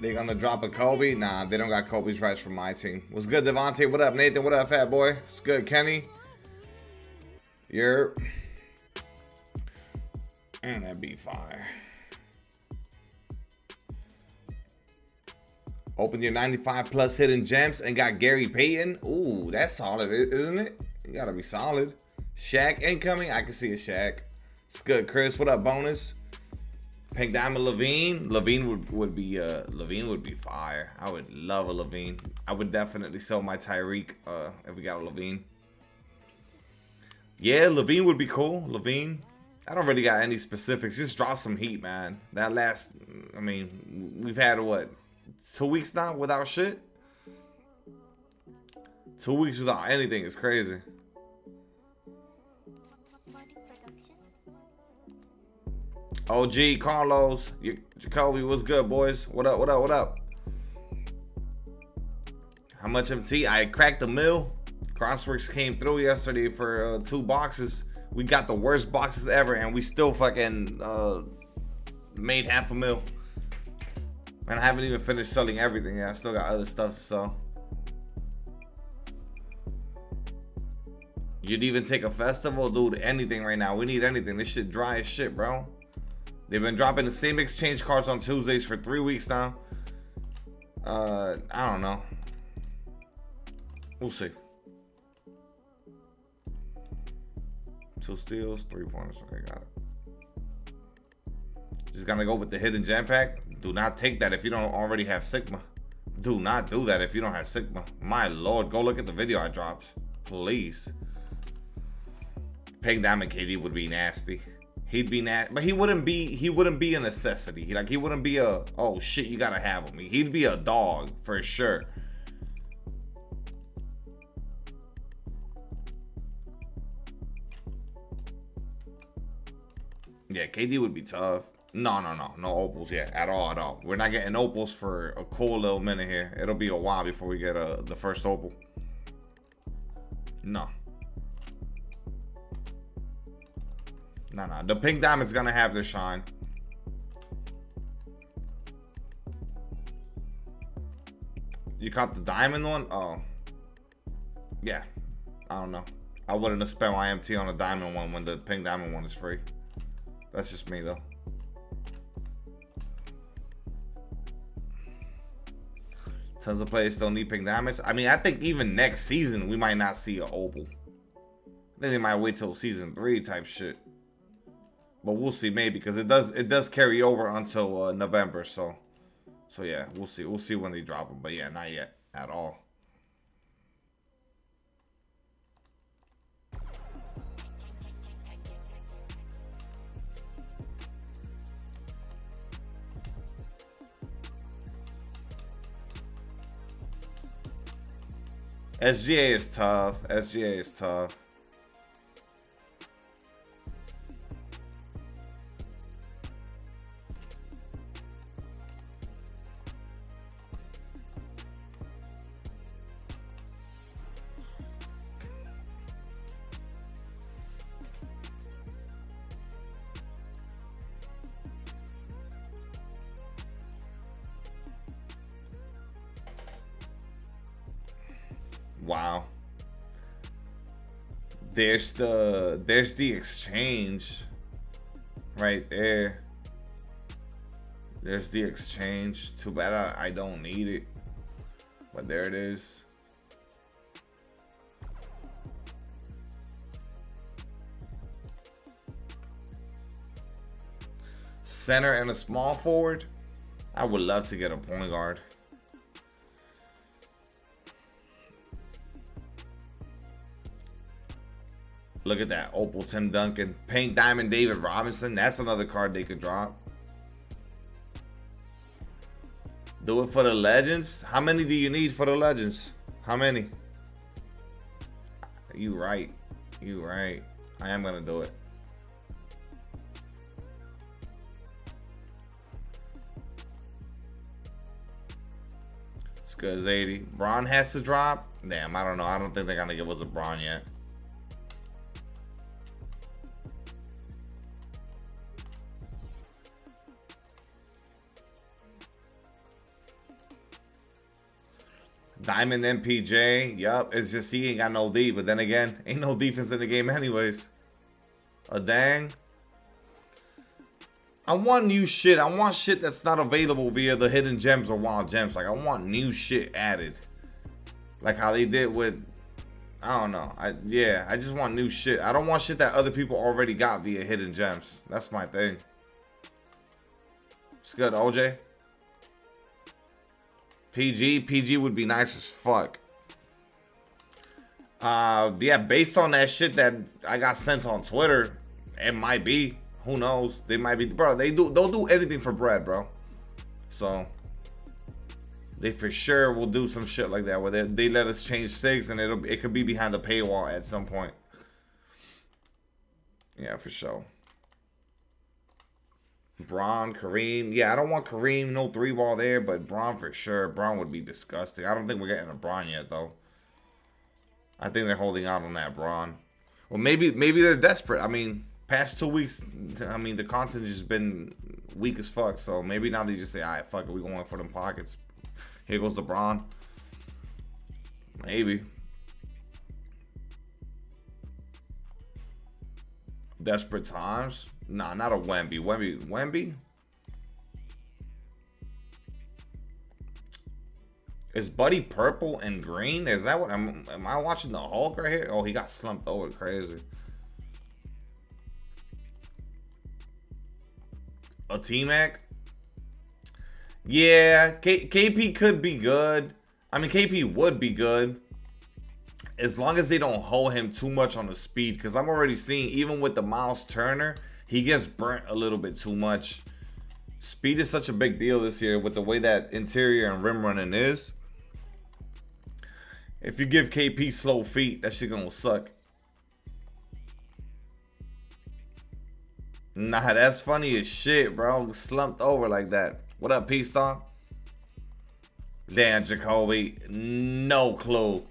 They gonna drop a Kobe? Nah, they don't got Kobe's rights from my team. What's good, Devontae? What up, Nathan? What up, fat boy? What's good, Kenny? You're... And that be fire. Open your 95 plus hidden gems and got Gary Payton. Ooh, that's solid, isn't it? You gotta be solid. Shaq incoming. I can see a Shaq. It's good, Chris. What up, bonus? Pink Diamond Levine. Levine would be fire. I would love a Levine. I would definitely sell my Tyreek if we got a Levine. Yeah, Levine would be cool. Levine. I don't really got any specifics. Just drop some heat, man. That last, I mean, we've had what, 2 weeks now without shit? 2 weeks without anything is crazy. OG, Carlos, Jacoby, what's good, boys? What up, what up, what up? How much MT? I cracked the mill. Crossworks came through yesterday for 2 boxes. We got the worst boxes ever, and we still fucking made $500,000. And I haven't even finished selling everything yet. I still got other stuff to sell. You'd even take a festival? Dude, anything right now. We need anything. This shit dry as shit, bro. They've been dropping the same exchange cards on Tuesdays for 3 weeks now. I don't know. We'll see. 2 steals, 3 pointers. Okay, got it. Just gonna go with the hidden gem pack. Do not take that if you don't already have Sigma. Do not do that if you don't have Sigma. My lord, go look at the video I dropped, please. Pink Diamond KD would be nasty. He'd be nasty, but he wouldn't be a necessity. He wouldn't be a, oh shit, you gotta have him. He'd be a dog for sure. Yeah, KD would be tough. No opals yet at all. We're not getting opals for a cool little minute here. It'll be a while before we get the first opal. No. The pink diamond's gonna have their shine. You caught the diamond one? Oh. Yeah. I don't know. I wouldn't have spent my MT on a diamond one when the pink diamond one is free. That's just me though. Tons of players still need pink diamonds. I mean, I think even next season we might not see an opal. I think they might wait till season 3 type shit. But we'll see, maybe, because it does carry over until November. So yeah, we'll see. We'll see when they drop them. But yeah, not yet at all. SGA is tough. SGA is tough. Wow. There's the exchange right there. There's the exchange. Too bad I don't need it. But there it is. Center and a small forward. I would love to get a point guard. Look at that. Opal Tim Duncan. Pink Diamond David Robinson. That's another card they could drop. Do it for the legends. How many do you need for the legends? How many? You right. You right. I am going to do it. It's good as 80. Braun has to drop. Damn, I don't know. I don't think they're going to give us a Braun yet. Diamond MPJ. Yup. It's just he ain't got no D. But then again, ain't no defense in the game anyways. A dang. I want new shit. I want shit that's not available via the hidden gems or wild gems. Like, I want new shit added. Like how they did with, I don't know. I just want new shit. I don't want shit that other people already got via hidden gems. That's my thing. It's good, OJ. PG would be nice as fuck. Yeah, based on that shit that I got sent on Twitter, it might be. Who knows? They might be, bro. They'll do anything for bread, bro. So they for sure will do some shit like that where they let us change SIGs and it could be behind the paywall at some point. Yeah, for sure. Braun, Kareem. Yeah, I don't want Kareem, no 3-ball there, but Braun for sure. Braun would be disgusting. I don't think we're getting a Braun yet though. I think they're holding out on that Braun. Well, maybe they're desperate. I mean, past 2 weeks, I mean, the content has just been weak as fuck. So maybe now they just say, all right, fuck it, we going for them pockets. Here goes the Braun. Maybe. Desperate times. Nah, not a Wemby. Wemby? Is Buddy purple and green? Is that what am I watching the Hulk right here? Oh, he got slumped over crazy. A T-Mac? Yeah, KP could be good. I mean, KP would be good as long as they don't hold him too much on the speed. Because I'm already seeing, even with the Miles Turner, he gets burnt a little bit too much. Speed is such a big deal this year with the way that interior and rim running is. If you give KP slow feet, that shit gonna suck. Nah, that's funny as shit, bro. Slumped over like that. What up, P-Star? Damn, Jacoby. No clue.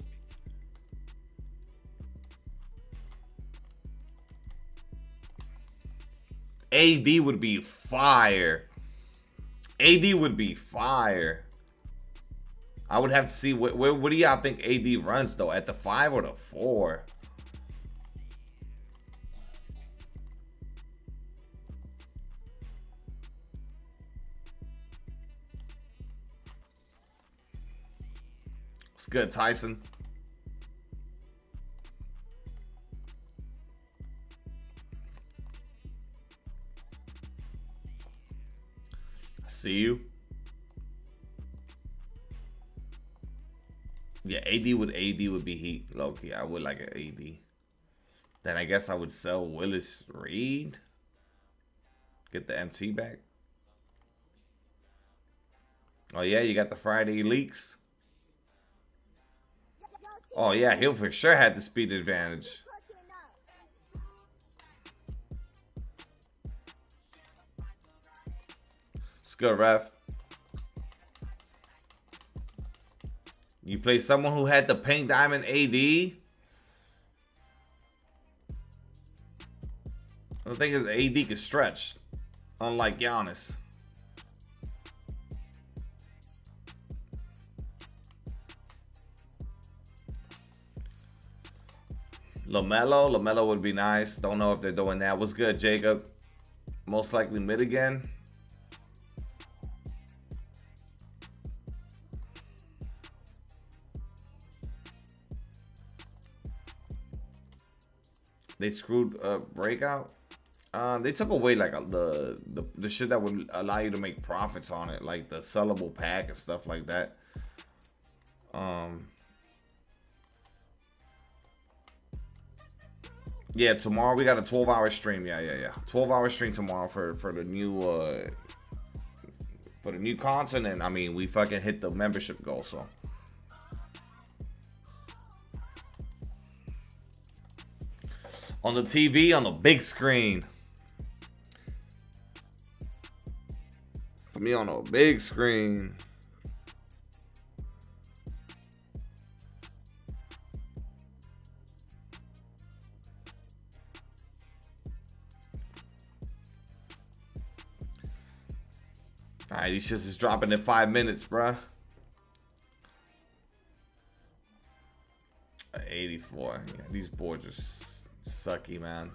AD would be fire. AD would be fire. I would have to see what do y'all think AD runs though? At the 5 or the 4? It's good, Tyson. I see you. Yeah, AD would be heat, low-key. I would like an AD. Then I guess I would sell Willis Reed. Get the MT back. Oh yeah, you got the Friday leaks. Oh yeah, he'll for sure have the speed advantage. It's good, ref. You play someone who had the pink diamond AD. I don't think his AD can stretch, unlike Giannis. LaMelo would be nice. Don't know if they're doing that. What's good, Jacob? Most likely mid again. They screwed Breakout. They took away like the shit that would allow you to make profits on it, like the sellable pack and stuff like that. Yeah, tomorrow we got a 12-hour stream. Yeah. 12-hour stream tomorrow for the new content, and I mean we fucking hit the membership goal, so. On the TV, on the big screen. Put me on a big screen. Alright, these shits is dropping in 5 minutes, bruh. 84. Yeah, these boards are sucky, man.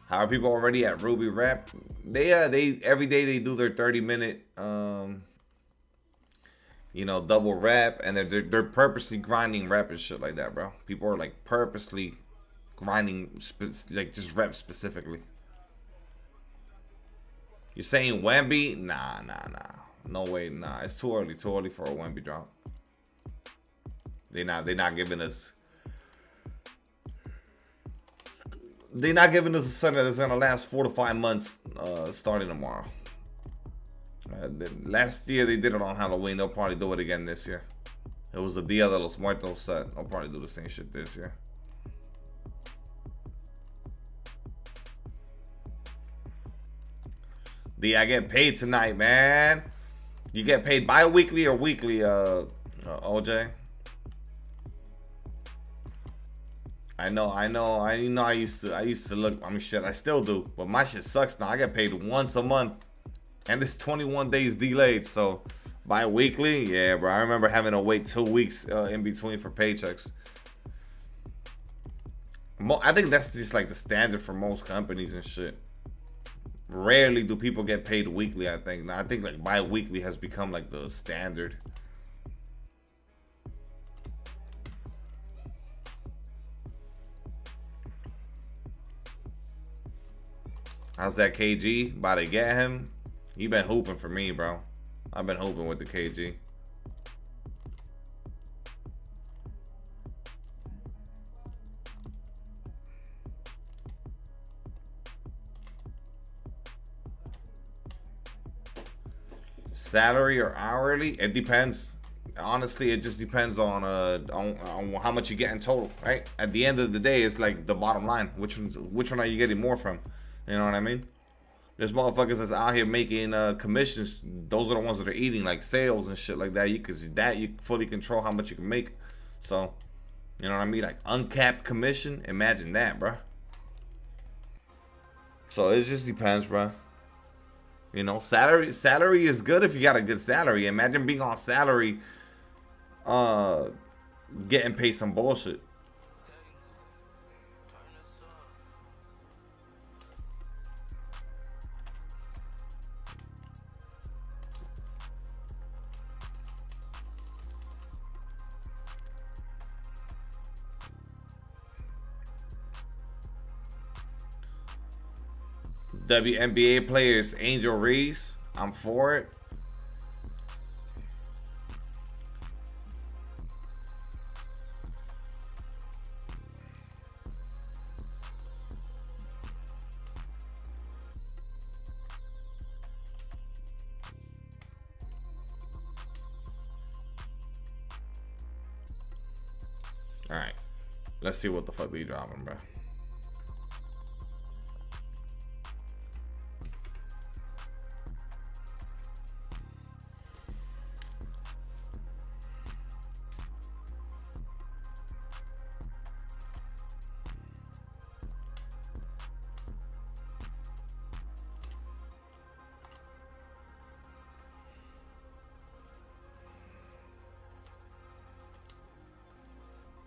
How are people already at Ruby Rep? They every day they do their 30-minute you know, double rep, and they're purposely grinding rep and shit like that, bro. People are like purposely grinding like just rep specifically. You're saying Wemby? Nah. No way, nah. It's too early for a Wemby drop. They're not giving us. They're not giving us a center that's gonna last 4 to 5 months, starting tomorrow. Last year they did it on Halloween. They'll probably do it again this year. It was the Dia de los Muertos set. They'll probably do the same shit this year. D, I get paid tonight, man. You get paid bi-weekly or weekly, OJ? I know. I used to look. I mean, shit, I still do, but my shit sucks now. I get paid once a month, and it's 21 days delayed. So bi-weekly, yeah, bro. I remember having to wait 2 weeks in between for paychecks. I think that's just like the standard for most companies and shit. Rarely do people get paid weekly. I think like bi-weekly has become like the standard. How's that KG? About to get him? He been hooping for me, bro. I've been hooping with the KG. Salary or hourly? It depends. Honestly, it just depends on how much you get in total, right? At the end of the day, it's like the bottom line. Which one are you getting more from? You know what I mean? There's motherfuckers that's out here making commissions. Those are the ones that are eating like sales and shit like that. You fully control how much you can make. So, you know what I mean? Like uncapped commission. Imagine that, bro. So it just depends, bro. You know, salary is good if you got a good salary. Imagine being on salary, getting paid some bullshit. WNBA players, Angel Reese. I'm for it. All right, let's see what the fuck they dropping, bro.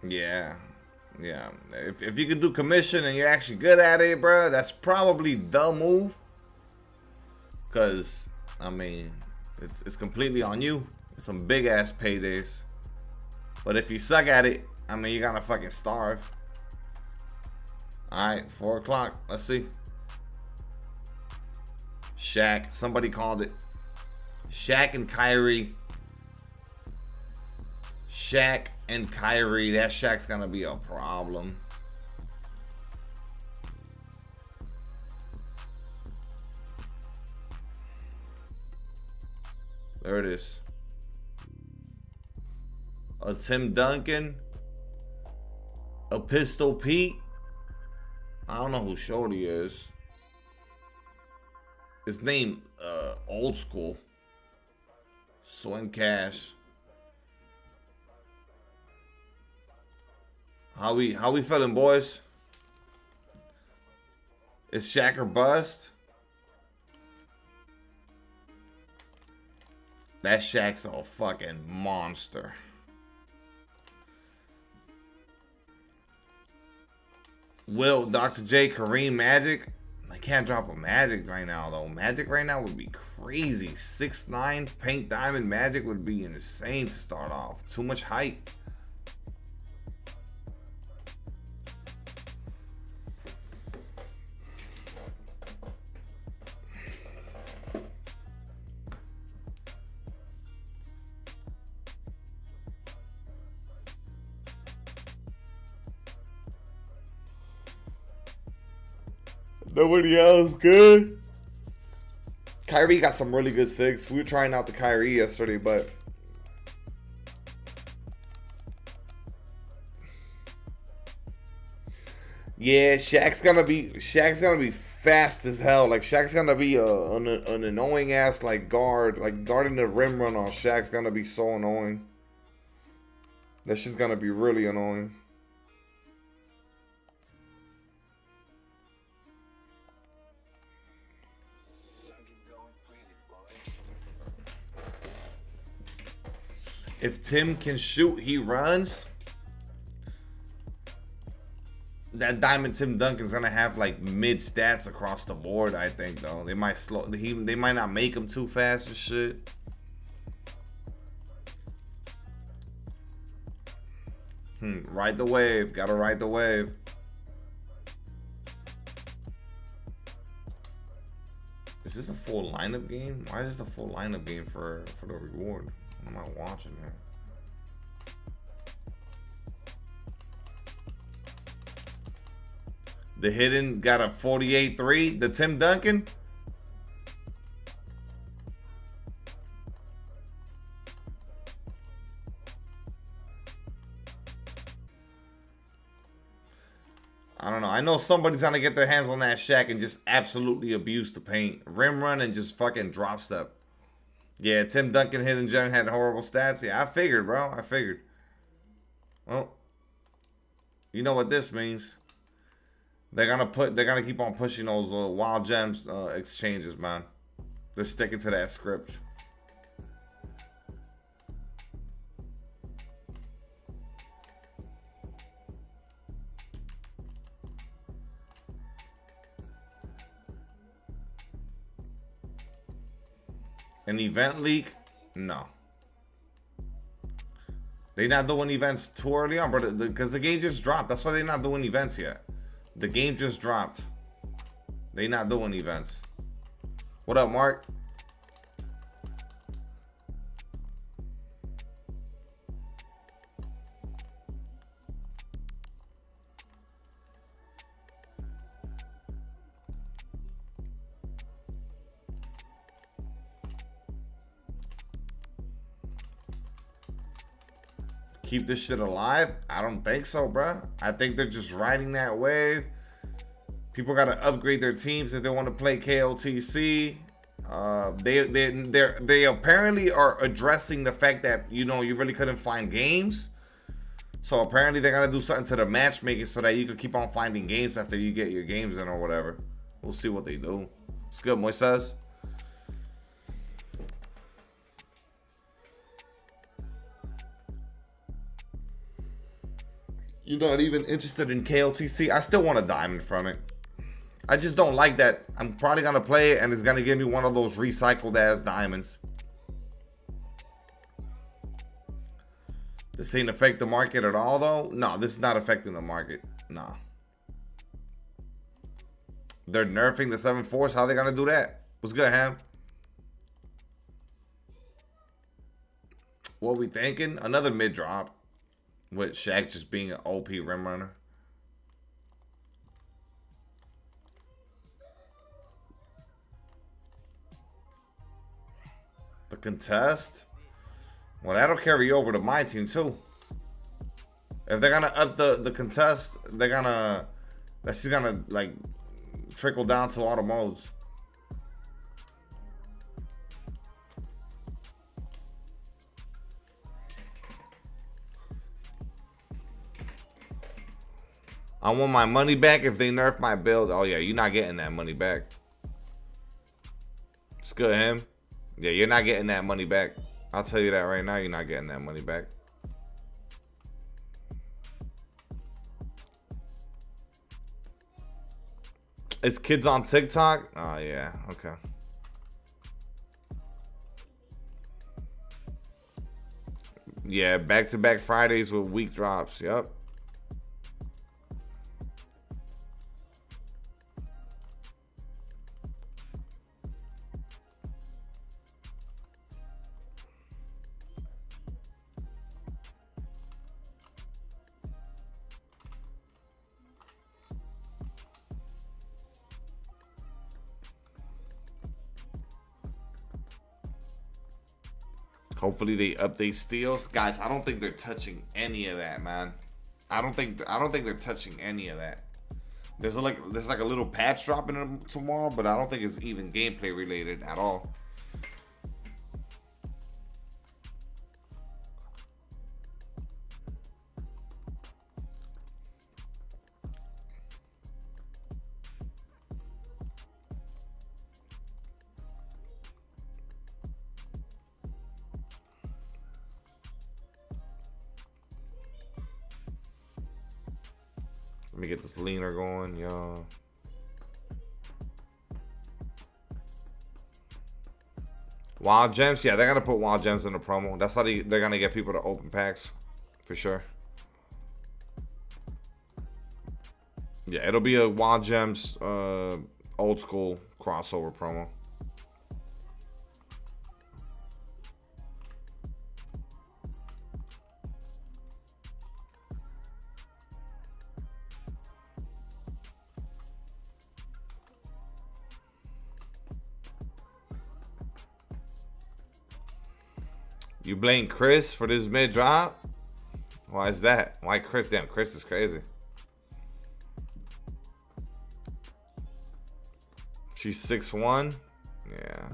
Yeah. If you can do commission and you're actually good at it, bro, that's probably the move. Cause I mean, it's completely on you. It's some big ass paydays. But if you suck at it, I mean, you're gonna fucking starve. All right, 4 o'clock. Let's see. Shaq. Somebody called it. Shaq and Kyrie. Shaq and Kyrie. That Shaq's gonna be a problem. There it is. A Tim Duncan. A Pistol Pete. I don't know who Shorty is. His name, old school. Swing Cash. How we feeling, boys? Is Shaq or bust? That Shaq's a fucking monster. Will, Dr. J, Kareem, Magic. I can't drop a Magic right now, though. Magic right now would be crazy. 6'9", pink diamond Magic would be insane to start off. Too much hype. Nobody else good. Kyrie got some really good six. We were trying out the Kyrie yesterday, but yeah, Shaq's gonna be fast as hell. Like Shaq's gonna be an annoying ass like guard, like guarding the rim run on Shaq's gonna be so annoying. That shit's gonna be really annoying. If Tim can shoot, he runs. That Diamond Tim Duncan's gonna have like mid stats across the board. I think though they might slow. They might not make him too fast or shit. Ride the wave. Gotta ride the wave. Is this a full lineup game? Why is this a full lineup game for the reward? What am I watching here? The hidden got a 48-3. The Tim Duncan. I don't know. I know somebody's gonna get their hands on that Shaq and just absolutely abuse the paint. Rim run and just fucking drop step. Yeah, Tim Duncan hidden gem had horrible stats. Yeah, I figured, bro. I figured. Well, you know what this means. They're gonna keep on pushing those wild gems exchanges, man. They're sticking to that script. An event leak? No. They not doing events too early on, but because the game just dropped. That's why they're not doing events yet. The game just dropped. They not doing events. What up, Mark? Keep this shit alive? I don't think so, bruh. I think they're just riding that wave. People gotta upgrade their teams if they want to play KOTC. They apparently are addressing the fact that you really couldn't find games. So apparently they're gonna do something to the matchmaking so that you can keep on finding games after you get your games in or whatever. We'll see what they do. It's good, Moises. You're not even interested in KOTC? I still want a diamond from it. I just don't like that. I'm probably going to play it and it's going to give me one of those recycled ass diamonds. This ain't affect the market at all though? No, this is not affecting the market. No. They're nerfing the 7-4s. How are they going to do that? What's good, Ham? What we thinking? Another mid drop. With Shaq just being an OP rim runner. The contest? Well, that'll carry over to my team too. If they're gonna up the contest, that's just gonna like trickle down to all the modes. I want my money back if they nerf my build. Oh yeah, you're not getting that money back. It's good, him. Yeah, you're not getting that money back. I'll tell you that right now. You're not getting that money back. It's kids on TikTok? Oh, yeah. Okay. Yeah, back-to-back Fridays with week drops. Yep. Hopefully they update steals. Guys, I don't think they're touching any of that, man. I don't think they're touching any of that. There's like a little patch dropping tomorrow, but I don't think it's even gameplay related at all. Let me get this leaner going, y'all. Wild gems, yeah, they're gonna put wild gems in the promo. That's how they're gonna get people to open packs, for sure. Yeah, it'll be a wild gems, old school crossover promo. You blame Chris for this mid drop? Why is that? Why Chris? Damn, Chris is crazy. She's 6'1". Yeah.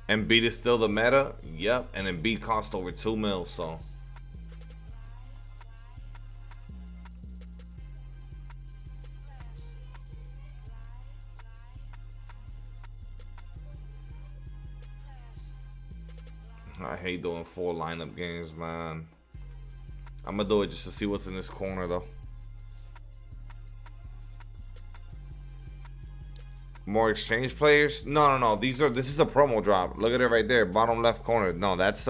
Embiid is still the meta. Yep, and Embiid cost over 2 mil, so. I hate doing 4 lineup games, man. I'm gonna do it just to see what's in this corner, though. More exchange players? No. This is a promo drop. Look at it right there, bottom left corner. No, that's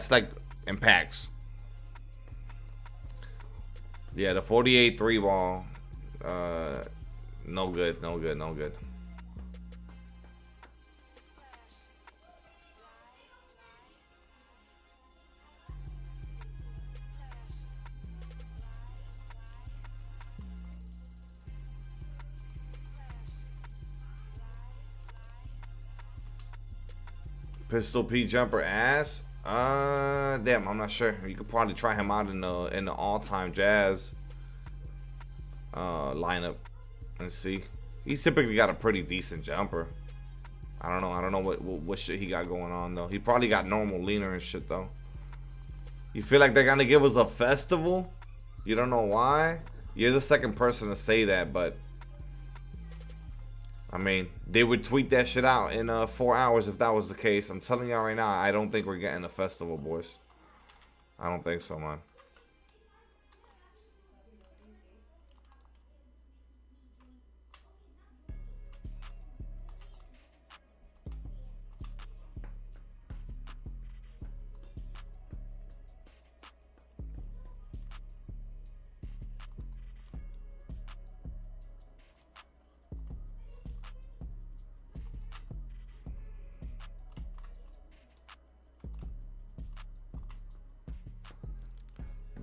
like impacts. Yeah, the 48 3-ball. No good. Pistol P jumper ass. Damn, I'm not sure. You could probably try him out in the all-time Jazz lineup and see. He's typically got a pretty decent jumper. I don't know what shit he got going on though. He probably got normal leaner and shit though. You feel like they're gonna give us a festival? You don't know why? You're the second person to say that, but I mean, they would tweet that shit out in 4 hours if that was the case. I'm telling y'all right now, I don't think we're getting a festival, boys. I don't think so, man.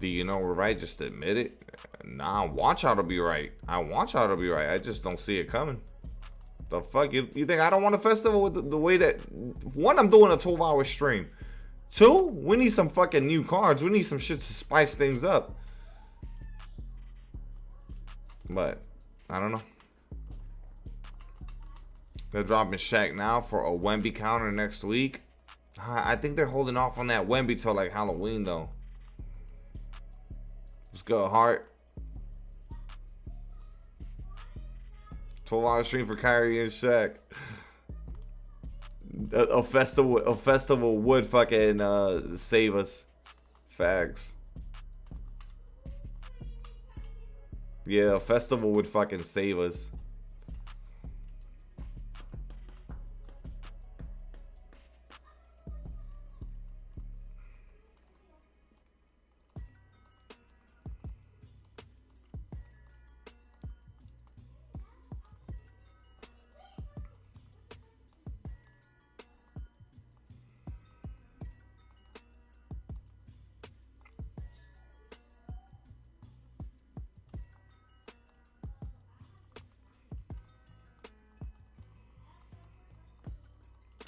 Do you know we're right? Just admit it. Nah, watch out to be right. I want y'all to be right. I just don't see it coming. The fuck? You think I don't want a festival with the way that... One, I'm doing a 12-hour stream. 2, we need some fucking new cards. We need some shit to spice things up. But, I don't know. They're dropping Shaq now for a Wemby counter next week. I think they're holding off on that Wemby till like Halloween though. Let's go, Hart. 12-hour stream for Kyrie and Shaq. A festival would fucking save us. Facts. Yeah, a festival would fucking save us.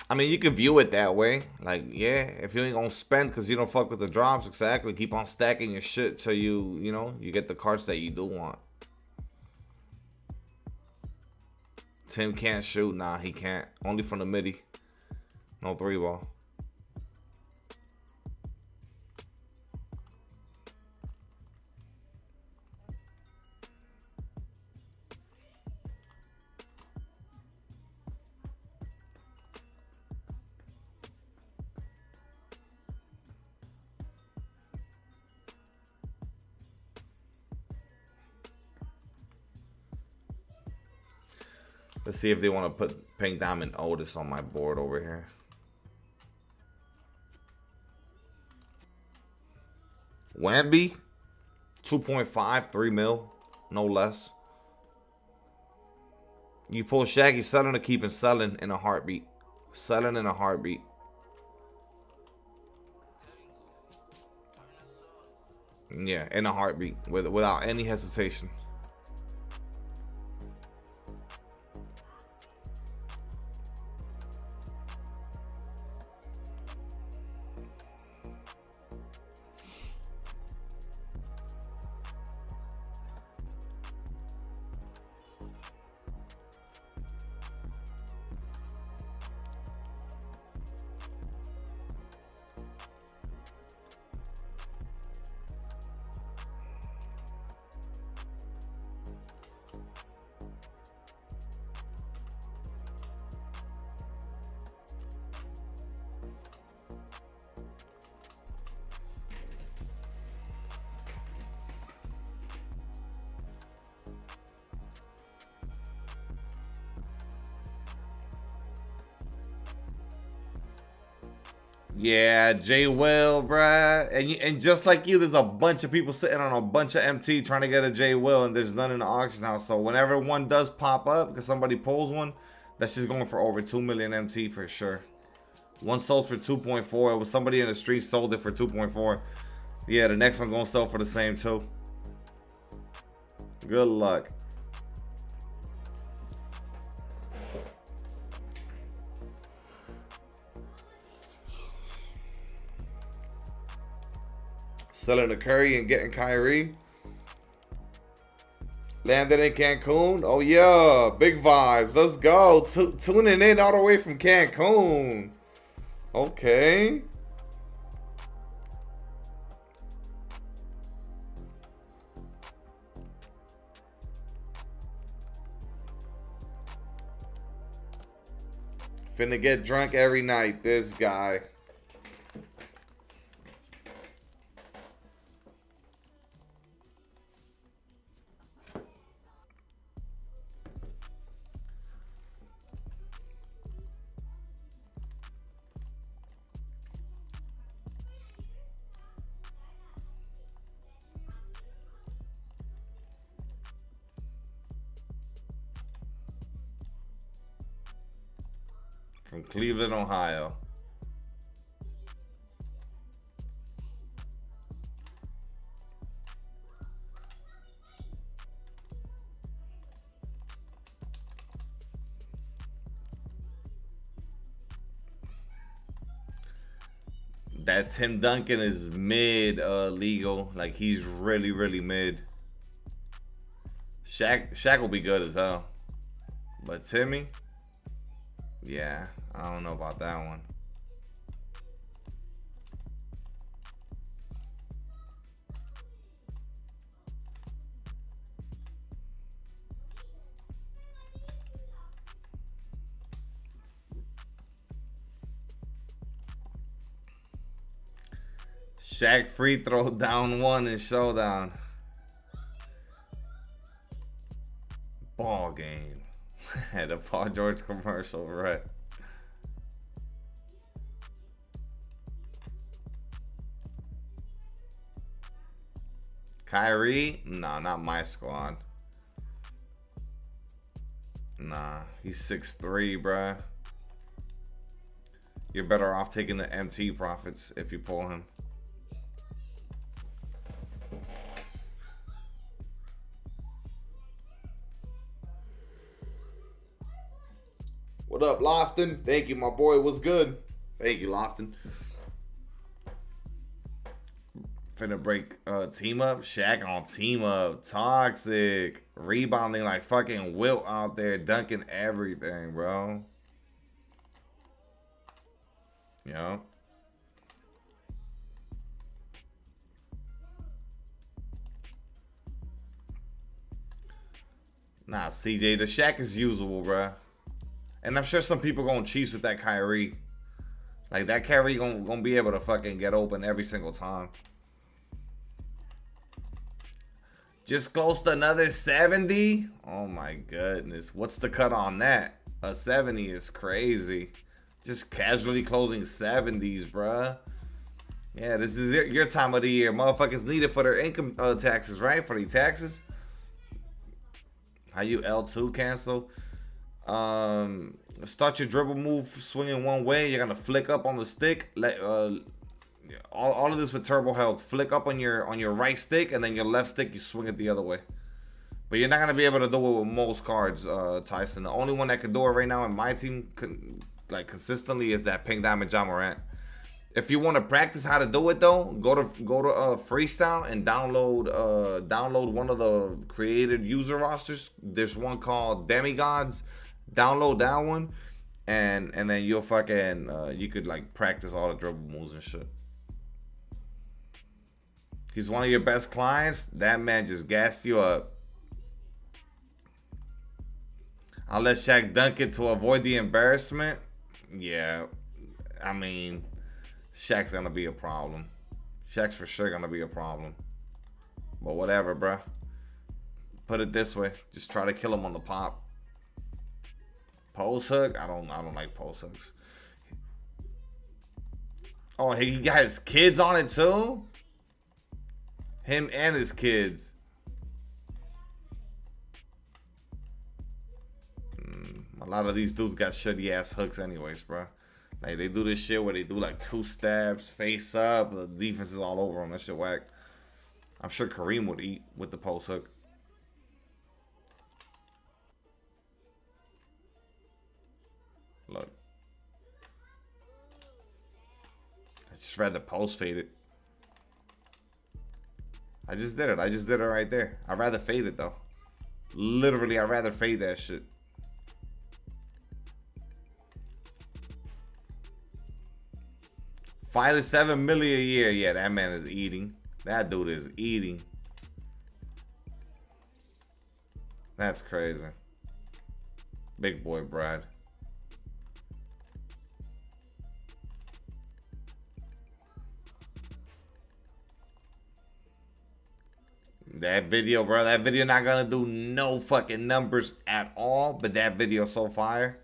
I mean, you can view it that way. Like, yeah, if you ain't gonna spend because you don't fuck with the drops, exactly. Keep on stacking your shit till you know, you get the cards that you do want. Tim can't shoot. Nah, he can't. Only from the midi. No 3-ball. Let's see if they want to put Pink Diamond Otis on my board over here. Wemby, 2.5, 3 mil, no less. You pull Shaggy, selling to keep and selling in a heartbeat. Selling in a heartbeat. Yeah, in a heartbeat, without any hesitation. Yeah, J Will, bruh. And just like you, there's a bunch of people sitting on a bunch of MT trying to get a J Will, and there's none in the auction house. So whenever one does pop up, because somebody pulls one, that's just going for over 2 million MT for sure. One sold for 2.4. It was somebody in the street sold it for 2.4. Yeah, the next one gonna sell for the same too. Good luck. Selling the Curry and getting Kyrie. Landed in Cancun. Oh yeah, big vibes. Let's go. Tuning in all the way from Cancun. Okay. Finna get drunk every night, this guy. From Cleveland, Ohio. That Tim Duncan is mid legal. Like he's really, really mid. Shaq will be good as hell. But Timmy, Yeah, I don't know about that one. Shaq free throw down one in showdown. Ball game. The Paul George commercial, right? Kyrie? Nah, not my squad. Nah, he's 6'3", bruh. You're better off taking the MT profits if you pull him. What up, Lofton? Thank you, my boy. What's good? Thank you, Lofton. Finna break team up. Shaq on team up. Toxic. Rebounding like fucking Wilt out there. Dunking everything, bro. Yeah. Nah, CJ. The Shaq is usable, bro. And I'm sure some people gonna cheese with that Kyrie. Like, that Kyrie gonna be able to fucking get open every single time. Just close to another 70? Oh my goodness. What's the cut on that? A 70 is crazy. Just casually closing 70s, bruh. Yeah, this is your time of the year. Motherfuckers need it for their income taxes, right? For the taxes. How you L2 cancel? Start your dribble move swinging one way. You're gonna flick up on the stick. All of this with turbo health. Flick up on your right stick, and then your left stick you swing it the other way. But you're not gonna be able to do it with most cards, Tyson. The only one that can do it right now in my team, consistently, is that Pink Diamond John Morant. If you want to practice how to do it though, go to Freestyle and download one of the created user rosters. There's one called Demigods. Download that one, and then you'll fucking you could like practice all the dribble moves and shit. He's one of your best clients. That man just gassed you up. I'll let Shaq dunk it to avoid the embarrassment. Yeah, I mean, Shaq's gonna be a problem. Shaq's for sure gonna be a problem. But whatever, bruh. Put it this way: just try to kill him on the pop. Post hook? I don't like post hooks. Oh, he got his kids on it too? Him and his kids. A lot of these dudes got shitty ass hooks anyways, bro. Like, they do this shit where they do like 2 stabs, face up, the defense is all over them. That shit whack. I'm sure Kareem would eat with the post hook. Look. I just rather post fade it. I just did it. I just did it right there. I'd rather fade it though. Literally, I'd rather fade that shit. $5 to $7 million a year. Yeah, that man is eating. That dude is eating. That's crazy. Big boy Brad. That video, bro, that video not gonna do no fucking numbers at all, but that video so fire.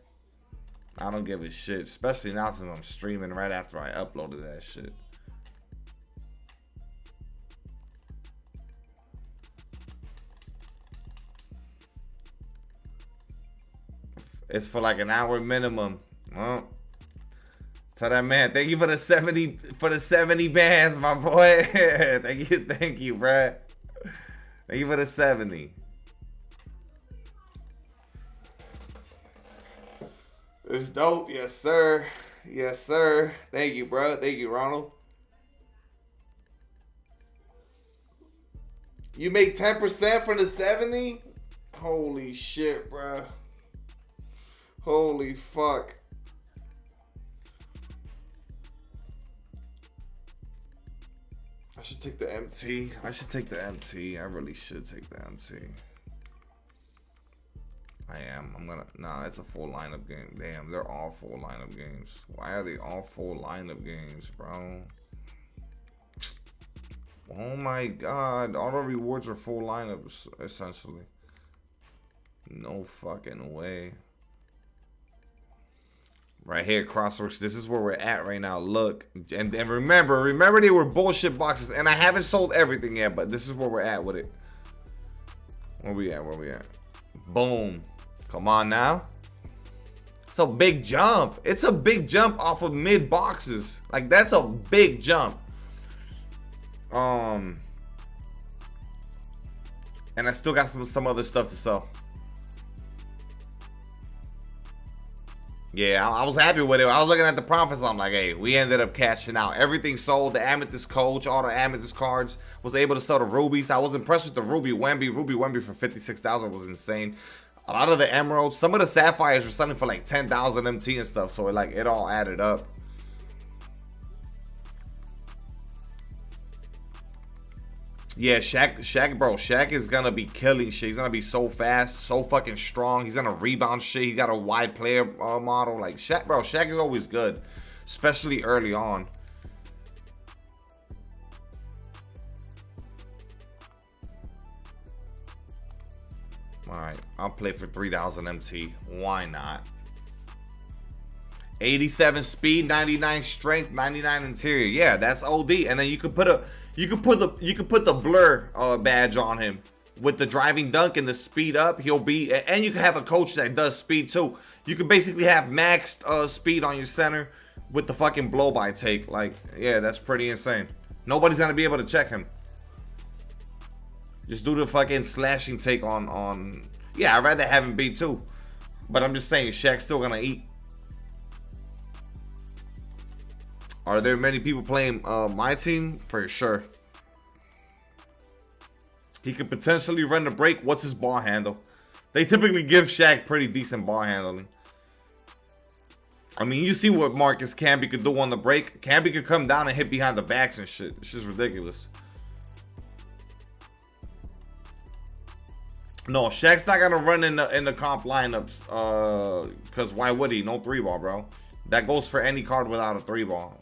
I don't give a shit, especially now since I'm streaming right after I uploaded that shit. It's for like an hour minimum. Well, tell that man, thank you for the 70 bands, my boy. thank you, Brad. Thank you for the 70. It's dope, yes sir. Yes sir. Thank you, bro. Thank you, Ronald. You make 10% from the 70? Holy shit, bro. Holy fuck. should take the MT. I should take the MT. I really should take the MT. I am. I'm gonna. Nah, it's a full lineup game. Damn, they're all full lineup games. Why are they all full lineup games, bro? Oh my god. All the rewards are full lineups, essentially. No fucking way. Right here, Crossworks. This is where we're at right now. Look. And remember they were bullshit boxes. And I haven't sold everything yet, but this is where we're at with it. Where we at? Boom. Come on now. It's a big jump. It's a big jump off of mid boxes. Like, that's a big jump. And I still got some other stuff to sell. Yeah, I was happy with it. I was looking at the profits. I'm like, hey, we ended up cashing out. Everything sold. The Amethyst Coach, all the Amethyst cards. Was able to sell the Rubies. I was impressed with the Ruby Wemby. Ruby Wemby for 56,000 was insane. A lot of the Emeralds. Some of the Sapphires were selling for like 10,000 MT and stuff. So it all added up. Yeah, Shaq, bro. Shaq is gonna be killing shit. He's gonna be so fast, so fucking strong. He's gonna rebound shit. He got a wide player model. Like, Shaq, bro. Shaq is always good, especially early on. All right, I'll play for 3,000 MT. Why not? 87 speed, 99 strength, 99 interior. Yeah, that's OD. And then you could put the blur badge on him with the driving dunk and the speed up. He'll be, and you can have a coach that does speed too. You can basically have maxed speed on your center with the fucking blow by take. Like, yeah, that's pretty insane. Nobody's gonna be able to check him. Just do the fucking slashing take on. Yeah, I'd rather have him beat too. But I'm just saying, Shaq's still gonna eat. Are there many people playing my team? For sure. He could potentially run the break. What's his ball handle? They typically give Shaq pretty decent ball handling. I mean, you see what Marcus Camby could do on the break. Camby could come down and hit behind the backs and shit. It's just ridiculous. No, Shaq's not gonna run in the comp lineups. Cause why would he? No 3-ball, bro. That goes for any card without a 3-ball.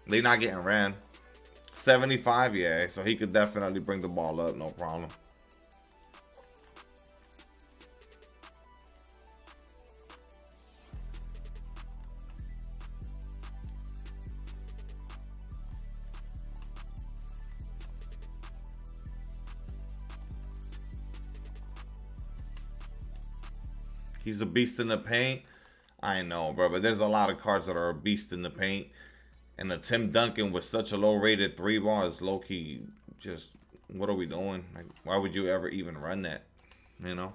They not getting ran. 75, yeah. So he could definitely bring the ball up, no problem. He's a beast in the paint. I know, bro, but there's a lot of cards that are a beast in the paint. And the Tim Duncan with such a low-rated 3-ball is low-key just, what are we doing? Like, why would you ever even run that? You know?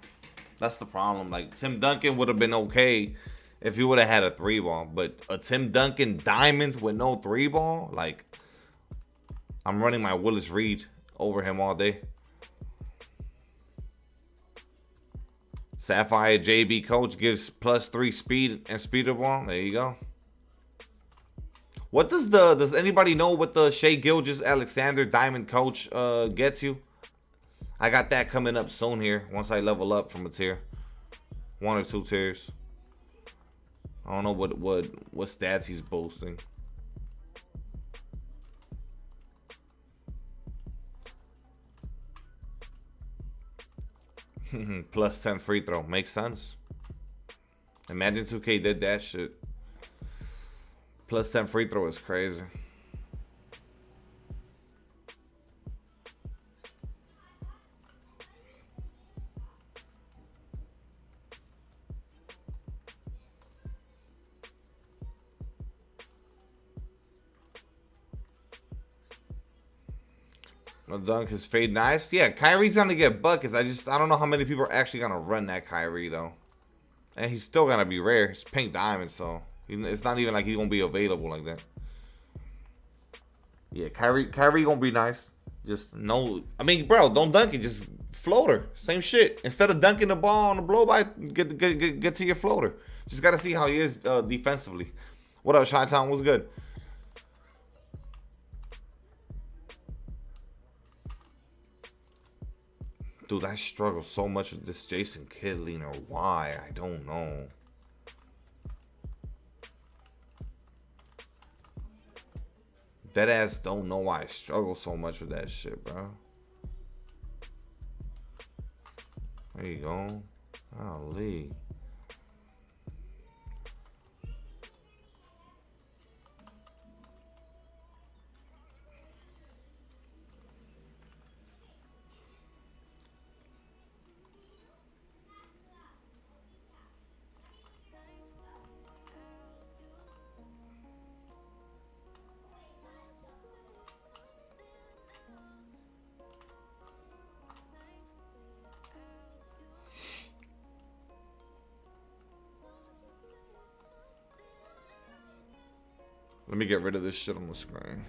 That's the problem. Like, Tim Duncan would have been okay if he would have had a 3-ball. But a Tim Duncan diamond with no 3-ball? Like, I'm running my Willis Reed over him all day. Sapphire JB Coach gives +3 speed and speeder ball. There you go. What does anybody know what the Shai Gilgeous-Alexander Diamond Coach gets you? I got that coming up soon here once I level up from a tier. 1 or 2 tiers. I don't know what stats he's boasting. +10 free throw. Makes sense. Imagine 2K did that shit. +10 free throw is crazy. No dunk, his fade nice. Yeah, Kyrie's gonna get buckets. I don't know how many people are actually gonna run that Kyrie though. And he's still gonna be rare. It's pink diamond, so it's not even like he's gonna be available like that. Yeah, Kyrie gonna be nice. Just no, I mean, bro, don't dunk it. Just floater. Same shit. Instead of dunking the ball on the blow by, get to your floater. Just gotta see how he is defensively. What up, Chi-Town? What's good? Dude, I struggle so much with this Jason Kidd leaner. Why? I don't know. Deadass don't know why I struggle so much with that shit, bro. There you go. Golly. Let me get rid of this shit on the screen.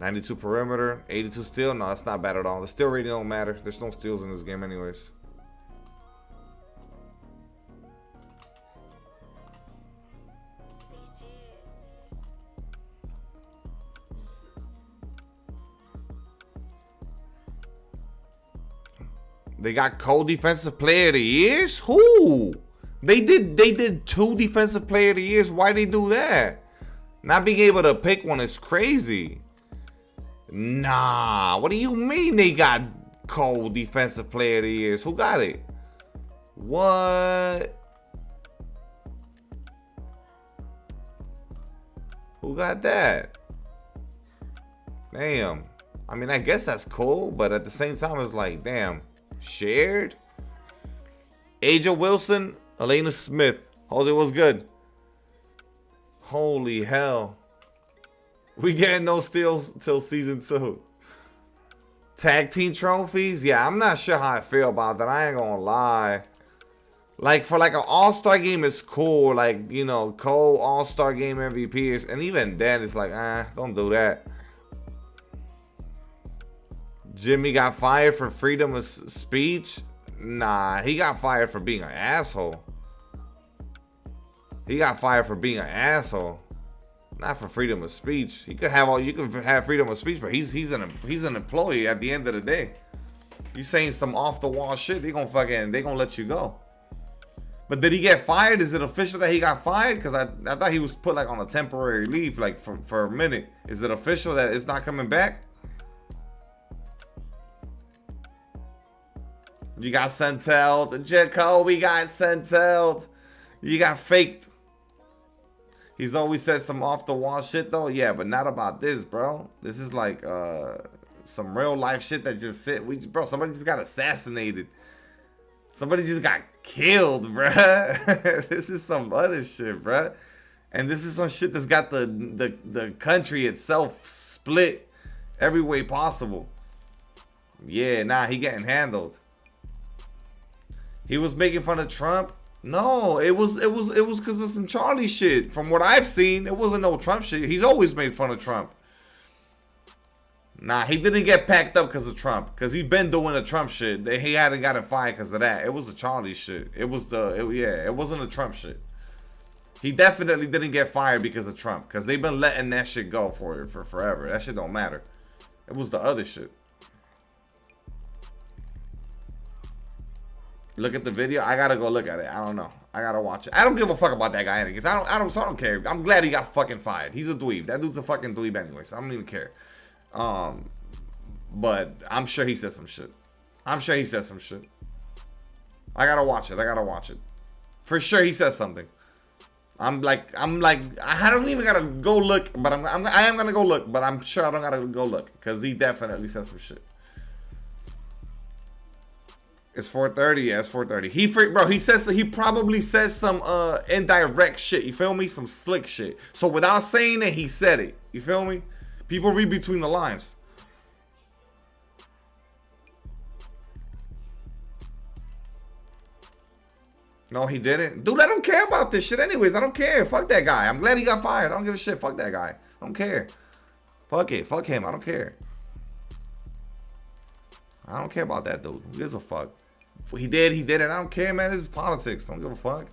$92 perimeter, 82 steal. No, that's not bad at all. The steal rating don't matter. There's no steals in this game anyways. They got co-defensive player of the years? Who? They did 2 defensive player of the years. Why they do that? Not being able to pick one is crazy. Nah, what do you mean they got co-defensive player of the years? Who got it? What? Who got that? Damn. I mean, I guess that's cool, but at the same time, it's like, damn. Shared? Aja Wilson, Elena Smith. Jose, what's good? Holy hell. We getting no steals till season 2. Tag team trophies? Yeah, I'm not sure how I feel about that. I ain't gonna lie. Like, for like an all-star game is cool. Like, you know, all-star game MVPs. And even then, it's like, don't do that. Jimmy got fired for freedom of speech? Nah, he got fired for being an asshole. He got fired for being an asshole. Not for freedom of speech. He could have you can have freedom of speech, but he's an employee at the end of the day. You saying some off the wall shit, they gonna let you go. But did he get fired? Is it official that he got fired? Because I thought he was put like on a temporary leave like for a minute. Is it official that it's not coming back? You got sent-out. Jacoby got sent-out. You got faked. He's always said some off-the-wall shit, though. Yeah, but not about this, bro. This is like some real-life shit that just sit. Bro, somebody just got assassinated. Somebody just got killed, bruh. This is some other shit, bruh. And this is some shit that's got the country itself split every way possible. Yeah, nah, he getting handled. He was making fun of Trump. No, it was because of some Charlie shit. From what I've seen, it wasn't no Trump shit. He's always made fun of Trump. Nah, he didn't get packed up because of Trump. Because he's been doing the Trump shit. He hadn't gotten fired because of that. It was the Charlie shit. It wasn't the Trump shit. He definitely didn't get fired because of Trump. Because they've been letting that shit go for forever. That shit don't matter. It was the other shit. Look at the video. I gotta go look at it. I don't know. I gotta watch it. I don't give a fuck about that guy anyways. I don't care. I'm glad he got fucking fired. He's a dweeb. That dude's a fucking dweeb anyways. I don't even care. But I'm sure he said some shit. I gotta watch it. For sure he says something. I don't even gotta go look, but I am gonna go look, but I'm sure I don't gotta go look because he definitely said some shit. It's 4:30. Yeah, it's 4:30. He probably says some indirect shit. You feel me? Some slick shit. So without saying it, he said it. You feel me? People read between the lines. No, he didn't. Dude, I don't care about this shit anyways. I don't care. Fuck that guy. I'm glad he got fired. I don't give a shit. Fuck that guy. I don't care. Fuck it. Fuck him. I don't care. I don't care about that dude. Who gives a fuck? He did it. I don't care, man. This is politics. Don't give a fuck.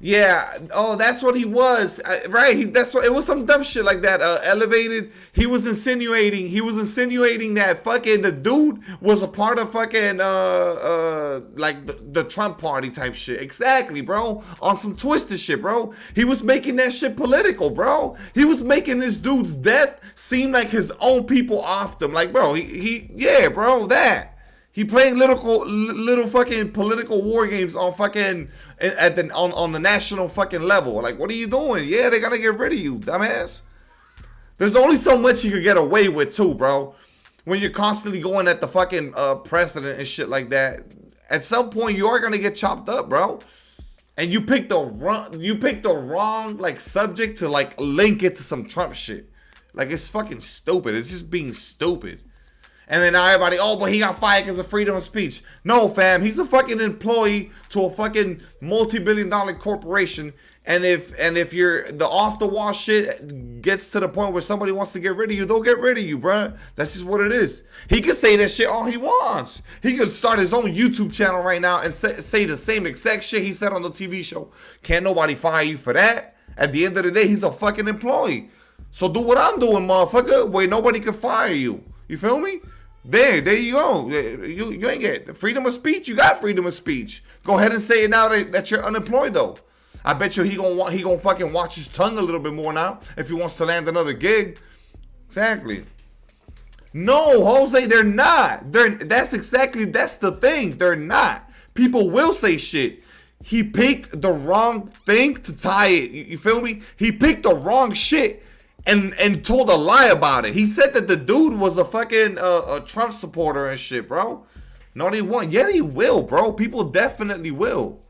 Yeah. Oh, that's what he was. Right. That's what it was. Some dumb shit like that. Elevated. He was insinuating. He was insinuating that fucking the dude was a part of fucking like the Trump party type shit. Exactly, bro. On some twisted shit, bro. He was making that shit political, bro. He was making this dude's death seem like his own people off him. Like, bro, yeah, bro, that. He playing little fucking political war games on fucking on the national fucking level. Like, what are you doing? Yeah, they're gonna get rid of you, dumbass. There's only so much you can get away with too, bro. When you're constantly going at the fucking president and shit like that, at some point you are gonna get chopped up, bro. And you picked the wrong like subject to like link it to some Trump shit. Like, it's fucking stupid. It's just being stupid. And then now everybody, oh, but he got fired because of freedom of speech. No, fam, he's a fucking employee to a fucking multi-billion-dollar corporation. And if you're the off-the-wall shit gets to the point where somebody wants to get rid of you, they'll get rid of you, bruh. That's just what it is. He can say that shit all he wants. He could start his own YouTube channel right now and say the same exact shit he said on the TV show. Can't nobody fire you for that. At the end of the day, he's a fucking employee. So do what I'm doing, motherfucker, where nobody can fire you. You feel me? There you go. You ain't get freedom of speech. You got freedom of speech. Go ahead and say it now that you're unemployed though. I bet you he gonna fucking watch his tongue a little bit more now if he wants to land another gig. Exactly. No, Jose, they're not. That's the thing. They're not. People will say shit. He picked the wrong thing to tie it. You feel me? He picked the wrong shit. And told a lie about it. He said that the dude was a fucking a Trump supporter and shit, bro. No, they won't. Yeah, he will, bro. People definitely will.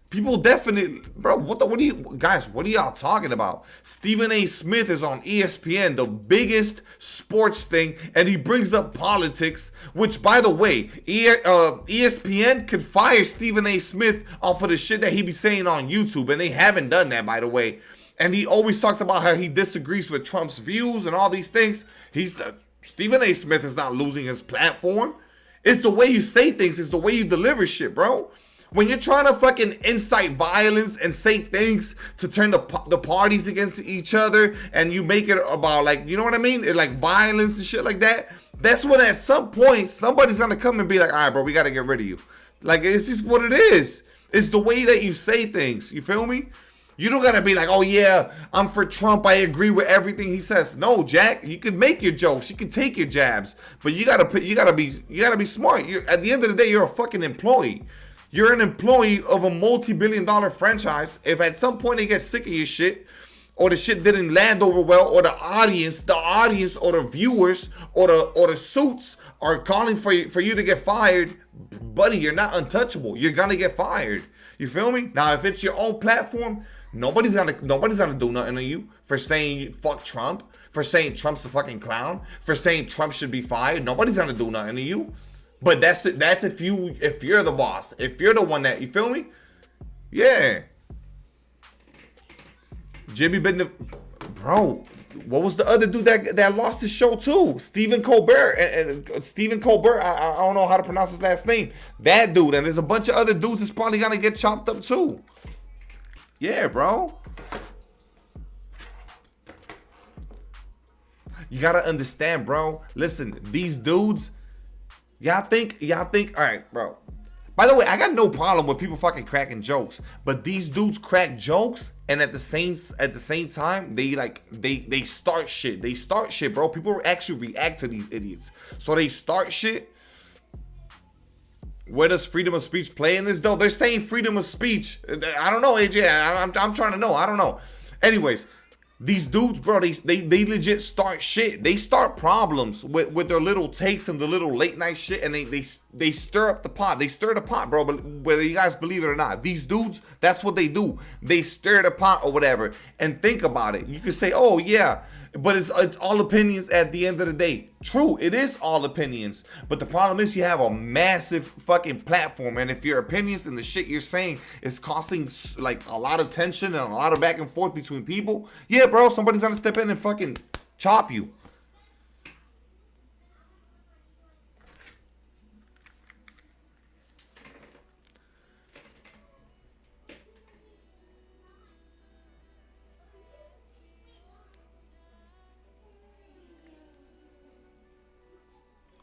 People definitely, bro. What are you guys? What are y'all talking about? Stephen A. Smith is on ESPN, the biggest sports thing, and he brings up politics. Which, by the way, ESPN could fire Stephen A. Smith off of the shit that he be saying on YouTube, and they haven't done that, by the way. And he always talks about how he disagrees with Trump's views and all these things. Stephen A. Smith is not losing his platform. It's the way you say things. It's the way you deliver shit, bro. When you're trying to fucking incite violence and say things to turn the parties against each other, and you make it about, like, you know what I mean? Like violence and shit like that. That's when at some point somebody's gonna come and be like, all right, bro, we gotta get rid of you. Like, it's just what it is. It's the way that you say things. You feel me? You don't gotta be like, oh yeah, I'm for Trump. I agree with everything he says. No, Jack. You can make your jokes. You can take your jabs, but you gotta be smart. At the end of the day, you're a fucking employee. You're an employee of a multi-billion-dollar franchise. If at some point they get sick of your shit, or the shit didn't land over well, or the audience, or the viewers, or the suits are calling for you to get fired, buddy, you're not untouchable. You're gonna get fired. You feel me? Now, if it's your own platform, nobody's gonna do nothing to you for saying fuck Trump, for saying Trump's a fucking clown, for saying Trump should be fired. Nobody's gonna do nothing to you. But that's if you're the boss, if you're the one that, you feel me? Yeah. Jimmy been bro. What was the other dude that lost his show too? Stephen Colbert and Stephen Colbert. I don't know how to pronounce his last name. That dude, and there's a bunch of other dudes that's probably gonna get chopped up too. Yeah, bro. You gotta understand, bro. Listen, these dudes. Y'all think. All right, bro. By the way, I got no problem with people fucking cracking jokes, but these dudes crack jokes, and at the same time, they start shit. They start shit, bro. People actually react to these idiots, so they start shit. Where does freedom of speech play in this, though? They're saying freedom of speech. I don't know, AJ. I'm trying to know. I don't know. Anyways. These dudes, bro, they legit start shit. They start problems with their little takes and the little late night shit, and they stir up the pot. They stir the pot, bro, but whether you guys believe it or not. These dudes, that's what they do. They stir the pot or whatever. And think about it. You can say, oh, yeah, but it's all opinions at the end of the day. True, it is all opinions. But the problem is you have a massive fucking platform. And if your opinions and the shit you're saying is causing like a lot of tension and a lot of back and forth between people, yeah, bro, somebody's gonna step in and fucking chop you.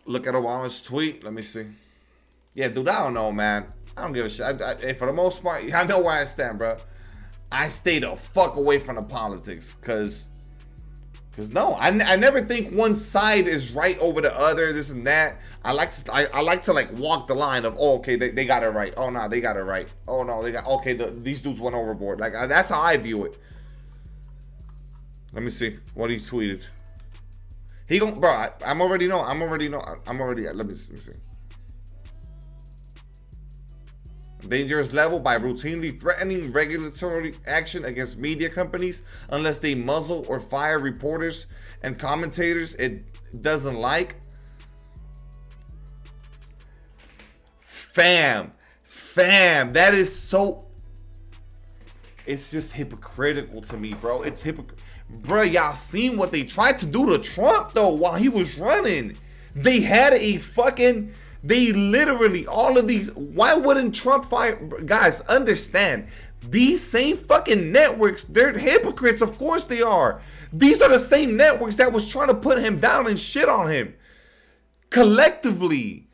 Look at Obama's tweet. Let me see. Yeah, dude, I don't know, man. I don't give a shit. For the most part, I know where I stand, bro. I stay the fuck away from the politics, cause no, I never think one side is right over the other, this and that. I like to like walk the line of, oh, okay, they got it right. Oh no, they got it right. Oh no, they got, okay, these dudes went overboard. Like that's how I view it. Let me see what he tweeted. He gon' bro. I'm already. Let me see. Dangerous level by routinely threatening regulatory action against media companies unless they muzzle or fire reporters and commentators it doesn't like. Fam, that is so. It's just hypocritical to me, bro. It's hypocritical. Bro, y'all seen what they tried to do to Trump, though, while he was running. They had a fucking... They literally, all of these... Why wouldn't Trump fire... Guys, understand. These same fucking networks, they're hypocrites. Of course they are. These are the same networks that was trying to put him down and shit on him. Collectively.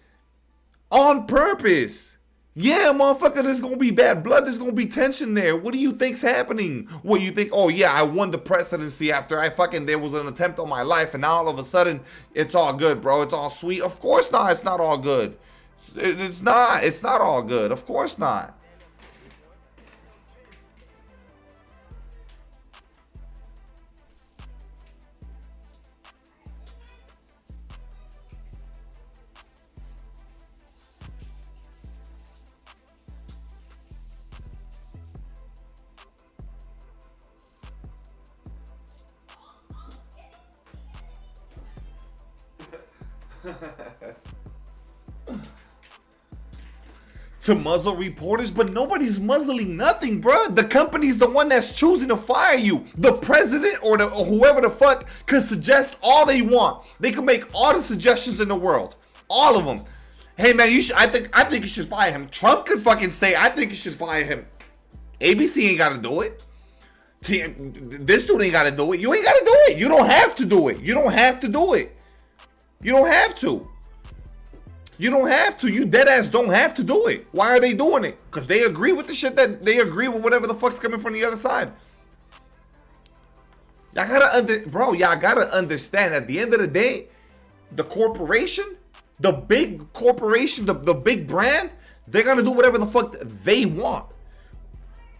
On purpose. Yeah, motherfucker, there's gonna be bad blood. There's gonna be tension there. What do you think's happening? What you think? Oh yeah, I won the presidency after there was an attempt on my life, and now all of a sudden it's all good, bro. It's all sweet. Of course not. It's not all good. It's not. It's not all good. Of course not. To muzzle reporters, but nobody's muzzling nothing, bro. The company's the one that's choosing to fire you. The president or whoever the fuck could suggest all they want. They can make all the suggestions in the world, all of them. Hey man, you should. I think you should fire him. Trump could fucking say, I think you should fire him. ABC ain't gotta do it. This dude ain't gotta do it. You ain't gotta do it. You don't have to do it. You don't have to do it. You don't have to. You don't have to. You dead ass don't have to do it. Why are they doing it? Because they agree with the shit that they agree with whatever the fuck's coming from the other side. Y'all gotta understand at the end of the day, the corporation, the big corporation, the big brand, they're gonna do whatever the fuck they want.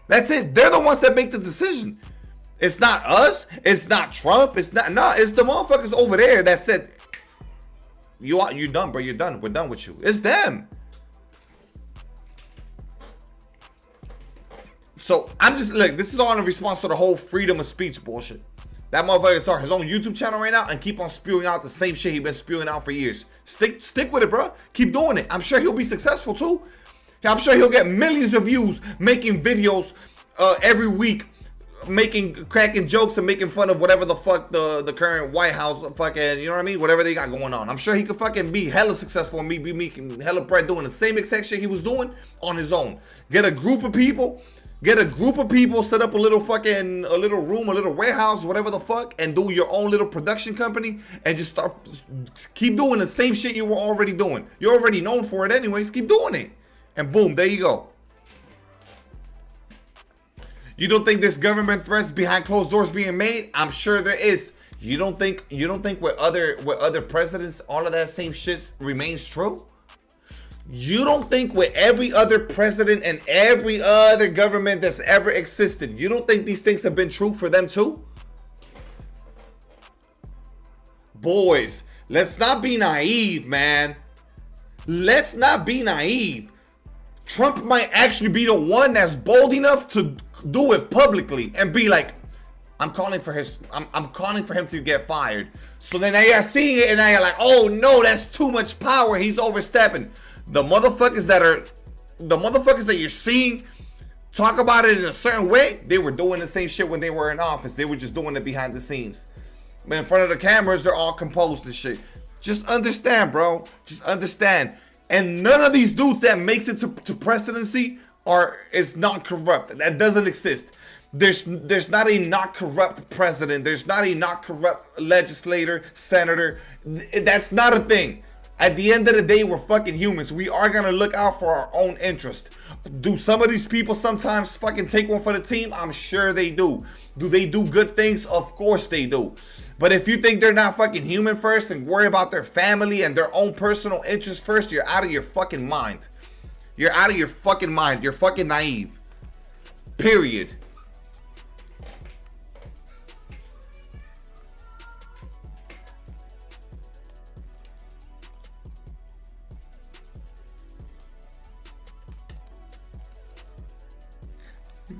That's it. They're the ones that make the decision. It's not us. It's not Trump. It's the motherfuckers over there that said, you done, bro. You're done. We're done with you. It's them. So I'm just this is all in response to the whole freedom of speech bullshit. That motherfucker start his own YouTube channel right now and keep on spewing out the same shit he been spewing out for years. Stick with it, bro. Keep doing it. I'm sure he'll be successful too. I'm sure he'll get millions of views making videos every week, cracking jokes and making fun of whatever the fuck the current White House fucking, you know what I mean? Whatever they got going on. I'm sure he could fucking be hella successful and be making hella bread doing the same exact shit he was doing on his own. Get a group of people, set up a little room, a little warehouse, whatever the fuck, and do your own little production company and just keep doing the same shit you were already doing. You're already known for it anyways. Keep doing it. And boom, there you go. You don't think there's government threats behind closed doors being made? I'm sure there is. You don't think with other presidents all of that same shit remains true? You don't think with every other president and every other government that's ever existed, you don't think these things have been true for them too? Boys, let's not be naive, man. Let's not be naive. Trump might actually be the one that's bold enough to do it publicly and be like, I'm calling for him to get fired. So then now you're seeing it and now you're like, oh no, that's too much power. He's overstepping. The motherfuckers that you're seeing talk about it in a certain way, they were doing the same shit when they were in office. They were just doing it behind the scenes. But in front of the cameras, they're all composed and shit. Just understand, bro. Just understand. And none of these dudes that makes it to presidency is not corrupt. That doesn't exist. There's not a not corrupt president. There's not a not corrupt legislator, senator. That's not a thing. At the end of the day, we're fucking humans. We are gonna look out for our own interest. Do some of these people sometimes fucking take one for the team? I'm sure they do. Do they do good things? Of course they do. But if you think they're not fucking human first and worry about their family and their own personal interest first, you're out of your fucking mind. You're out of your fucking mind. You're fucking naive. Period.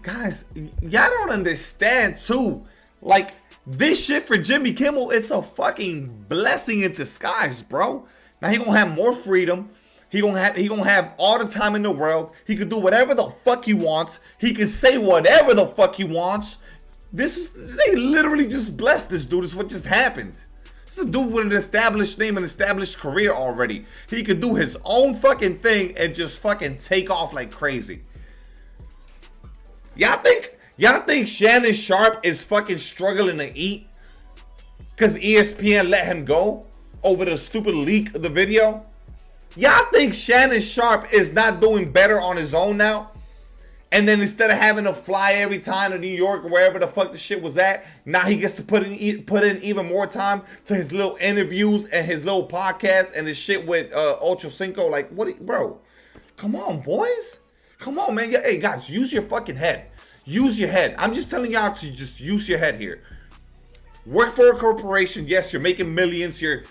Guys, y'all don't understand too. Like, this shit for Jimmy Kimmel, it's a fucking blessing in disguise, bro. Now he gonna have more freedom. He gonna have all the time in the world. He could do whatever the fuck he wants. He can say whatever the fuck he wants. They literally just blessed this dude. Is what just happened. This is a dude with an established name, an established career already. He could do his own fucking thing and just fucking take off like crazy. Y'all think Shannon Sharp is fucking struggling to eat because ESPN let him go over the stupid leak of the video? Y'all think Shannon Sharp is not doing better on his own now? And then instead of having to fly every time to New York or wherever the fuck the shit was at, now he gets to put in even more time to his little interviews and his little podcast and his shit with Ocho Cinco. Like, what, bro? Come on, boys. Come on, man. Hey, guys, use your fucking head. Use your head. I'm just telling y'all to just use your head here. Work for a corporation. Yes, you're making millions. You're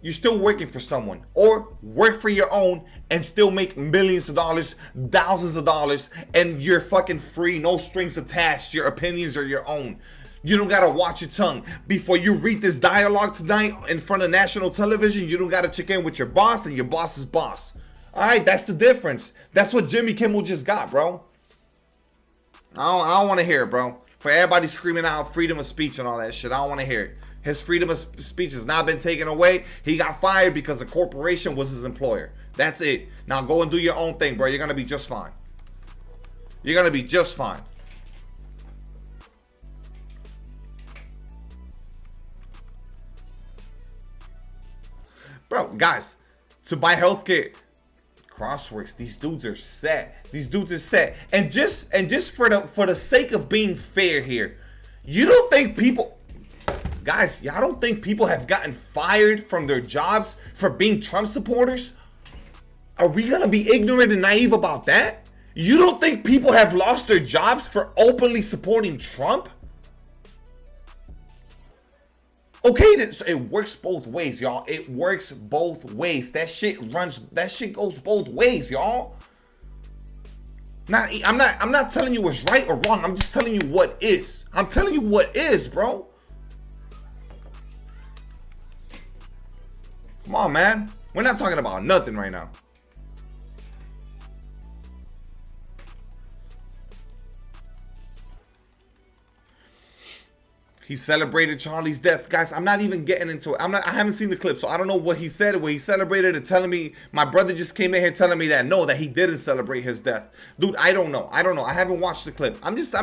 still working for someone. Or work for your own and still make millions of dollars, thousands of dollars, and you're fucking free. No strings attached. Your opinions are your own. You don't gotta watch your tongue. Before you read this dialogue tonight in front of national television, you don't gotta check in with your boss and your boss's boss. Alright, that's the difference. That's what Jimmy Kimmel just got, bro. I don't want to hear it, bro. For everybody screaming out freedom of speech and all that shit, I don't want to hear it. His freedom of speech has not been taken away. He got fired because the corporation was his employer. That's it. Now go and do your own thing, bro. You're going to be just fine. You're going to be just fine. Bro, guys, to buy healthcare, Crossworks, these dudes are set. These dudes are set. And just for the sake of being fair here, you don't think people, guys, y'all don't think people have gotten fired from their jobs for being Trump supporters? Are we gonna be ignorant and naive about that? You don't think people have lost their jobs for openly supporting Trump? Okay, so it works both ways, y'all. It works both ways. That shit goes both ways, y'all. I'm not telling you what's right or wrong. I'm just telling you what is. I'm telling you what is, bro. Come on, man. We're not talking about nothing right now. He celebrated Charlie's death. Guys, I'm not even getting into it. I haven't seen the clip, so I don't know what he said, what he celebrated, and telling me, my brother just came in here telling me that he didn't celebrate his death. Dude, I don't know. I haven't watched the clip. I'm just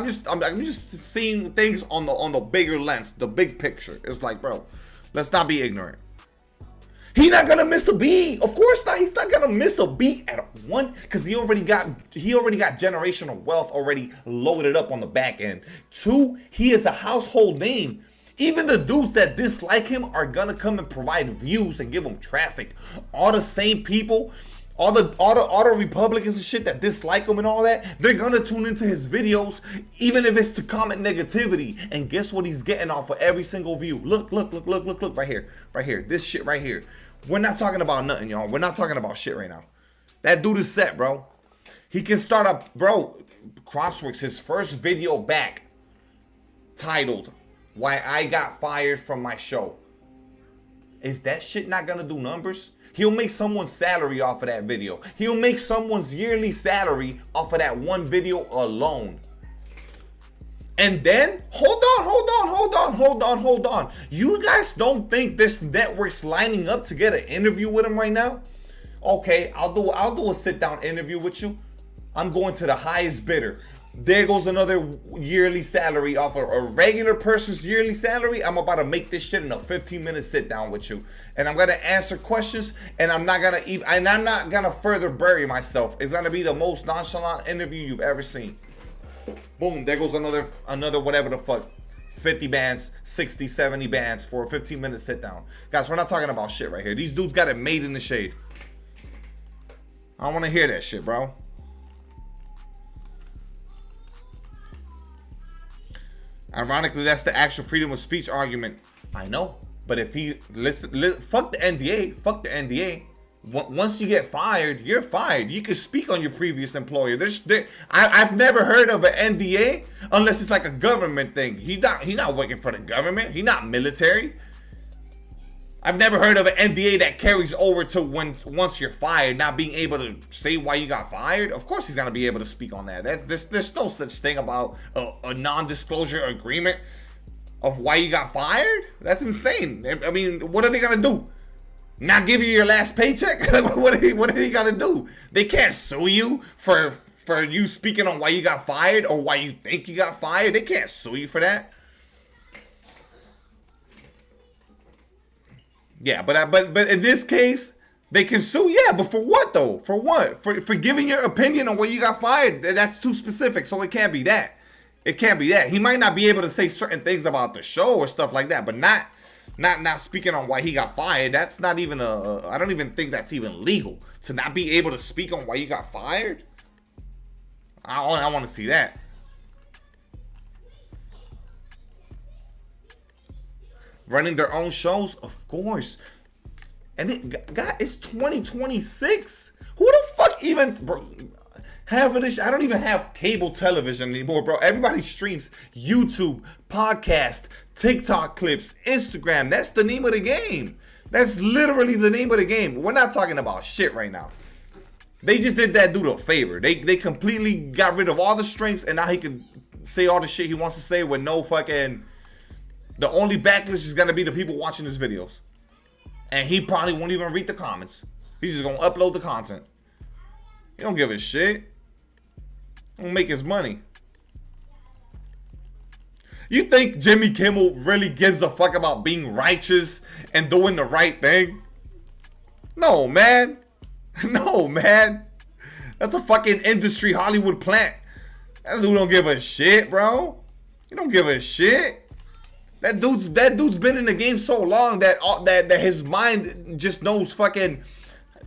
seeing things on the bigger lens, the big picture. It's like, bro, let's not be ignorant. He's not gonna miss a beat. Of course not. He's not gonna miss a beat at one, because he already got generational wealth already loaded up on the back end. Two, he is a household name. Even the dudes that dislike him are gonna come and provide views and give him traffic. All the same people, all the Republicans and shit that dislike him and all that, they're gonna tune into his videos, even if it's to comment negativity. And guess what he's getting off of every single view? Look, right here, this shit right here. We're not talking about nothing, y'all. We're not talking about shit right now. That dude is set, bro. He can start up, bro. Crossworks, his first video back, titled "Why I Got Fired from My Show." Is that shit not gonna do numbers? He'll make someone's salary off of that video. He'll make someone's yearly salary off of that one video alone. And then, hold on. You guys don't think this network's lining up to get an interview with him right now? Okay, I'll do a sit-down interview with you. I'm going to the highest bidder. There goes another yearly salary off a regular person's yearly salary. I'm about to make this shit in a 15-minute sit down with you, and I'm gonna answer questions, and I'm not gonna further bury myself. It's gonna be the most nonchalant interview you've ever seen. Boom, there goes another whatever the fuck. 50 bands, 60, 70 bands for a 15-minute sit down. Guys, we're not talking about shit right here. These dudes got it made in the shade. I don't want to hear that shit, bro. Ironically, that's the actual freedom of speech argument. I know, but if he fuck the NDA, fuck the NDA. Once you get fired, you're fired. You can speak on your previous employer. I've never heard of an NDA unless it's like a government thing. He not working for the government. He not military. I've never heard of an NDA that carries over to once you're fired, not being able to say why you got fired. Of course he's gonna be able to speak on that. There's no such thing about a non-disclosure agreement of why you got fired. That's insane. I mean, what are they gonna do? Not give you your last paycheck? What are they gonna do? They can't sue you for you speaking on why you got fired or why you think you got fired. They can't sue you for that. Yeah, but in this case, they can sue. Yeah, but for what though? For what? For giving your opinion on why you got fired? That's too specific, so it can't be that. It can't be that. He might not be able to say certain things about the show or stuff like that, but not speaking on why he got fired. That's not even I don't even think that's even legal to not be able to speak on why you got fired. I want to see that. Running their own shows, of course. And God, it's 2026. Who the fuck even, bro? Half of this, I don't even have cable television anymore, bro. Everybody streams YouTube, podcast, TikTok clips, Instagram. That's the name of the game. That's literally the name of the game. We're not talking about shit right now. They just did that dude a favor. They completely got rid of all the strengths, and now he can say all the shit he wants to say with no fucking... The only backlash is going to be the people watching his videos. And he probably won't even read the comments. He's just going to upload the content. He don't give a shit. He don't make his money. You think Jimmy Kimmel really gives a fuck about being righteous and doing the right thing? No, man. No, man. That's a fucking industry Hollywood plant. That dude don't give a shit, bro. He don't give a shit. That dude's been in the game so long that his mind just knows fucking,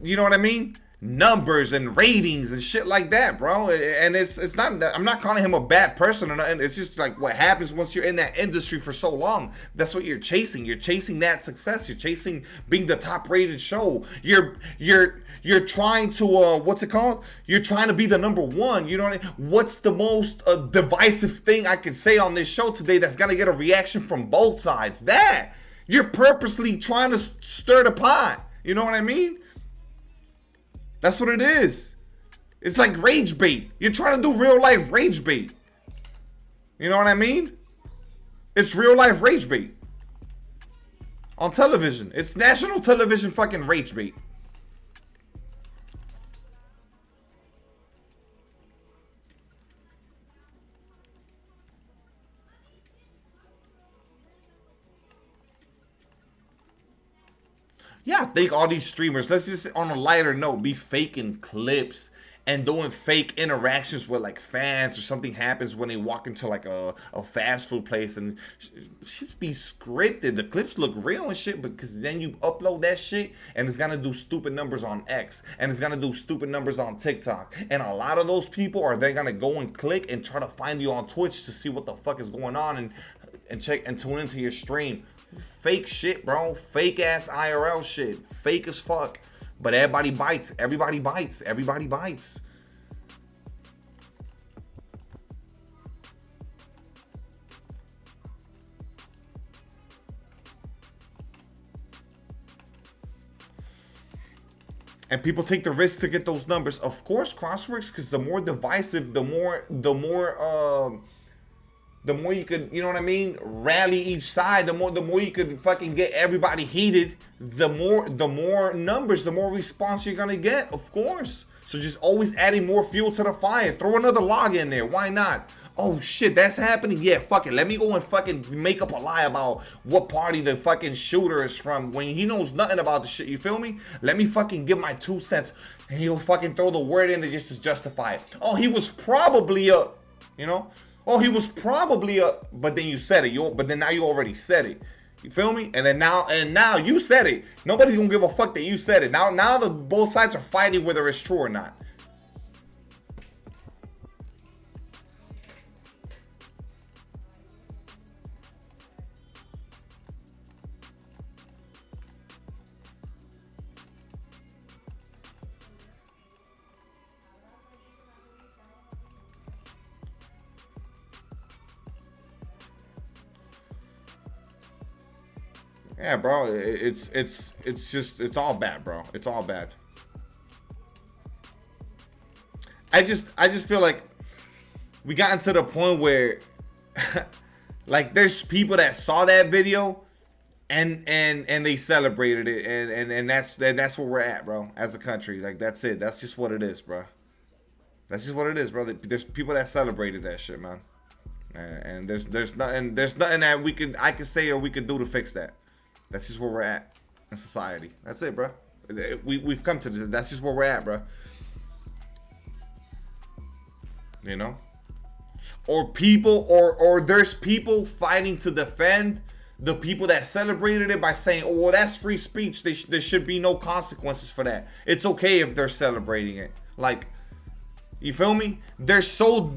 you know what I mean? Numbers and ratings and shit like that, bro. And it's not, I'm not calling him a bad person or nothing. It's just like what happens once you're in that industry for so long. That's what you're chasing. You're chasing that success. You're chasing being the top rated show. You're trying to what's it called? You're trying to be the number one. You know what I mean? What's the most divisive thing I could say on this show today that's gonna get a reaction from both sides? That you're purposely trying to stir the pot. You know what I mean? That's what it is. It's like rage bait. You're trying to do real life rage bait. You know what I mean? It's real life rage bait. On television. It's national television fucking rage bait. Yeah, I think all these streamers, let's just on a lighter note, be faking clips and doing fake interactions with like fans or something happens when they walk into like a fast food place and shit's be scripted. The clips look real and shit, because then you upload that shit and it's gonna do stupid numbers on X and it's gonna do stupid numbers on TikTok. And a lot of those people are then gonna go and click and try to find you on Twitch to see what the fuck is going on and check and tune into your stream. Fake shit, bro. Fake ass IRL shit. Fake as fuck. But everybody bites. Everybody bites. Everybody bites. And people take the risk to get those numbers. Of course, Crossworks, because the more divisive, the more you could, you know what I mean, rally each side, the more you could fucking get everybody heated, the more numbers, the more response you're gonna get, of course. So just always adding more fuel to the fire. Throw another log in there. Why not? Oh shit, that's happening? Yeah, fuck it. Let me go and fucking make up a lie about what party the fucking shooter is from when he knows nothing about the shit, you feel me? Let me fucking give my 2 cents and he'll fucking throw the word in there just to justify it. Oh, he was probably a, you know? Oh, he was probably a, but then you said it. But then now you already said it. You feel me? And now you said it. Nobody's gonna give a fuck that you said it. Now the both sides are fighting whether it's true or not. Yeah, bro, it's just, it's all bad, bro. It's all bad. I just feel like we gotten to the point where like there's people that saw that video and they celebrated it, and that's where we're at, bro, as a country. Like that's it. That's just what it is, bro. That's just what it is, bro. There's people that celebrated that shit, man. And there's nothing that I could say or we could do to fix that. That's just where we're at in society. That's it, bro. We've come to this. That's just where we're at, bro. You know? Or people, or there's people fighting to defend the people that celebrated it by saying, oh, well, that's free speech. There should be no consequences for that. It's okay if they're celebrating it. Like, you feel me? They're so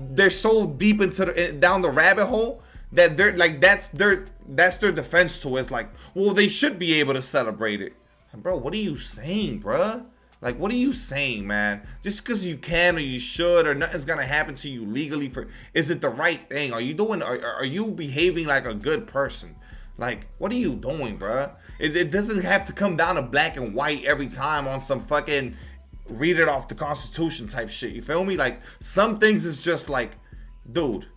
deep into down the rabbit hole that they're like, that's their defense to it. It's like, well, they should be able to celebrate it. Bro, what are you saying, bruh? Like, what are you saying, man? Just because you can or you should or nothing's gonna happen to you legally is it the right thing? Are you behaving like a good person? Like, what are you doing, bruh? It doesn't have to come down to black and white every time on some fucking read it off the Constitution type shit. You feel me? Like, some things is just like, dude,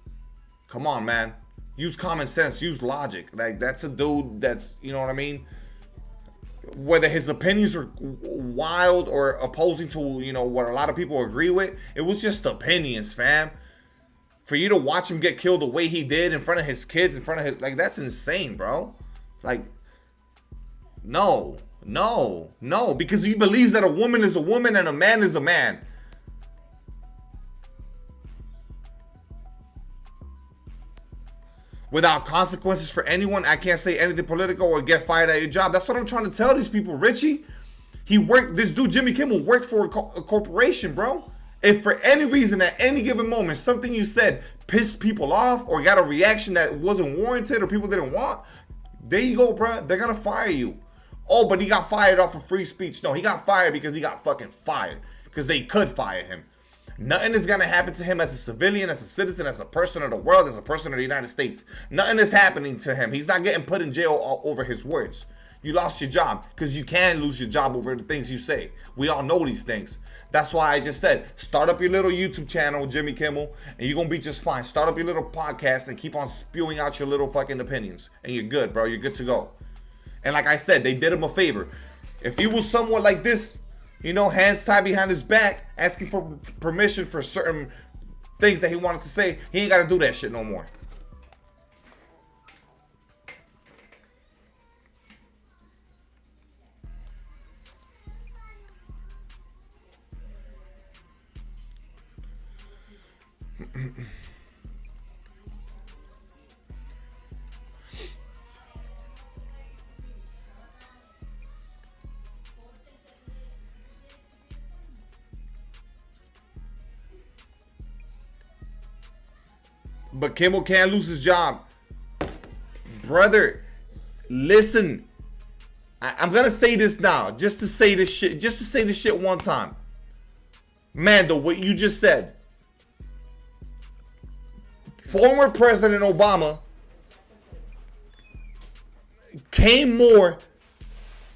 come on, man. Use common sense, use logic. Like, that's a dude that's, you know what I mean? Whether his opinions are wild or opposing to, you know, what a lot of people agree with, it was just opinions, fam. For you to watch him get killed the way he did in front of his kids, in front of his, like, that's insane, bro. Like, no, because he believes that a woman is a woman and a man is a man. Without consequences for anyone, I can't say anything political or get fired at your job. That's what I'm trying to tell these people, Richie. This dude, Jimmy Kimmel, worked for a corporation, bro. If for any reason at any given moment, something you said pissed people off or got a reaction that wasn't warranted or people didn't want, there you go, bro. They're going to fire you. Oh, but he got fired off of free speech. No, he got fired because he got fucking fired. Because they could fire him. Nothing is going to happen to him as a civilian, as a citizen, as a person of the world, as a person of the United States. Nothing is happening to him. He's not getting put in jail over his words. You lost your job because you can lose your job over the things you say. We all know these things. That's why I just said, start up your little YouTube channel, Jimmy Kimmel, and you're going to be just fine. Start up your little podcast and keep on spewing out your little fucking opinions. And you're good, bro. You're good to go. And like I said, they did him a favor. If he was somewhat like this, you know, hands tied behind his back, asking for permission for certain things that he wanted to say, he ain't got to do that shit no more. But Kimmel can't lose his job. Brother, listen. I'm going to say this now. Just to say this shit one time. Mando, what you just said. Former President Obama came more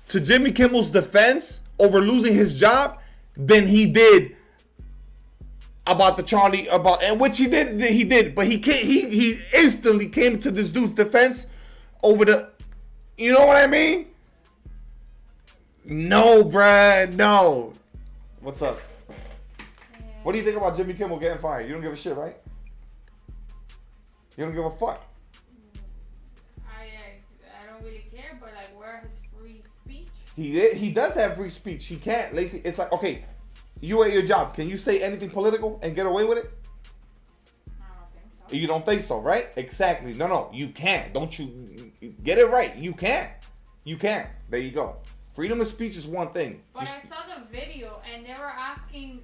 to Jimmy Kimmel's defense over losing his job than he did about the Charlie, and which he did, but he instantly came to this dude's defense over the, you know what I mean? No, bruh, no. What's up? What do you think about Jimmy Kimmel getting fired? You don't give a shit, right? You don't give a fuck. I don't really care, but like, where his free speech? He does have free speech. He can't, Lacey. It's like, okay, you at your job. Can you say anything political and get away with it? I don't think so. You don't think so, right? Exactly. No, you can't. Don't you get it right? You can't. You can't. There you go. Freedom of speech is one thing. But I saw the video and they were asking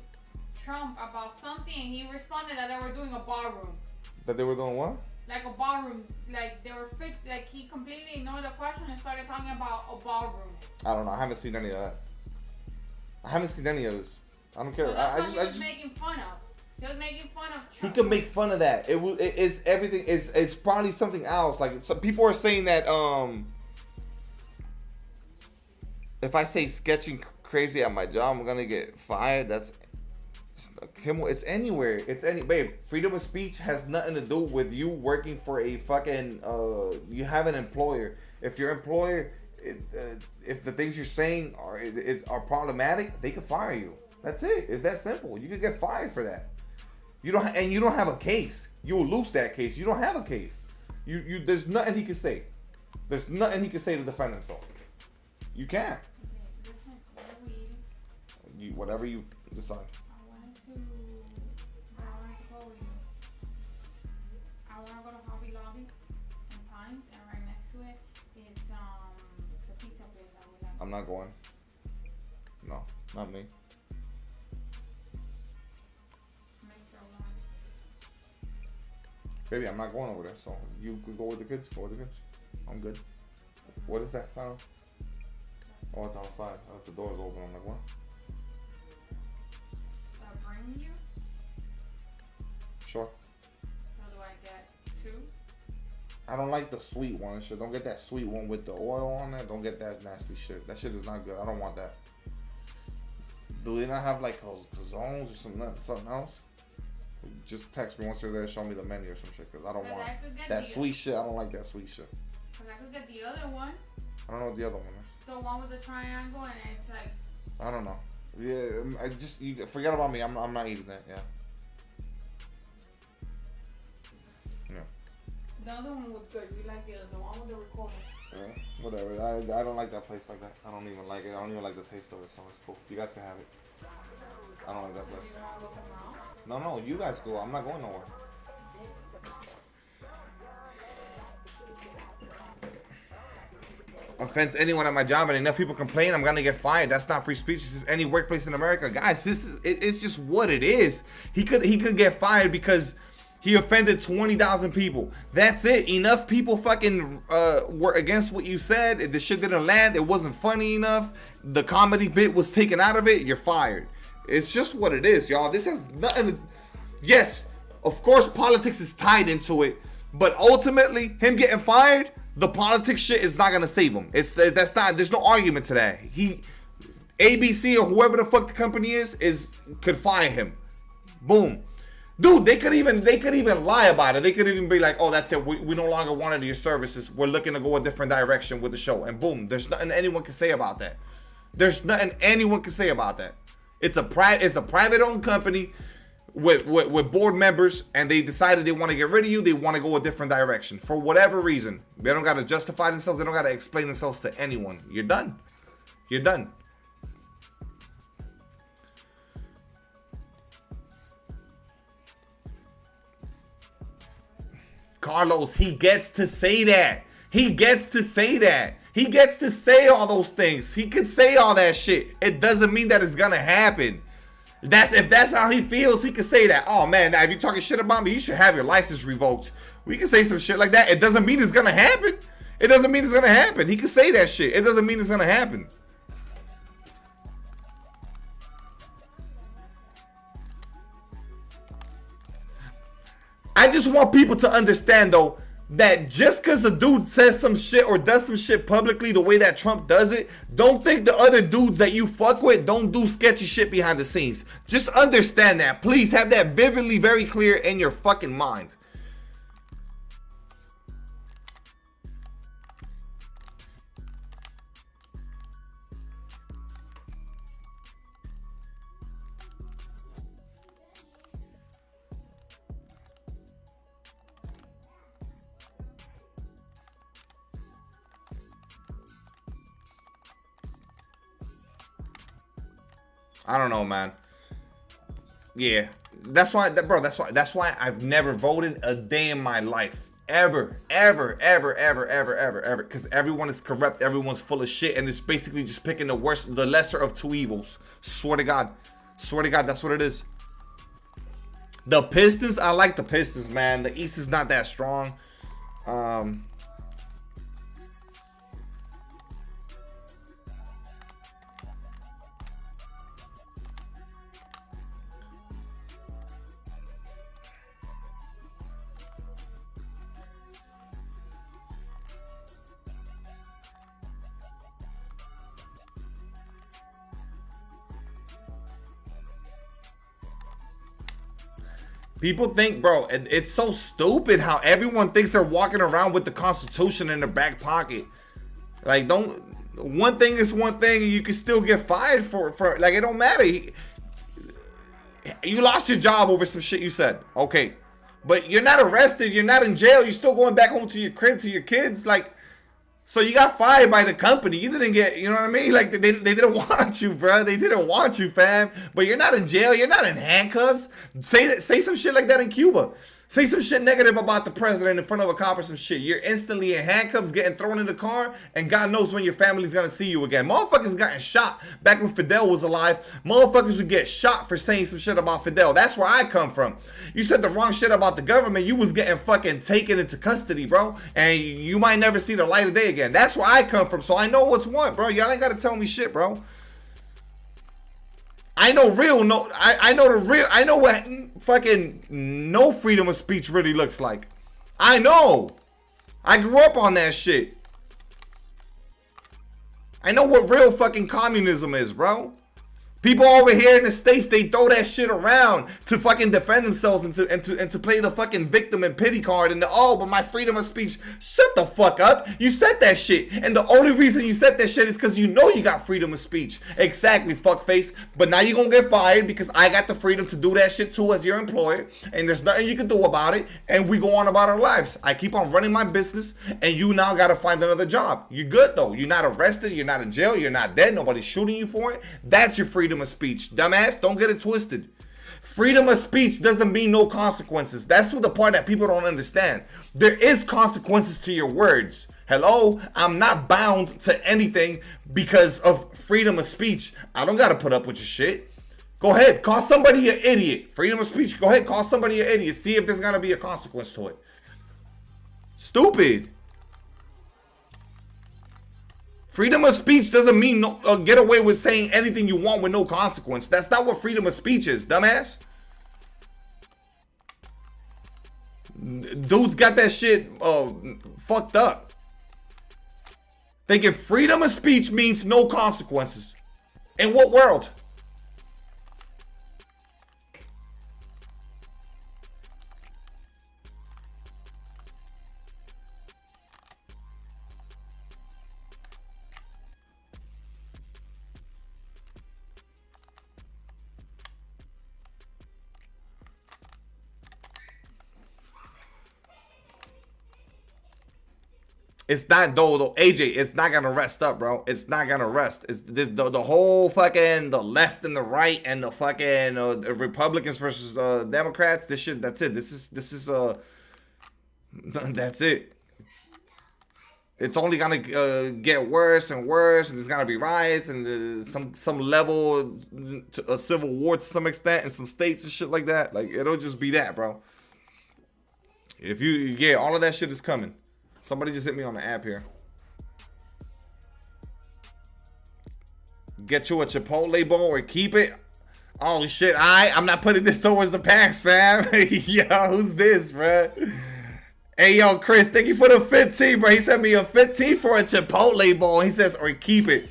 Trump about something and he responded that they were doing a ballroom. That they were doing what? Like a ballroom. Like they were fixed. Like he completely ignored the question and started talking about a ballroom. I don't know. I haven't seen any of that. I haven't seen any of this. I don't care. So that's what he was making fun of. He was making fun of Trump. He could make fun of that. It's everything. It's probably something else. Like some people are saying that if I say sketching crazy at my job, I'm gonna get fired. That's Kimmel. It's anywhere. Babe. Freedom of speech has nothing to do with you working for a fucking. You have an employer. If your employer, if the things you're saying are problematic, they could fire you. That's it. It's that simple. You could get fired for that. You don't have a case. You'll lose that case. You don't have a case. There's nothing he can say. There's nothing he can say to defend himself. You can't. Whatever you decide. I wanted to go with you. I want to go to Hobby Lobby in Pines, and right next to it, it's the pizza place that we like. I'm not going. No, not me. Baby, I'm not going over there. So you could go with the kids. Go with the kids. I'm good. What is that sound? Oh, it's outside. The door's open. I'm like, what? You? Sure. So do I get 2? I don't like the sweet one and shit. Don't get that sweet one with the oil on it. Don't get that nasty shit. That shit is not good. I don't want that. Do they not have like calzones or something else? Just text me once you're there. Show me the menu or some shit. Cause I don't want that sweet shit. I don't like that sweet shit. Cause I could get the other one. I don't know what the other one is. The one with the triangle and it's like. I don't know. Yeah, you forget about me. I'm not eating that. Yeah. The other one was good. You like the one with the recorder. Yeah, whatever. I don't like that place like that. I don't even like it. I don't even like the taste of it. So it's cool. You guys can have it. I don't like that place. Do you want to go somewhere else? No, you guys go. I'm not going nowhere. Offense anyone at my job and enough people complain, I'm gonna get fired. That's not free speech. This is any workplace in America, guys. It's just what it is. He could get fired because he offended 20,000 people. That's it. Enough people fucking were against what you said. The shit didn't land. It wasn't funny enough. The comedy bit was taken out of it. You're fired. It's just what it is, y'all. This has nothing to... Yes, of course politics is tied into it, but ultimately him getting fired, the politics shit is not gonna save him. There's no argument to that. ABC or whoever the fuck the company could fire him. Boom. Dude, they could even lie about it. They could even be like, oh, that's it. We no longer wanted your services. We're looking to go a different direction with the show. And boom, there's nothing anyone can say about that. There's nothing anyone can say about that. It's a private owned company with board members, and they decided they want to get rid of you. They want to go a different direction for whatever reason. They don't got to justify themselves. They don't got to explain themselves to anyone. You're done. You're done. Carlos, he gets to say that. He gets to say that. He gets to say all those things. He can say all that shit. It doesn't mean that it's gonna happen. If that's how he feels, he can say that. Oh man, now if you're talking shit about me, you should have your license revoked. We can say some shit like that. It doesn't mean it's gonna happen. It doesn't mean it's gonna happen. He can say that shit. It doesn't mean it's gonna happen. I just want people to understand though, that just because a dude says some shit or does some shit publicly the way that Trump does it, don't think the other dudes that you fuck with don't do sketchy shit behind the scenes. Just understand that. Please have that vividly very clear in your fucking mind. I don't know, man. Yeah, that's why, bro. That's why I've never voted a day in my life. Ever. Because everyone is corrupt. Everyone's full of shit. And it's basically just picking the worst, the lesser of two evils. Swear to God. Swear to God, that's what it is. The Pistons, I like the Pistons, man. The East is not that strong. People think, bro, it's so stupid how everyone thinks they're walking around with the Constitution in their back pocket. Like, don't, one thing is one thing and you can still get fired for like, it don't matter. You lost your job over some shit you said. Okay. But you're not arrested. You're not in jail. You're still going back home to your crib, to your kids. Like, so you got fired by the company. You didn't get, you know what I mean? Like, they didn't want you, bro. They didn't want you, fam. But you're not in jail. You're not in handcuffs. Say some shit like that in Cuba. Say some shit negative about the president in front of a cop or some shit. You're instantly in handcuffs, getting thrown in the car, and God knows when your family's gonna see you again. Motherfuckers gotten shot back when Fidel was alive. Motherfuckers would get shot for saying some shit about Fidel. That's where I come from. You said the wrong shit about the government, you was getting fucking taken into custody, bro. And you might never see the light of day again. That's where I come from, so I know what's what, bro. Y'all ain't gotta tell me shit, bro. I know I know what fucking no freedom of speech really looks like. I know. I grew up on that shit. I know what real fucking communism is, bro. People over here in the States, they throw that shit around to fucking defend themselves and to play the fucking victim and pity card and but my freedom of speech. Shut the fuck up. You said that shit. And the only reason you said that shit is because you know you got freedom of speech. Exactly, fuckface. But now you're gonna get fired because I got the freedom to do that shit too as your employer. And there's nothing you can do about it. And we go on about our lives. I keep on running my business and you now gotta find another job. You're good though. You're not arrested. You're not in jail. You're not dead. Nobody's shooting you for it. That's your freedom of speech. Dumbass, don't get it twisted. Freedom of speech doesn't mean no consequences. That's the part that people don't understand. There is consequences to your words. Hello? I'm not bound to anything because of freedom of speech. I don't gotta put up with your shit. Go ahead, call somebody an idiot. Freedom of speech, go ahead, call somebody an idiot. See if there's gonna be a consequence to it. Stupid. Freedom of speech doesn't mean get away with saying anything you want with no consequence. That's not what freedom of speech is, dumbass. Dudes got that shit fucked up. Thinking freedom of speech means no consequences. In what world? It's not though, AJ, it's not gonna rest up, bro. It's not gonna rest. It's this the whole fucking the left and the right and the fucking Republicans versus Democrats. This shit, that's it. This is that's it. It's only gonna get worse and worse, and there's gonna be riots and some level to a civil war to some extent in some states and shit like that. Like it'll just be that, bro. If you all of that shit is coming. Somebody just hit me on the app here. Get you a Chipotle bowl or keep it. Oh shit, I'm not putting this towards the packs, fam. Yo, who's this, bro? Hey, yo, Chris, thank you for the 15, bro. He sent me a 15 for a Chipotle bowl. He says, or keep it.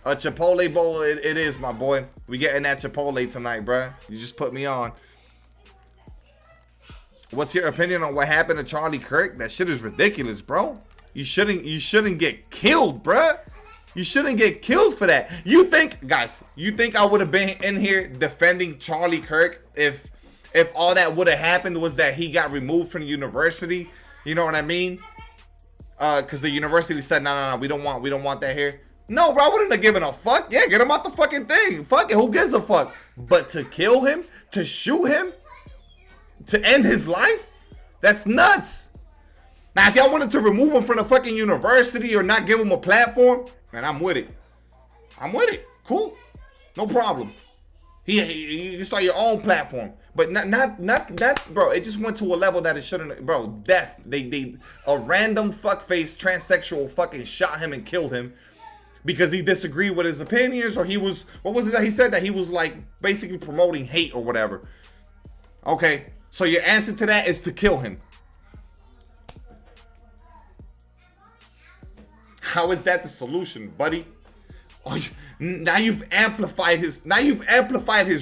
A Chipotle bowl, it is, my boy. We getting that Chipotle tonight, bro. You just put me on. What's your opinion on what happened to Charlie Kirk? That shit is ridiculous, bro. You shouldn't get killed, bruh. You shouldn't get killed for that. You think I would have been in here defending Charlie Kirk if all that would have happened was that he got removed from the university? You know what I mean? Because the university said, no, we don't want that here. No, bro, I wouldn't have given a fuck. Yeah, get him out the fucking thing. Fuck it, who gives a fuck? But to kill him, to shoot him, to end his life, that's nuts. Now, if y'all wanted to remove him from the fucking university or not give him a platform, man, I'm with it. I'm with it. Cool. No problem. You start your own platform. But not, bro, it just went to a level that it shouldn't, bro, death. A random fuckface transsexual fucking shot him and killed him because he disagreed with his opinions, or he was, what was it that he said? That he was like basically promoting hate or whatever. Okay, so your answer to that is to kill him. How is that the solution, buddy? Oh, now you've amplified his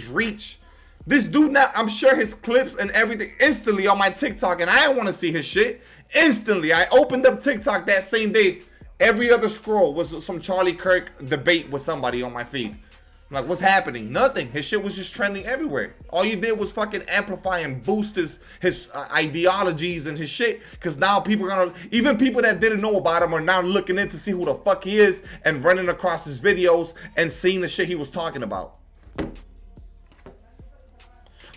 reach. This dude now, I'm sure his clips and everything instantly on my TikTok, and I didn't want to see his shit. Instantly, I opened up TikTok that same day. Every other scroll was some Charlie Kirk debate with somebody on my feed. I'm like, what's happening? Nothing. His shit was just trending everywhere. All you did was fucking amplify and boost his ideologies and his shit. Because now people are gonna, even people that didn't know about him are now looking in to see who the fuck he is and running across his videos and seeing the shit he was talking about.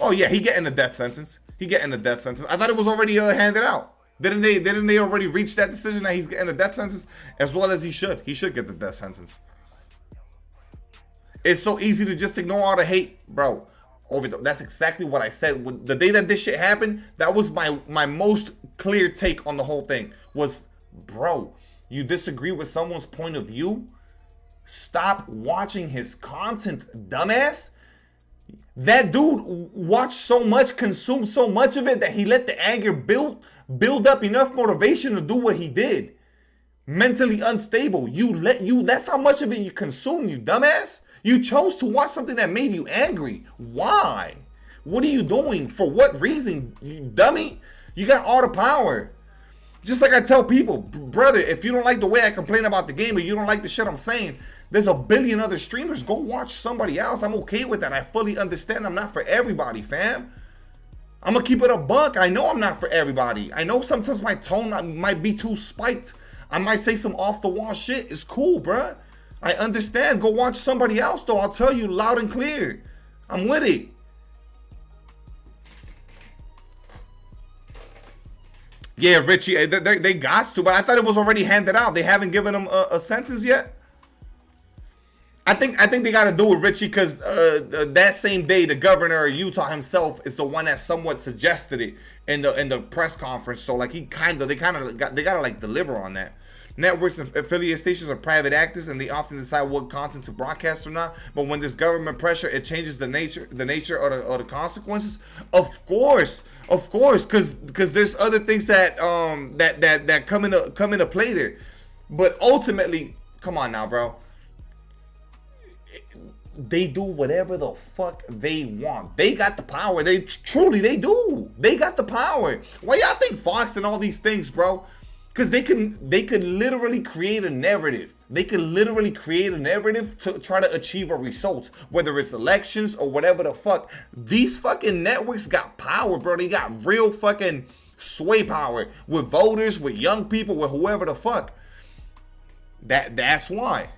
Oh yeah, he getting the death sentence. He getting the death sentence. I thought it was already handed out. Didn't they already reach that decision that he's getting the death sentence? As well as he should. He should get the death sentence. It's so easy to just ignore all the hate, bro. That's exactly what I said. The day that this shit happened, that was my most clear take on the whole thing. Was, bro, you disagree with someone's point of view? Stop watching his content, dumbass. That dude watched so much, consumed so much of it that he let the anger build up enough motivation to do what he did. Mentally unstable. That's how much of it you consume, you dumbass. You chose to watch something that made you angry. Why? What are you doing? For what reason, you dummy? You got all the power. Just like I tell people, brother, if you don't like the way I complain about the game or you don't like the shit I'm saying, there's a billion other streamers. Go watch somebody else. I'm okay with that. I fully understand I'm not for everybody, fam. I'm going to keep it a buck. I know I'm not for everybody. I know sometimes my tone might be too spiked. I might say some off-the-wall shit. It's cool, bruh. I understand. Go watch somebody else, though. I'll tell you loud and clear. I'm with it. Yeah, Richie, they got to, but I thought it was already handed out. They haven't given him a sentence yet. I think they got to do it, Richie, because that same day, the governor of Utah himself is the one that somewhat suggested it in the press conference. So like they got to like deliver on that. Networks and affiliate stations are private actors, and they often decide what content to broadcast or not. But when there's government pressure, it changes the nature or the consequences. Of course, because there's other things that come into play there. But ultimately, come on now, bro. They do whatever the fuck they want. They got the power. They do. They got the power. Why y'all think Fox and all these things, bro? Because they could literally create a narrative. They could literally create a narrative to try to achieve a result, whether it's elections or whatever the fuck. These fucking networks got power, bro. They got real fucking sway power with voters, with young people, with whoever the fuck. That's why.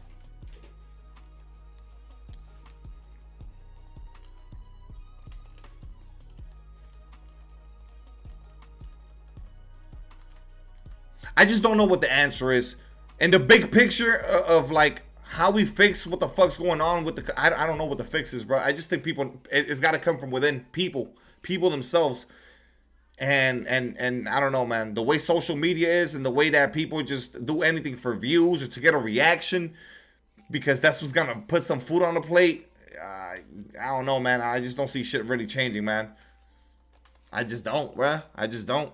I just don't know what the answer is. In the big picture of like how we fix what the fuck's going on with the, I don't know what the fix is, bro. I just think it's got to come from within people themselves. And I don't know, man, the way social media is and the way that people just do anything for views or to get a reaction because that's what's going to put some food on the plate. I don't know, man. I just don't see shit really changing, man. I just don't, bro. I just don't.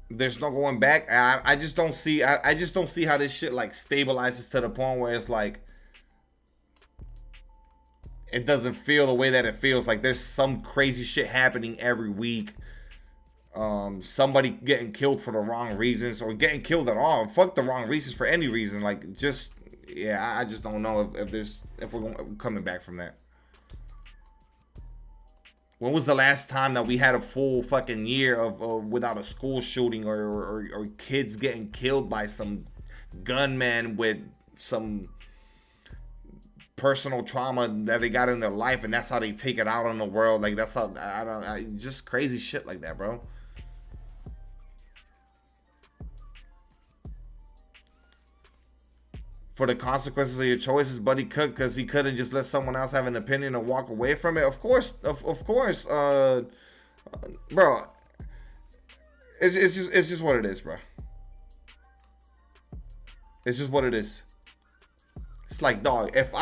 There's no going back. I just don't see. I just don't see how this shit like stabilizes to the point where it's like, it doesn't feel the way that it feels. Like there's some crazy shit happening every week. Somebody getting killed for the wrong reasons, or getting killed at all. Fuck the wrong reasons for any reason. Like just, yeah, I just don't know if we're coming back from that. When was the last time that we had a full fucking year of without a school shooting or kids getting killed by some gunman with some personal trauma that they got in their life, and that's how they take it out on the world? Like that's how just crazy shit like that, bro. For the consequences of your choices, Buddy Cook, because he couldn't just let someone else have an opinion and walk away from it. Of course, bro. It's just what it is, bro. It's just what it is. It's like, dog, if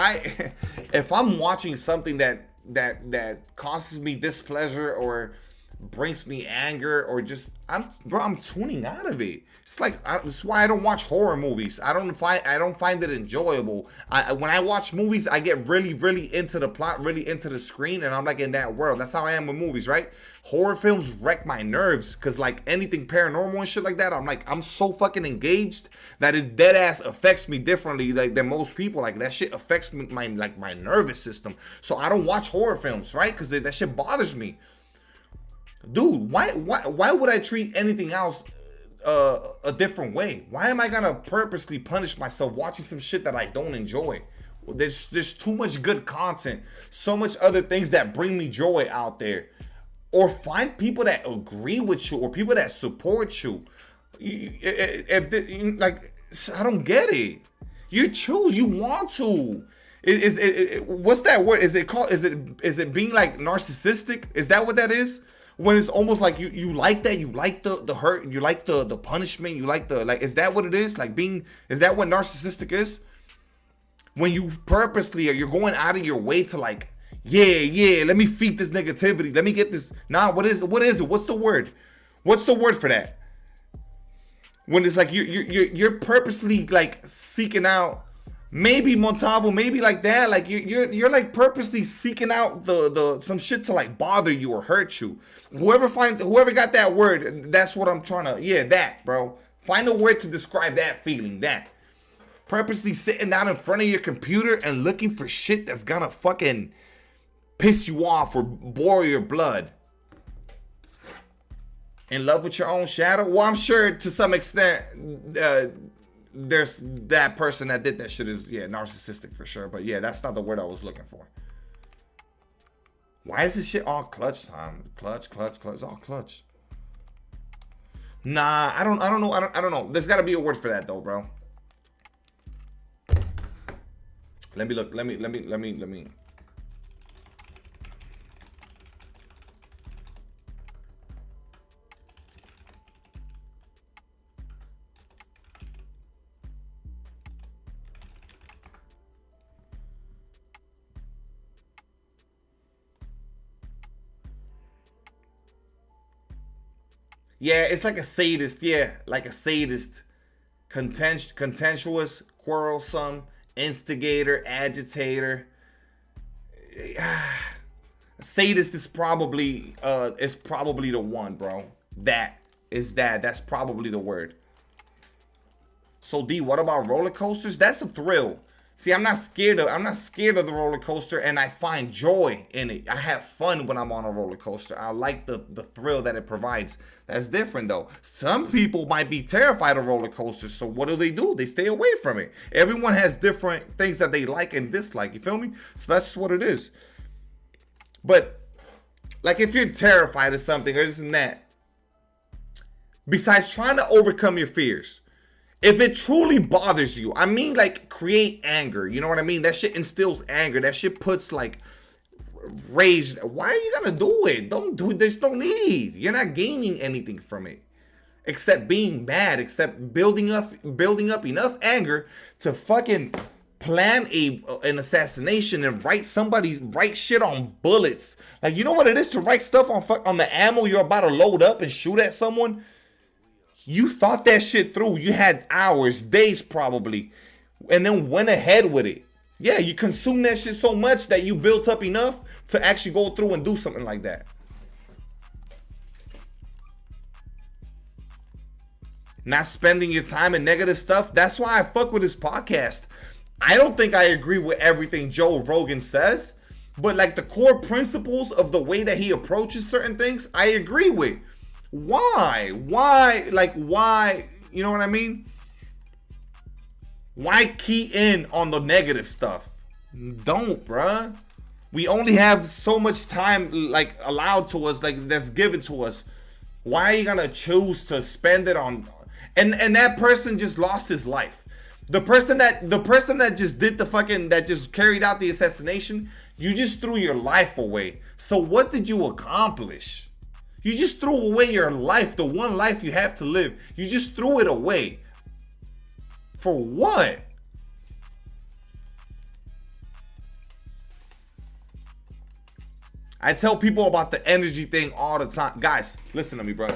I'm watching something that causes me displeasure or brings me anger, or just I'm tuning out of it. It's like that's why I don't watch horror movies. I don't find it enjoyable. When I watch movies, I get really into the plot, really into the screen, and I'm like in that world. That's how I am with movies, right? Horror films wreck my nerves, because like anything paranormal and shit like that, I'm so fucking engaged that it dead ass affects me differently than most people. Like that shit affects my nervous system. So I don't watch horror films, right? Because that shit bothers me. Dude, why would I treat anything else a different way? Why am I gonna purposely punish myself watching some shit that I don't enjoy? There's too much good content, so much other things that bring me joy out there. Or find people that agree with you, or people that support you. I don't get it. You choose, you want to. What's that word? Is it called? Is it being like narcissistic? Is that what that is? When it's almost like you like that, you like the hurt, you like the punishment, you like is that what it is? Is that what narcissistic is? When you purposely, or you're going out of your way to like, yeah, let me feed this negativity, let me get this. Nah, what is it? What's the word? What's the word for that? When it's like you're purposely like seeking out, maybe Montalvo, maybe like that, like you're like purposely seeking out the some shit to like bother you or hurt you. Whoever got that word, that's what I'm trying to, that, bro. Find a word to describe that feeling, that. Purposely sitting down in front of your computer and looking for shit that's gonna fucking piss you off or boil your blood. In love with your own shadow? Well, I'm sure to some extent, there's that person that did that shit is, narcissistic for sure. But yeah, that's not the word I was looking for. Why is this shit all clutch time? Clutch. It's all clutch. Nah, I don't know. There's got to be a word for that though, bro. Let me look. Let me. Yeah, it's like a sadist. Yeah, like a sadist. Contentious, quarrelsome, instigator, agitator. Sadist is probably the one, bro. That's probably the word. So D, what about roller coasters? That's a thrill. See, I'm not scared of the roller coaster, and I find joy in it. I have fun when I'm on a roller coaster. I like the thrill that it provides. That's different though. Some people might be terrified of roller coasters, so what do? They stay away from it. Everyone has different things that they like and dislike, you feel me? So that's just what it is. But like if you're terrified of something or this and that, besides trying to overcome your fears, if it truly bothers you, I mean like create anger, you know what I mean? That shit instills anger. That shit puts like rage. Why are you gonna do it? Don't do it. There's no need. You're not gaining anything from it. Except being mad, except building up enough anger to fucking plan an assassination and write shit on bullets. Like, you know what it is to write stuff on the ammo you're about to load up and shoot at someone? You thought that shit through. You had hours, days probably, and then went ahead with it. Yeah, you consume that shit so much that you built up enough to actually go through and do something like that. Not spending your time in negative stuff. That's why I fuck with this podcast. I don't think I agree with everything Joe Rogan says, but like the core principles of the way that he approaches certain things, I agree with. Why? Why? You know what I mean? Why key in on the negative stuff? Don't, bruh. We only have so much time like allowed to us, like that's given to us. Why are you gonna choose to spend it on? And that person just lost his life. The person that just did the fucking, that just carried out the assassination, you just threw your life away. So what did you accomplish? You just threw away your life, the one life you have to live. You just threw it away. For what? I tell people about the energy thing all the time. Guys, listen to me, bro.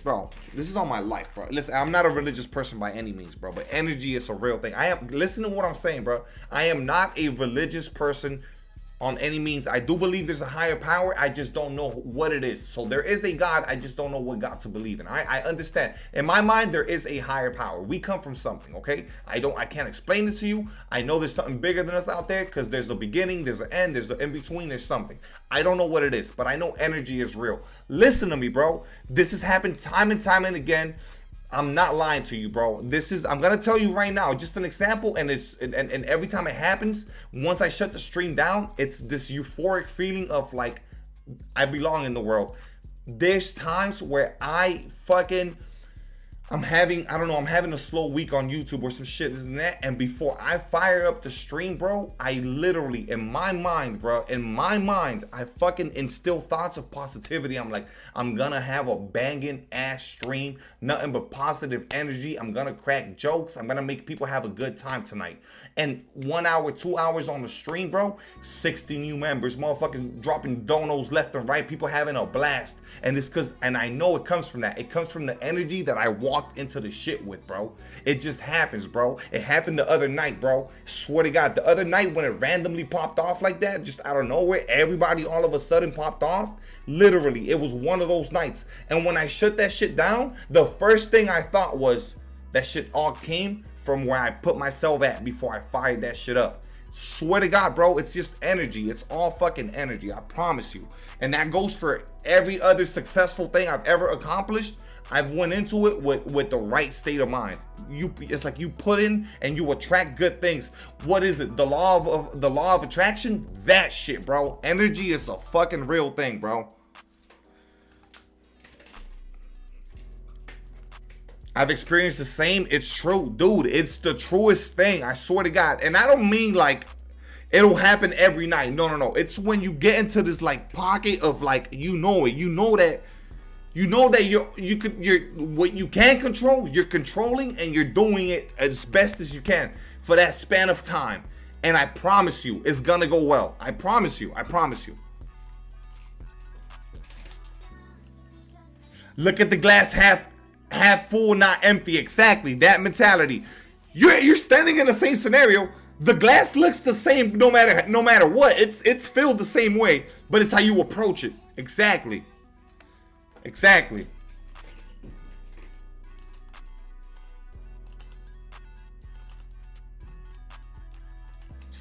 Bro, this is on my life, bro. Listen, I'm not a religious person by any means, bro, but energy is a real thing. Listen to what I'm saying, bro. I am not a religious person on any means. I do believe there's a higher power. I just don't know what it is. So there is a God. I just don't know what God to believe in. I understand. In my mind, there is a higher power. We come from something, okay? I can't explain it to you. I know there's something bigger than us out there because there's the beginning, there's the end, there's the in-between, there's something. I don't know what it is, but I know energy is real. Listen to me, bro. This has happened time and time and again. I'm not lying to you, bro. I'm gonna tell you right now, just an example, and every time it happens, once I shut the stream down, it's this euphoric feeling of like I belong in the world. There's times where I'm having a slow week on YouTube or some shit, this and that, and before I fire up the stream, bro, I literally, in my mind, I fucking instill thoughts of positivity. I'm like, I'm gonna have a banging ass stream, nothing but positive energy. I'm gonna crack jokes. I'm gonna make people have a good time tonight. And 1 hour, 2 hours on the stream, bro, 60 new members, motherfuckers dropping donos left and right, people having a blast. And I know it comes from that. It comes from the energy that I walked into the shit with, bro. It just happens, bro. It happened the other night, bro. Swear to God, the other night when it randomly popped off like that, just out of nowhere, everybody all of a sudden popped off. Literally, it was one of those nights. And when I shut that shit down, the first thing I thought was that shit all came from where I put myself at before I fired that shit up. Swear to God, bro, it's just energy. It's all fucking energy, I promise you. And that goes for every other successful thing I've ever accomplished. I've went into it with the right state of mind. It's like you put in and you attract good things. What is it? The law of attraction? That shit, bro. Energy is a fucking real thing, bro. I've experienced the same. It's true, dude. It's the truest thing. I swear to God. And I don't mean like it'll happen every night. No. It's when you get into this like pocket of like, you know it. You know that you're what you can control, you're controlling, and you're doing it as best as you can for that span of time. And I promise you, it's gonna go well. I promise you. Look at the glass half full, not empty. Exactly, that mentality. You're standing in the same scenario. The glass looks the same no matter what. It's filled the same way, but it's how you approach it. Exactly. It's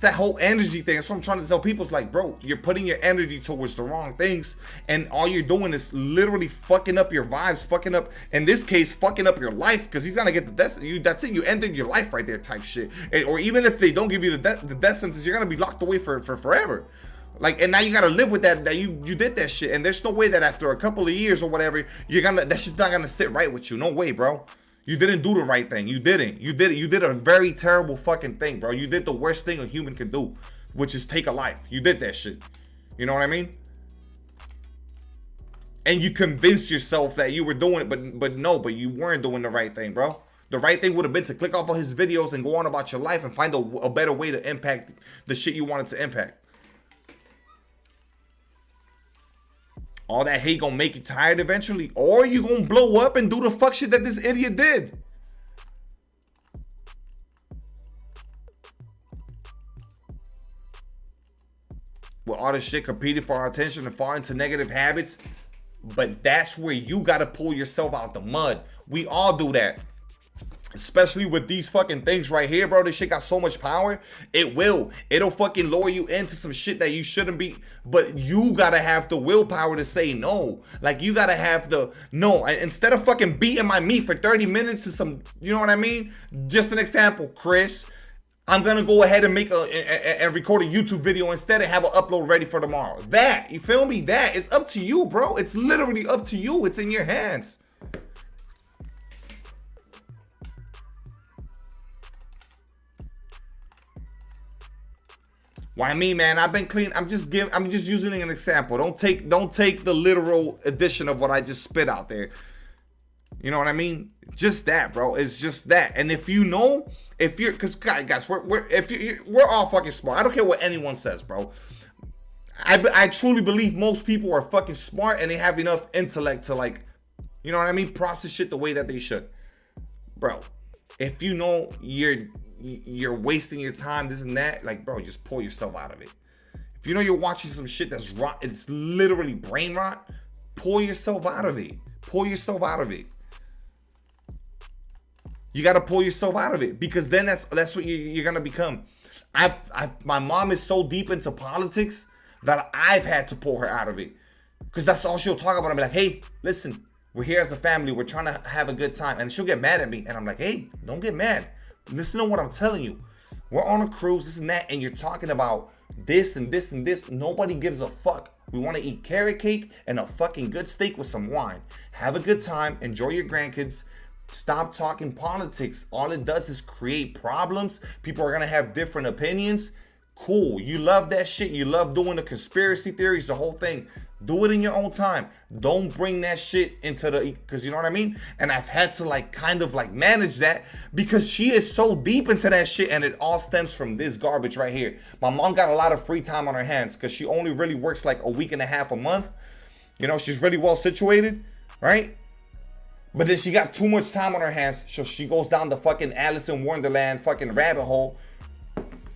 that whole energy thing. That's what I'm trying to tell people. It's like, bro, you're putting your energy towards the wrong things, and all you're doing is literally fucking up your vibes, fucking up, in this case, fucking up your life, because he's gonna get the death. That's it. You ended your life right there, type shit. Or even if they don't give you the death sentence, you're gonna be locked away for forever. Like, and now you gotta live with that you did that shit, and there's no way that after a couple of years or whatever, that shit's not gonna sit right with you. No way, bro. You didn't do the right thing. You didn't. You did a very terrible fucking thing, bro. You did the worst thing a human could do, which is take a life. You did that shit. You know what I mean? And you convinced yourself that you were doing it, but you weren't doing the right thing, bro. The right thing would have been to click off of his videos and go on about your life and find a better way to impact the shit you wanted to impact. All that hate gonna make you tired eventually, or you gonna blow up and do the fuck shit that this idiot did. with all this shit competing for our attention and fall into negative habits. But that's where you gotta pull yourself out the mud. We all do that. Especially with these fucking things right here, bro. This shit got so much power. It'll fucking lower you into some shit that you shouldn't be. But you gotta have the willpower to say no. Like, you gotta have the no. Instead of fucking beating my meat for 30 minutes to some, you know what I mean? Just an example, Chris. I'm gonna go ahead and make and record a YouTube video instead and have an upload ready for tomorrow. That, you feel me? That is up to you, bro. It's literally up to you. It's in your hands. Why me, man? I've been clean. I'm just using an example. Don't take the literal edition of what I just spit out there. You know what I mean? Just that, bro. It's just that. And if you know, because guys, we're all fucking smart. I don't care what anyone says, bro. I truly believe most people are fucking smart and they have enough intellect to, like, you know what I mean, process shit the way that they should, bro. If you know you're wasting your time, this and that, like, bro, just pull yourself out of it. If you know you're watching some shit that's rot, it's literally brain rot, pull yourself out of it. Pull yourself out of it. You got to pull yourself out of it, because then that's what you're gonna become. My mom is so deep into politics that I've had to pull her out of it, because that's all she'll talk about. I'll be like, hey, listen, we're here as a family, we're trying to have a good time, and she'll get mad at me, and I'm like, hey, don't get mad. Listen to what I'm telling you. We're on a cruise, this and that, and you're talking about this and this and this. Nobody gives a fuck. We want to eat carrot cake and a fucking good steak with some wine. Have a good time. Enjoy your grandkids. Stop talking politics. All it does is create problems. People are going to have different opinions. Cool. You love that shit. You love doing the conspiracy theories, the whole thing. Do it in your own time. Don't bring that shit into because you know what I mean? And I've had to, like, kind of like manage that, because she is so deep into that shit, and it all stems from this garbage right here. My mom got a lot of free time on her hands because she only really works like a week and a half a month. You know, she's really well situated, right? But then she got too much time on her hands, so she goes down the fucking Alice in Wonderland fucking rabbit hole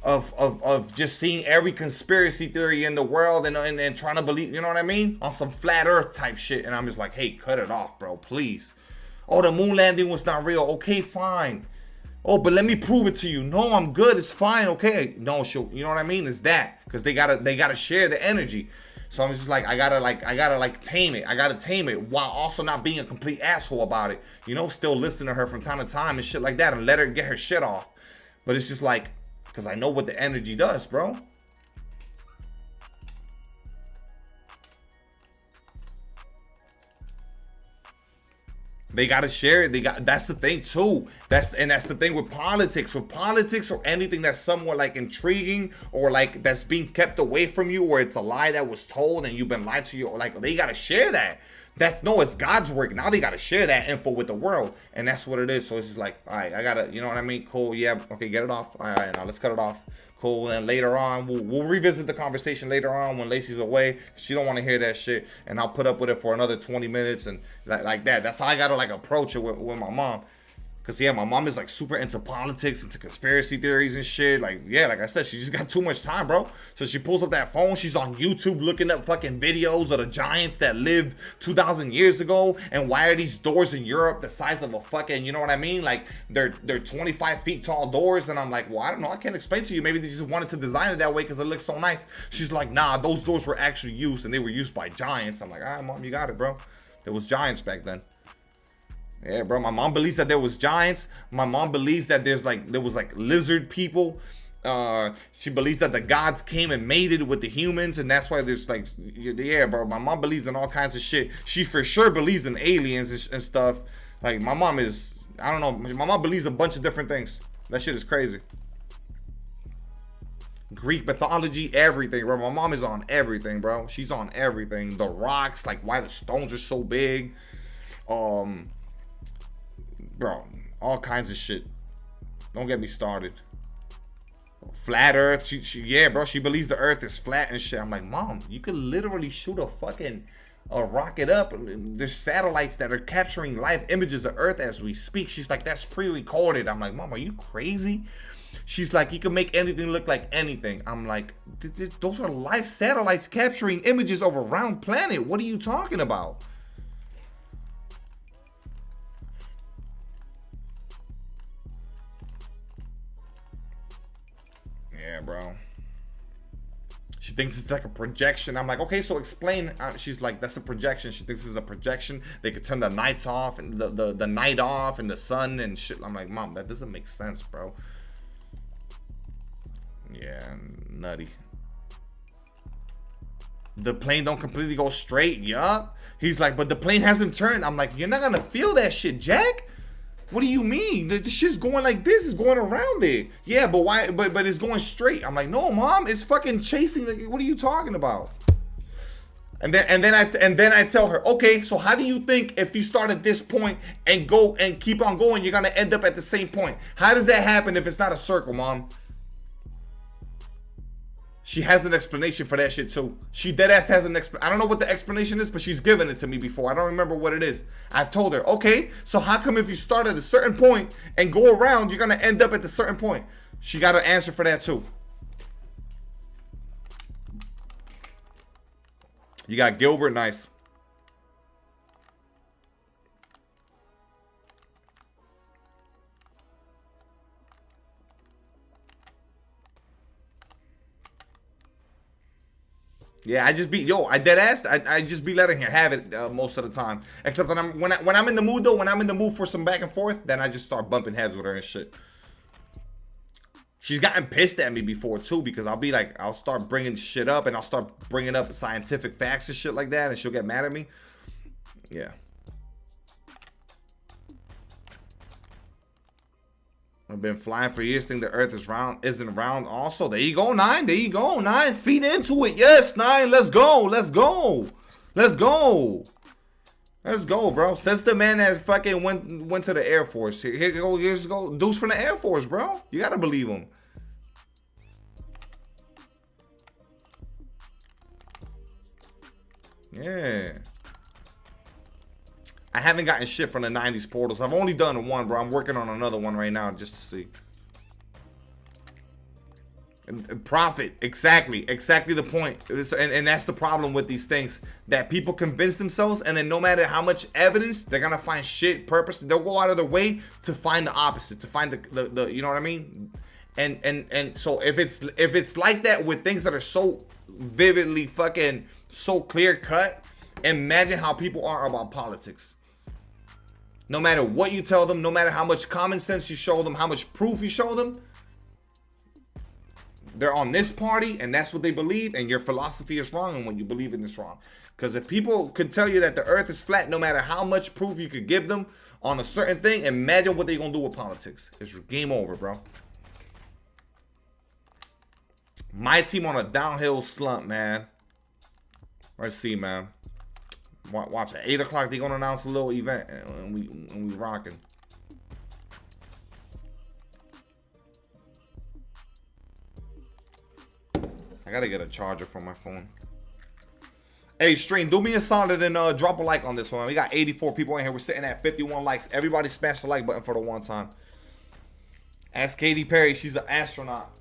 of just seeing every conspiracy theory in the world and trying to believe, you know what I mean, on some flat earth type shit. And I'm just like, hey, cut it off, bro, please. Oh, the moon landing was not real. Okay, fine. Oh, but let me prove it to you. No, I'm good, it's fine. Okay, no, you know what I mean? It's that, because they gotta share the energy. So I'm just like, I gotta tame it. I gotta tame it while also not being a complete asshole about it. You know, still listen to her from time to time and shit like that, and let her get her shit off. But it's just like, because I know what the energy does, bro. They gotta share it. That's the thing too. That's the thing with politics. With politics or anything that's somewhat like intriguing, or like that's being kept away from you, or it's a lie that was told and you've been lied to, you, like, they gotta share that. It's God's work. Now they gotta share that info with the world, and that's what it is. So it's just like, all right, I gotta, you know what I mean? Cool, yeah, okay, get it off. All right, now let's cut it off. Cool, and later on, we'll revisit the conversation later on when Lacey's away. She don't want to hear that shit, and I'll put up with it for another 20 minutes and like that. That's how I gotta, like, approach it with my mom. Cause yeah, my mom is like super into politics, into conspiracy theories and shit. Like, yeah, like I said, she just got too much time, bro. So she pulls up that phone, she's on YouTube looking up fucking videos of the giants that lived 2,000 years ago, and why are these doors in Europe the size of a fucking, you know what I mean? Like, they're 25 feet tall doors, and I'm like, well, I don't know, I can't explain to you. Maybe they just wanted to design it that way because it looks so nice. She's like, nah, those doors were actually used, and they were used by giants. I'm like, all right, mom, you got it, bro. There was giants back then. Yeah, bro, my mom believes that there was giants. My mom believes that there was like lizard people. She believes that the gods came and mated with the humans, and that's why there's like, yeah, bro, my mom believes in all kinds of shit. She for sure believes in aliens and stuff. Like, my mom is, I don't know, my mom believes a bunch of different things. That shit is crazy. Greek mythology, everything, bro. My mom is on everything, bro. She's on everything. The rocks, like why the stones are so big. Bro, all kinds of shit. Don't get me started. Flat earth, yeah, bro, she believes the earth is flat and shit. I'm like, mom, you could literally shoot a rocket up. There's satellites that are capturing live images of the earth as we speak. She's like, that's pre-recorded. I'm like, mom, are you crazy? She's like, you can make anything look like anything. I'm like, those are live satellites capturing images of a round planet. What are you talking about? Yeah, bro. She thinks it's like a projection. I'm like, okay, so explain. She's like, that's a projection. She thinks it's a projection. They could turn the nights off and the night off and the sun and shit. I'm like, Mom, that doesn't make sense, bro. Yeah, nutty. The plane don't completely go straight. Yup. He's like, but the plane hasn't turned. I'm like, you're not gonna feel that shit, Jack. What do you mean? The shit's going like this. It's going around it. Yeah, but why? But it's going straight. I'm like, no, Mom. It's fucking chasing. Like, what are you talking about? And then I tell her, okay, so how do you think if you start at this point and go and keep on going, you're gonna end up at the same point? How does that happen if it's not a circle, Mom? She has an explanation for that shit too. She deadass has an explanation. I don't know what the explanation is, but she's given it to me before. I don't remember what it is. I've told her, okay, so how come if you start at a certain point and go around, you're gonna end up at the certain point? She got an answer for that too. You got Gilbert, nice. Yeah, I just be I dead ass. I just be letting her have it most of the time. Except when I'm in the mood though, when I'm in the mood for some back and forth, then I just start bumping heads with her and shit. She's gotten pissed at me before too because I'll be like, I'll start bringing shit up and I'll start bringing up scientific facts and shit like that, and she'll get mad at me. Yeah. I've been flying for years, think the earth isn't round also. There you go, 9. There you go, 9. Feed into it. Yes, 9. Let's go. Let's go. Let's go. Let's go, bro. Says the man that fucking went to the Air Force. Here's go. Dudes from the Air Force, bro. You gotta believe him. Yeah. I haven't gotten shit from the 90s portals. I've only done one, bro. I'm working on another one right now just to see. And profit. Exactly the point. And that's the problem with these things. That people convince themselves, and then no matter how much evidence, they're gonna find shit purposely. They'll go out of their way to find the opposite, to find the you know what I mean? And so if it's like that with things that are so vividly fucking so clear cut, imagine how people are about politics. No matter what you tell them, no matter how much common sense you show them, how much proof you show them, they're on this party and that's what they believe, and your philosophy is wrong and what you believe in is wrong. Because if people could tell you that the earth is flat, no matter how much proof you could give them on a certain thing, imagine what they're going to do with politics. It's game over, bro. My team on a downhill slump, man. Let's see, man. Watch at 8 o'clock. They're gonna announce a little event, and we rocking. I gotta get a charger for my phone. Hey, stream, do me a solid and drop a like on this one. We got 84 people in here. We're sitting at 51 likes. Everybody smash the like button for the one time. Ask Katy Perry. She's an astronaut.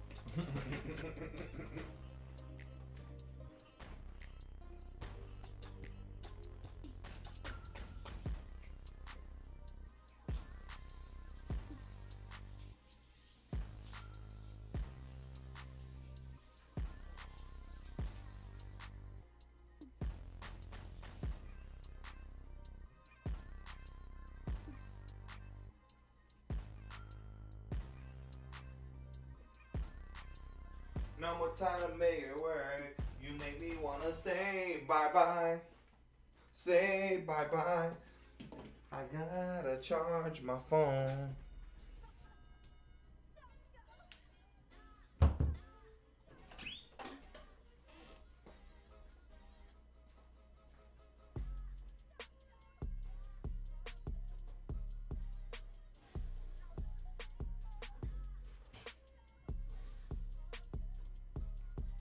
No more time to make it work. You make me wanna say bye-bye. Say bye-bye. I gotta charge my phone.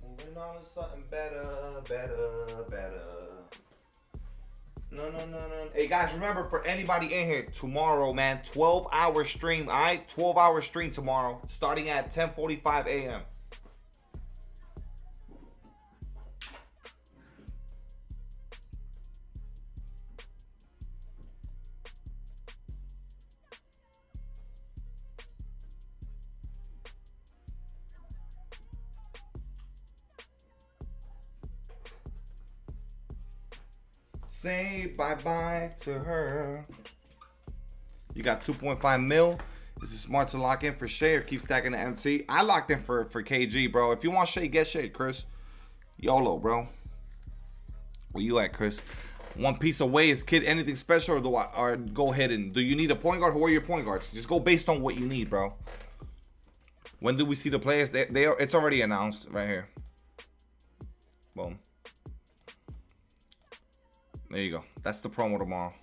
Moving on to something better. No. Hey, guys, remember, for anybody in here, tomorrow, man, 12-hour stream, all right? 12-hour stream tomorrow, starting at 10:45 a.m. Say bye-bye to her. You got 2.5 mil. Is it smart to lock in for Shay or keep stacking the MT? I locked in for KG, bro. If you want Shay, get Shay, Chris. YOLO, bro. Where you at, Chris? One piece away. Is Kid anything special, or go ahead and do you need a point guard? Who are your point guards? Just go based on what you need, bro. When do we see the players? It's already announced right here. Boom. There you go. That's the promo tomorrow.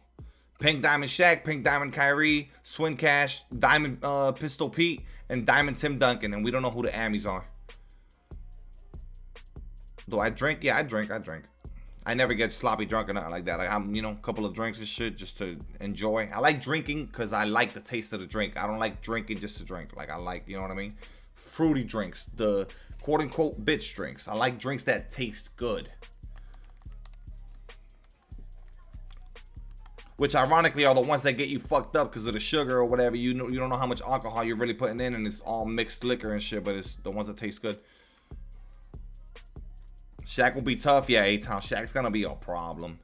Pink Diamond Shaq, Pink Diamond Kyrie, Swin Cash, Diamond Pistol Pete, and Diamond Tim Duncan. And we don't know who the Ammies are. Do I drink? Yeah, I drink. I never get sloppy drunk or nothing like that. I have, you know, a couple of drinks and shit just to enjoy. I like drinking because I like the taste of the drink. I don't like drinking just to drink. Like, I like, you know what I mean? Fruity drinks. The quote-unquote bitch drinks. I like drinks that taste good. Which ironically are the ones that get you fucked up because of the sugar or whatever. You don't know how much alcohol you're really putting in, and it's all mixed liquor and shit, but it's the ones that taste good. Shaq will be tough. Yeah, A-Town. Shaq's gonna be a problem.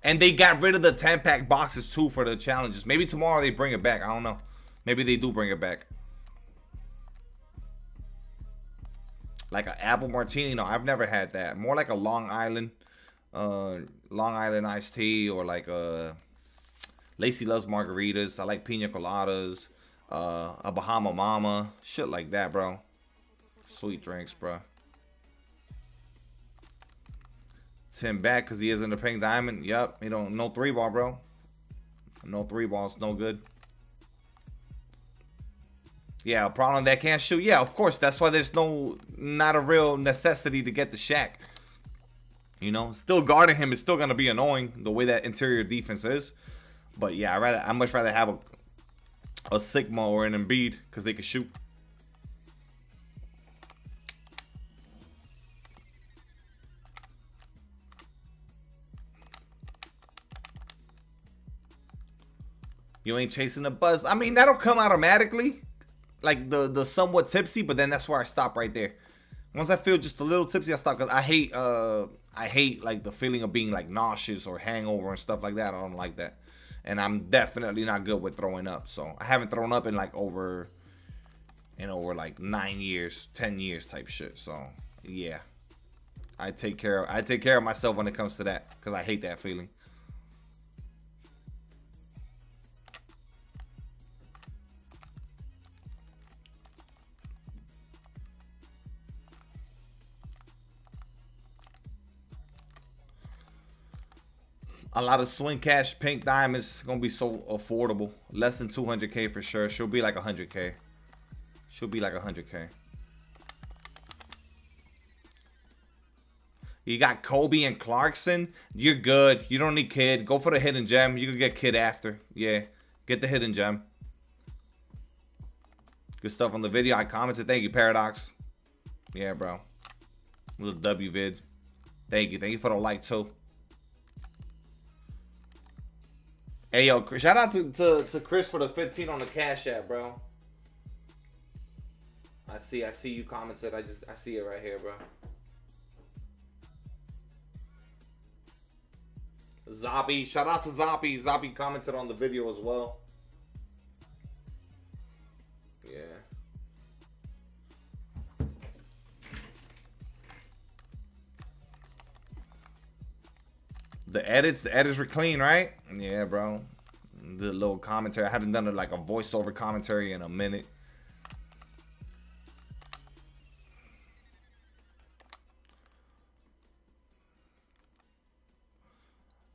And they got rid of the 10-pack boxes too for the challenges. Maybe tomorrow they bring it back. I don't know. Maybe they do bring it back. Like an apple martini. No, I've never had that. More like a Long Island iced tea, or like Lacey loves margaritas. I like pina coladas, a Bahama Mama, shit like that, bro. Sweet drinks, bro. Tim back because he is in the Pink Diamond. Yep, you don't no 3-ball, bro. No 3-balls, no good. Yeah, a problem that can't shoot. Yeah, of course. That's why there's not a real necessity to get the Shaq. You know, still guarding him is still gonna be annoying the way that interior defense is. But yeah, I much rather have a Sigma or an Embiid because they can shoot. You ain't chasing the buzz. I mean, that'll come automatically, like the somewhat tipsy. But then that's where I stop right there. Once I feel just a little tipsy, I stop because I hate like the feeling of being like nauseous or hangover and stuff like that. I don't like that. And I'm definitely not good with throwing up. So I haven't thrown up in like over like 9 years, 10 years type shit. So yeah, I take care of myself when it comes to that because I hate that feeling. A lot of Swing Cash Pink Diamonds gonna be so affordable. Less than 200K for sure. She'll be like 100K. You got Kobe and Clarkson. You're good. You don't need Kid. Go for the hidden gem. You can get Kid after. Yeah, get the hidden gem. Good stuff on the video. I commented. Thank you, Paradox. Yeah, bro. Little W vid. Thank you for the like too. Hey, yo, shout out to Chris for the 15 on the Cash App, bro. I see you commented. I see it right here, bro. Zoppy, shout out to Zoppy. Zoppy commented on the video as well. Yeah. The edits were clean, right? Yeah, bro. The little commentary. I haven't done like a voiceover commentary in a minute.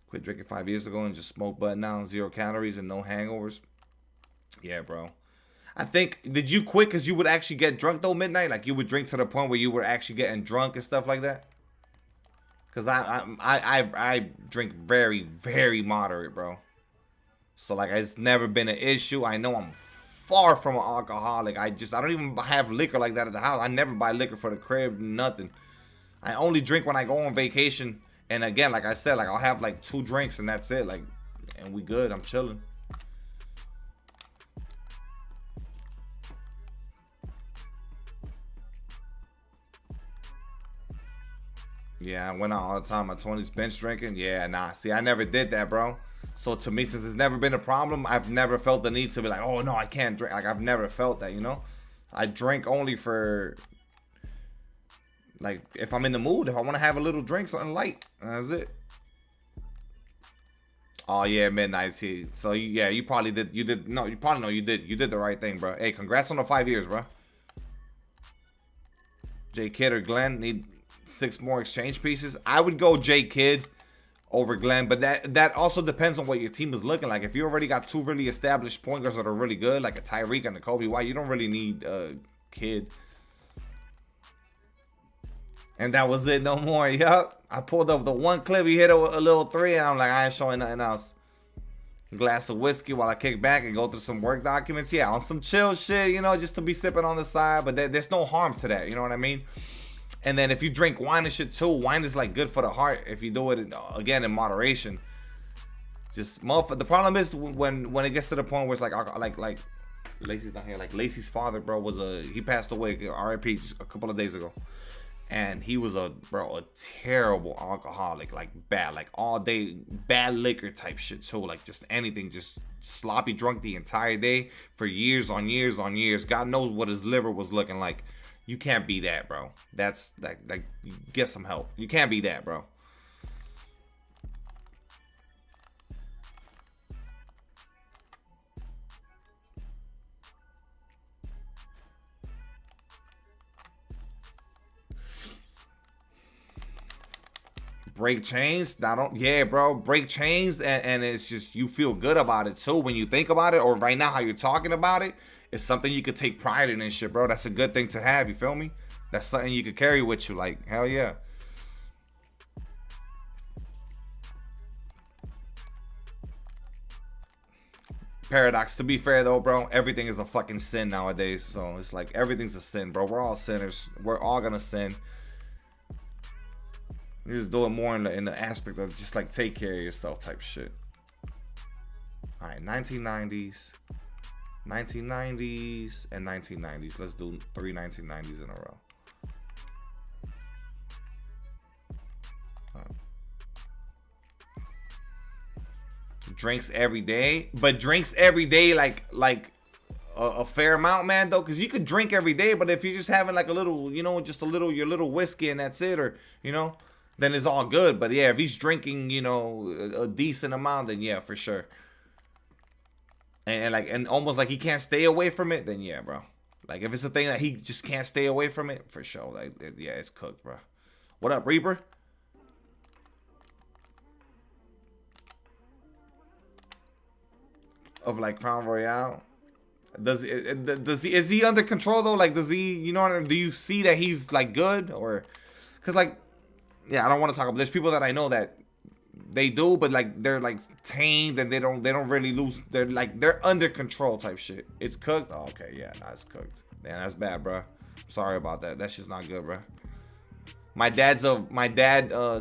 Quit drinking 5 years ago and just smoke button now, 0 calories and no hangovers. Yeah, bro. I think, did you quit because you would actually get drunk though midnight? Like you would drink to the point where you were actually getting drunk and stuff like that? Cause I drink very, very moderate, bro. So like it's never been an issue. I know I'm far from an alcoholic. I don't even have liquor like that at the house. I never buy liquor for the crib, nothing. I only drink when I go on vacation. And again, like I said, like I'll have like 2 drinks and that's it. Like, and we good. I'm chilling. Yeah, I went out all the time. My 20s bench drinking. Yeah, nah. See, I never did that, bro. So to me, since it's never been a problem, I've never felt the need to be like, oh no, I can't drink. Like I've never felt that, you know. I drink only for like if I'm in the mood, if I want to have a little drink, something light. That's it. Oh yeah, midnight tea. So yeah, you probably did. You did. No, you probably know you did. You did the right thing, bro. Hey, congrats on the 5 years, bro. J Kidd or Glenn need 6 more exchange pieces. I would go J Kidd over Glenn, but that also depends on what your team is looking like. If you already got 2 really established point guards that are really good, like a Tyreek and a Kobe White, you don't really need Kidd. And that was it, no more. Yup. I pulled up the one clip, he hit a little 3, and I'm like, I ain't showing nothing else. A glass of whiskey while I kick back and go through some work documents. Yeah, on some chill shit, you know, just to be sipping on the side. But there's no harm to that, you know what I mean? And then if you drink wine and shit too, wine is like good for the heart if you do it again in moderation. Just the problem is when it gets to the point where it's like Lacey's not here. Like Lacey's father, bro, he passed away, R.I.P. just a couple of days ago, and he was a terrible alcoholic, like bad, like all day bad liquor type shit too, like just anything, just sloppy drunk the entire day for years on years on years. God knows what his liver was looking like. You can't be that, bro. That's like get some help. You can't be that, bro. Break chains, yeah, bro. Break chains, and it's just you feel good about it too when you think about it, or right now how you're talking about it. It's something you could take pride in and shit, bro. That's a good thing to have, you feel me? That's something you could carry with you, like, hell yeah. Paradox, to be fair though, bro, everything is a fucking sin nowadays. So it's like everything's a sin, bro. We're all sinners. We're all gonna sin. You just do it more in the aspect of just like take care of yourself type shit. All right, 1990s. 1990s and 1990s. Let's do 3 1990s in a row. Drinks every day, but drinks every day like a fair amount, man, though, because you could drink every day, but if you're just having like a little, you know, just your little whiskey and that's it, or you know, then it's all good. But yeah, if he's drinking, you know, a decent amount, then yeah, for sure. And almost like he can't stay away from it, then yeah, bro. Like if it's a thing that he just can't stay away from it, for sure. Like yeah, it's cooked, bro. What up, Reaper? Of like Crown Royale, is he under control though? Like does he, you know, do you see that he's like good, or because like yeah, I don't want to talk about. There's people that I know that they do, but like they're like tamed and they don't really lose. They're under control type shit. It's cooked. Oh, okay, yeah, nah, it's cooked. Man, that's bad, bro. Sorry about that. That shit's not good, bro. My dad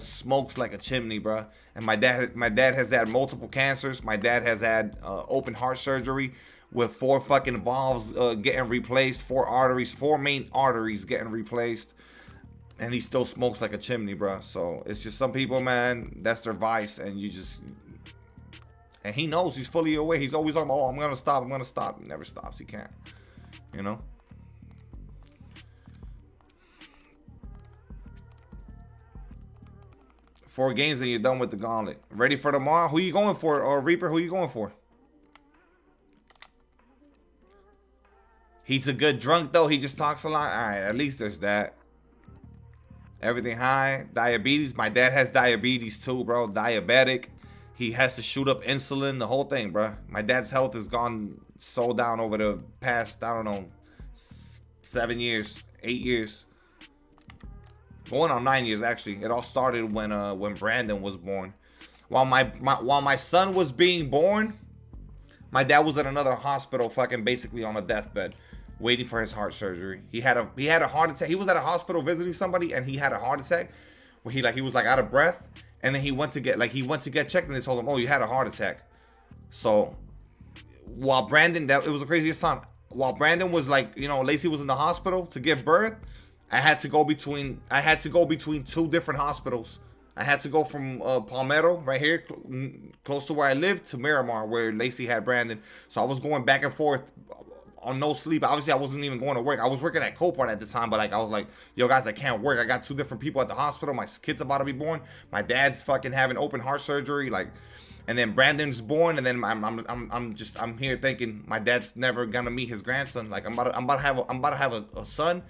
smokes like a chimney, bro. And my dad has had multiple cancers. My dad has had open heart surgery with 4 fucking valves getting replaced, 4 main arteries getting replaced. And he still smokes like a chimney, bro. So it's just some people, man, that's their vice. And you just, and he knows, he's fully aware. He's always like, oh, I'm going to stop. He never stops. He can't, you know? Four games and you're done with the gauntlet. Ready for tomorrow? Who you going for? Or Reaper, who you going for? He's a good drunk, though. He just talks a lot. All right, at least there's that. Everything high. Diabetes. My dad has diabetes too, bro. Diabetic. He has to shoot up insulin, the whole thing, bro. My dad's health has gone so down over the past, I don't know, 7 years, 8 years. Going on 9 years actually. It all started when Brandon was born. While my son was being born, my dad was at another hospital, fucking basically on a deathbed, waiting for his heart surgery. He had a heart attack. He was at a hospital visiting somebody, and he had a heart attack where he was like out of breath, and then he went to get checked, and they told him, oh, you had a heart attack. So while Brandon, it was the craziest time. While Brandon was like, Lacey was in the hospital to give birth, I had to go between two different hospitals. I had to go from Palmetto, right here, close to where I lived, to Miramar, where Lacey had Brandon. So I was going back and forth on no sleep. Obviously, I wasn't even going to work. I was working at Copart at the time, but I was like, yo, guys, I can't work. I got 2 different people at the hospital. My kid's about to be born. My dad's fucking having open heart surgery, and then Brandon's born, and then I'm here thinking my dad's never gonna meet his grandson. Like I'm about to have a son.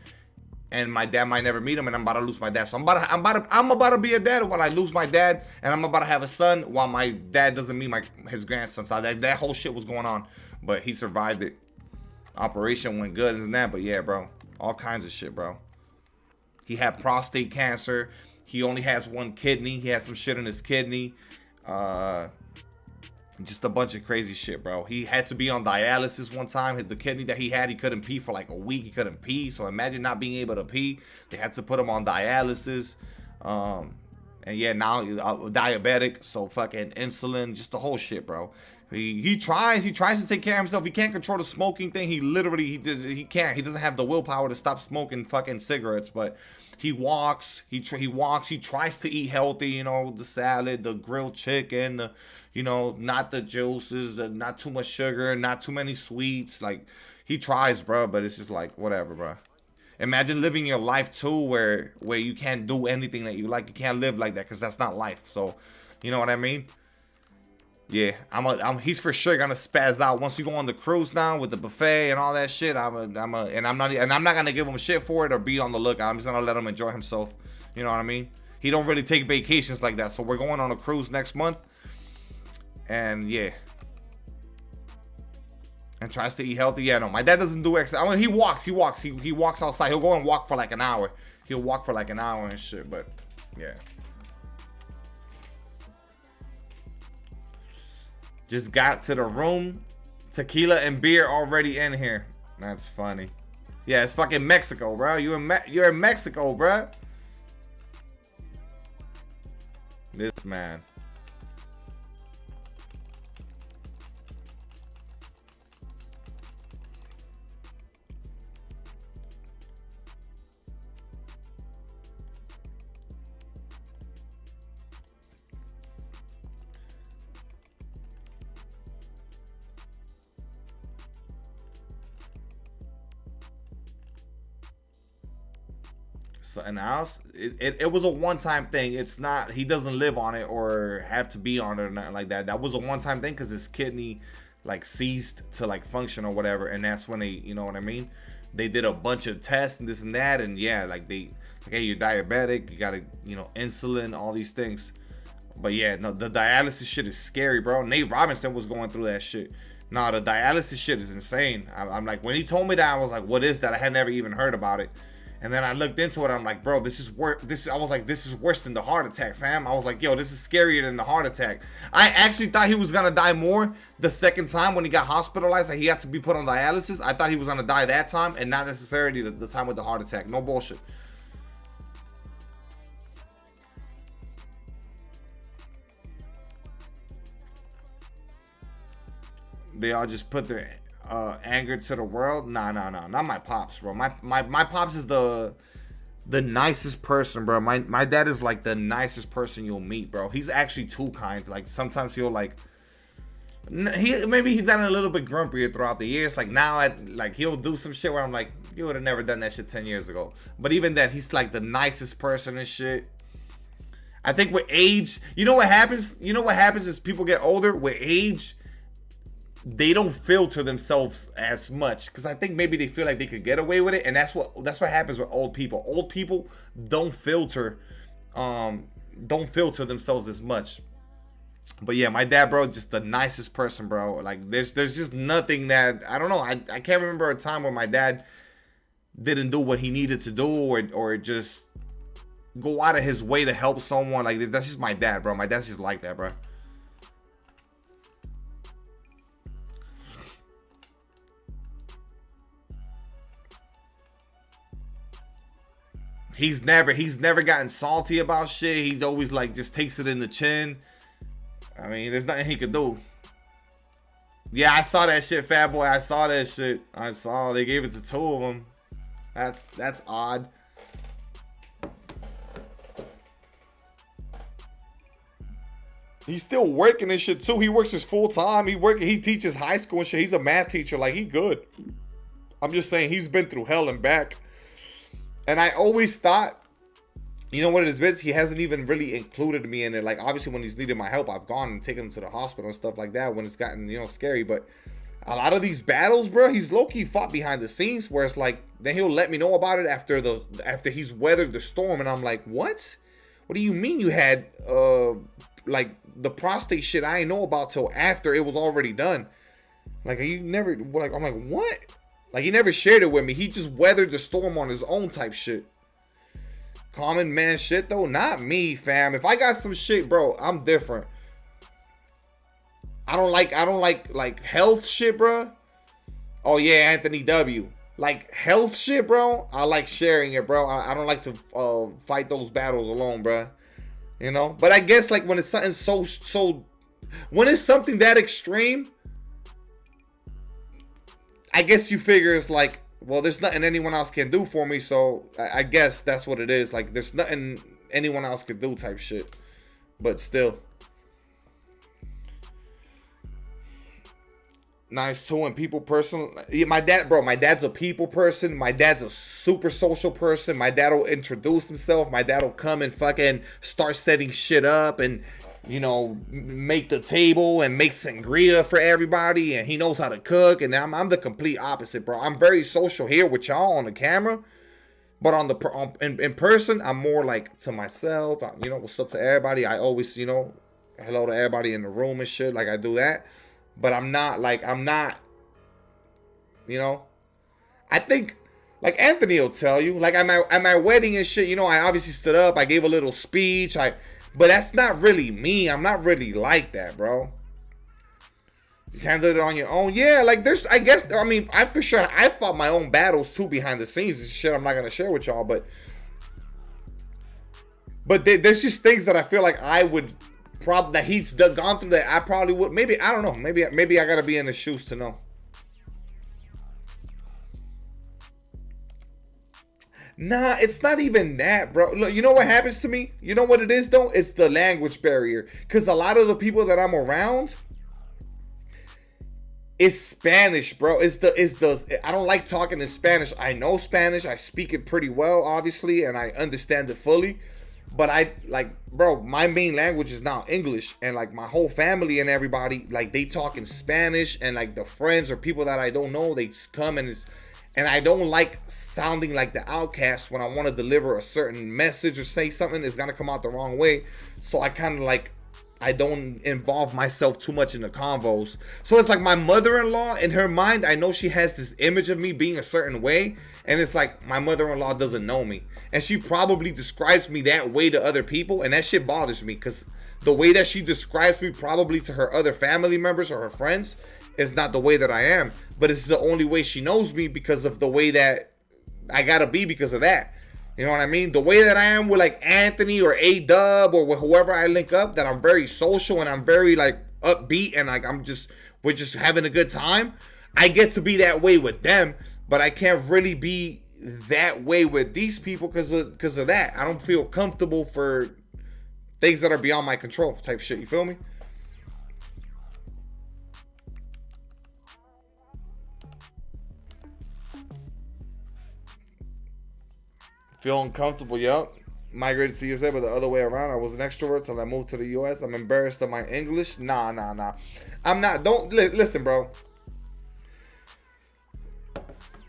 And my dad might never meet him, and I'm about to lose my dad. So I'm about to be a dad while I lose my dad, and I'm about to have a son while my dad doesn't meet his grandson. So that whole shit was going on, but he survived it. Operation went good, isn't that? But yeah, bro, all kinds of shit, bro. He had prostate cancer. He only has 1 kidney. He has some shit in his kidney. Just a bunch of crazy shit, bro. He had to be on dialysis one time. The kidney that he had, he couldn't pee for like a week. He couldn't pee. So imagine not being able to pee. They had to put him on dialysis. And yeah, now diabetic. So fucking insulin, just the whole shit, bro. He tries to take care of himself. He can't control the smoking thing. He can't. He doesn't have the willpower to stop smoking fucking cigarettes, but he walks. He tries to eat healthy, the salad, the grilled chicken, not the juices, not too much sugar, not too many sweets. Like, he tries, bro, but it's just like, whatever, bro. Imagine living your life too where you can't do anything that you like. You can't live like that, because that's not life. So, you know what I mean? Yeah, he's for sure gonna spaz out once we go on the cruise now with the buffet and all that shit. I'm not gonna give him shit for it or be on the lookout. I'm just gonna let him enjoy himself. You know what I mean? He don't really take vacations like that, so we're going on a cruise next month. And yeah, and tries to eat healthy. Yeah, no, my dad doesn't do exercise. I mean, he walks. He walks outside. He'll go and walk for like an hour. He'll walk for like an hour and shit. But yeah. Just got to the room. Tequila and beer already in here. That's funny. Yeah, it's fucking Mexico, bro. You're in Mexico, bro. This man. So, and it was a one-time thing. It's not, he doesn't live on it or have to be on it or nothing like that. That was a one-time thing because his kidney like ceased to like function or whatever, and that's when they, you know what I mean, they did a bunch of tests and this and that, and yeah, like hey, you're diabetic, you gotta, insulin, all these things. But yeah, no, the dialysis shit is scary, bro. Nate Robinson was going through that shit. Nah, the dialysis shit is insane. I'm like, when he told me that, I was like, what is that? I had never even heard about it. And then I looked into it. I'm like, bro, this is worse. I was like, this is worse than the heart attack, fam. I was like, yo, this is scarier than the heart attack. I actually thought he was gonna die more the second time when he got hospitalized, like he had to be put on dialysis. I thought he was gonna die that time, and not necessarily the time with the heart attack. No bullshit. They all just put their anger to the world. Nah, not my pops, bro. My pops is the nicest person, bro. My dad is like the nicest person you'll meet, bro. He's actually too kind. Like sometimes he'll like, maybe he's gotten a little bit grumpier throughout the years. Like now, he'll do some shit where I'm like, you would have never done that shit 10 years ago. But even then, he's like the nicest person and shit. I think with age, you know what happens? You know what happens is people get older with age. They don't filter themselves as much because I think maybe they feel like they could get away with it, and that's what happens with old people. Old people don't filter themselves as much. But yeah, my dad, bro, just the nicest person, bro. Like there's just nothing that, I don't know. I can't remember a time where my dad didn't do what he needed to do or just go out of his way to help someone. Like, that's just my dad, bro. My dad's just like that, bro. He's never gotten salty about shit. He's always like just takes it in the chin. I mean, there's nothing he could do. Yeah, I saw that shit, fat boy. I saw that shit. I saw they gave it to 2 of them. That's odd. He's still working and shit too. He works his full time. He teaches high school and shit. He's a math teacher. Like, he good. I'm just saying, he's been through hell and back. And I always thought, you know what it is, Vince? He hasn't even really included me in it. Like, obviously, when he's needed my help, I've gone and taken him to the hospital and stuff like that when it's gotten, you know, scary. But a lot of these battles, bro, he's low-key fought behind the scenes, where it's like, then he'll let me know about it after he's weathered the storm. And I'm like, what? What do you mean you had, like, the prostate shit I didn't know about till after it was already done? Like, you never, like, I'm like, what? Like, he never shared it with me. He just weathered the storm on his own type shit. Common man shit, though? Not me, fam. If I got some shit, bro, I'm different. I don't like health shit, bro. Oh, yeah, Anthony W. Like, health shit, bro, I like sharing it, bro. I don't like to fight those battles alone, bro. You know? But I guess, like, when it's something when it's something that extreme, I guess you figure it's like, well, there's nothing anyone else can do for me, so I guess that's what it is. Like, there's nothing anyone else can do type shit. But still. Nice too, and people person. Yeah, my dad's a people person. My dad's a super social person. My dad will introduce himself. My dad will come and fucking start setting shit up and, you know, make the table and make sangria for everybody, and he knows how to cook. And I'm the complete opposite, bro. I'm very social here with y'all on the camera, but in person, I'm more like to myself. You know, what's up to everybody. I always, you know, hello to everybody in the room and shit. Like, I do that, but I'm not, you know. I think, like, Anthony will tell you, like, at my wedding and shit, you know, I obviously stood up, I gave a little speech, but that's not really me. I'm not really like that, bro. Just handle it on your own. Yeah, like, there's, I guess, I mean, I fought my own battles too behind the scenes and shit I'm not gonna share with y'all, but there's just things that I feel like I would that he's gone through that I probably would. Maybe, I don't know. Maybe I gotta be in his shoes to know. Nah, it's not even that, bro. Look, you know what happens to me? You know what it is, though? It's the language barrier. Because a lot of the people that I'm around is Spanish, bro. I don't like talking in Spanish. I know Spanish. I speak it pretty well, obviously, and I understand it fully. But bro, my main language is now English. And, like, my whole family and everybody, like, they talk in Spanish. And, like, the friends or people that I don't know, they come and and I don't like sounding like the outcast when I want to deliver a certain message or say something. It's going to come out the wrong way. So I kind of like, I don't involve myself too much in the convos. So it's like my mother-in-law, in her mind, I know she has this image of me being a certain way. And it's like my mother-in-law doesn't know me. And she probably describes me that way to other people. And that shit bothers me because the way that she describes me probably to her other family members or her friends is not the way that I am. But it's the only way she knows me because of the way that I gotta be because of that. You know what I mean? The way that I am with, like, Anthony or A-Dub or with whoever I link up, that I'm very social and I'm very, like, upbeat and, like, we're just having a good time. I get to be that way with them, but I can't really be that way with these people because of that. I don't feel comfortable for things that are beyond my control type shit. You feel me? Feel uncomfortable, yup. Migrated to USA, but the other way around. I was an extrovert till I moved to the US. I'm embarrassed of my English. Nah. I'm not. Don't listen, bro.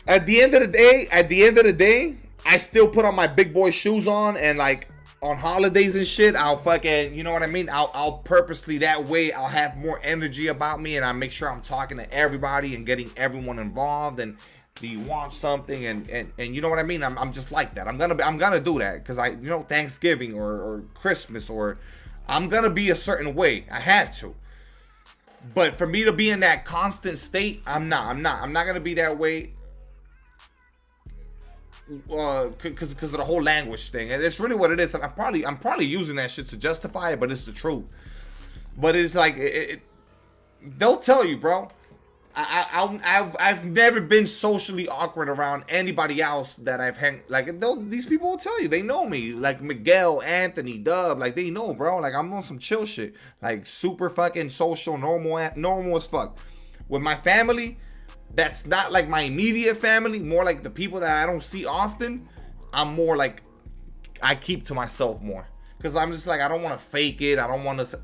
At the end of the day, I still put on my big boy shoes on, and, like, on holidays and shit, I'll fucking, you know what I mean? I'll purposely, that way I'll have more energy about me, and I make sure I'm talking to everybody and getting everyone involved, and Do you want something? And you know what I mean? I'm just like that. I'm gonna do that because Thanksgiving or Christmas, or I'm gonna be a certain way. I have to. But for me to be in that constant state, I'm not gonna be that way. Because of the whole language thing, and it's really what it is. And I'm probably using that shit to justify it, but it's the truth. But it's like they'll tell you, bro. I've never been socially awkward around anybody else that I've these people will tell you, they know me, like Miguel, Anthony, Dub, like they know, bro. Like I'm on some chill shit, like super fucking social, normal as fuck. With my family, that's not like my immediate family, more like the people that I don't see often. I'm more like, I keep to myself more, because I'm just like, I don't want to fake it. I don't want to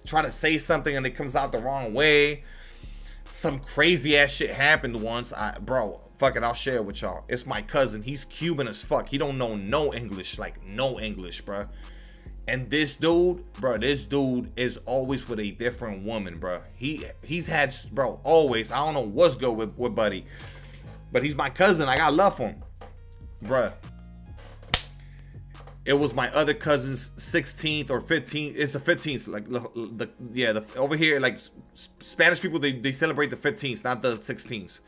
try to say something and it comes out the wrong way. Some crazy ass shit happened once. Bro, fuck it, I'll share it with y'all. It's my cousin. He's Cuban as fuck. He don't know no English, like no English, bro. And this dude is always with a different woman, bro. He's had, bro, always. I don't know what's good with Buddy, but he's my cousin. I got love for him, bro. It was my other cousin's 16th or 15th. It's the 15th. Like over here, like Spanish people, they celebrate the 15th, not the 16th.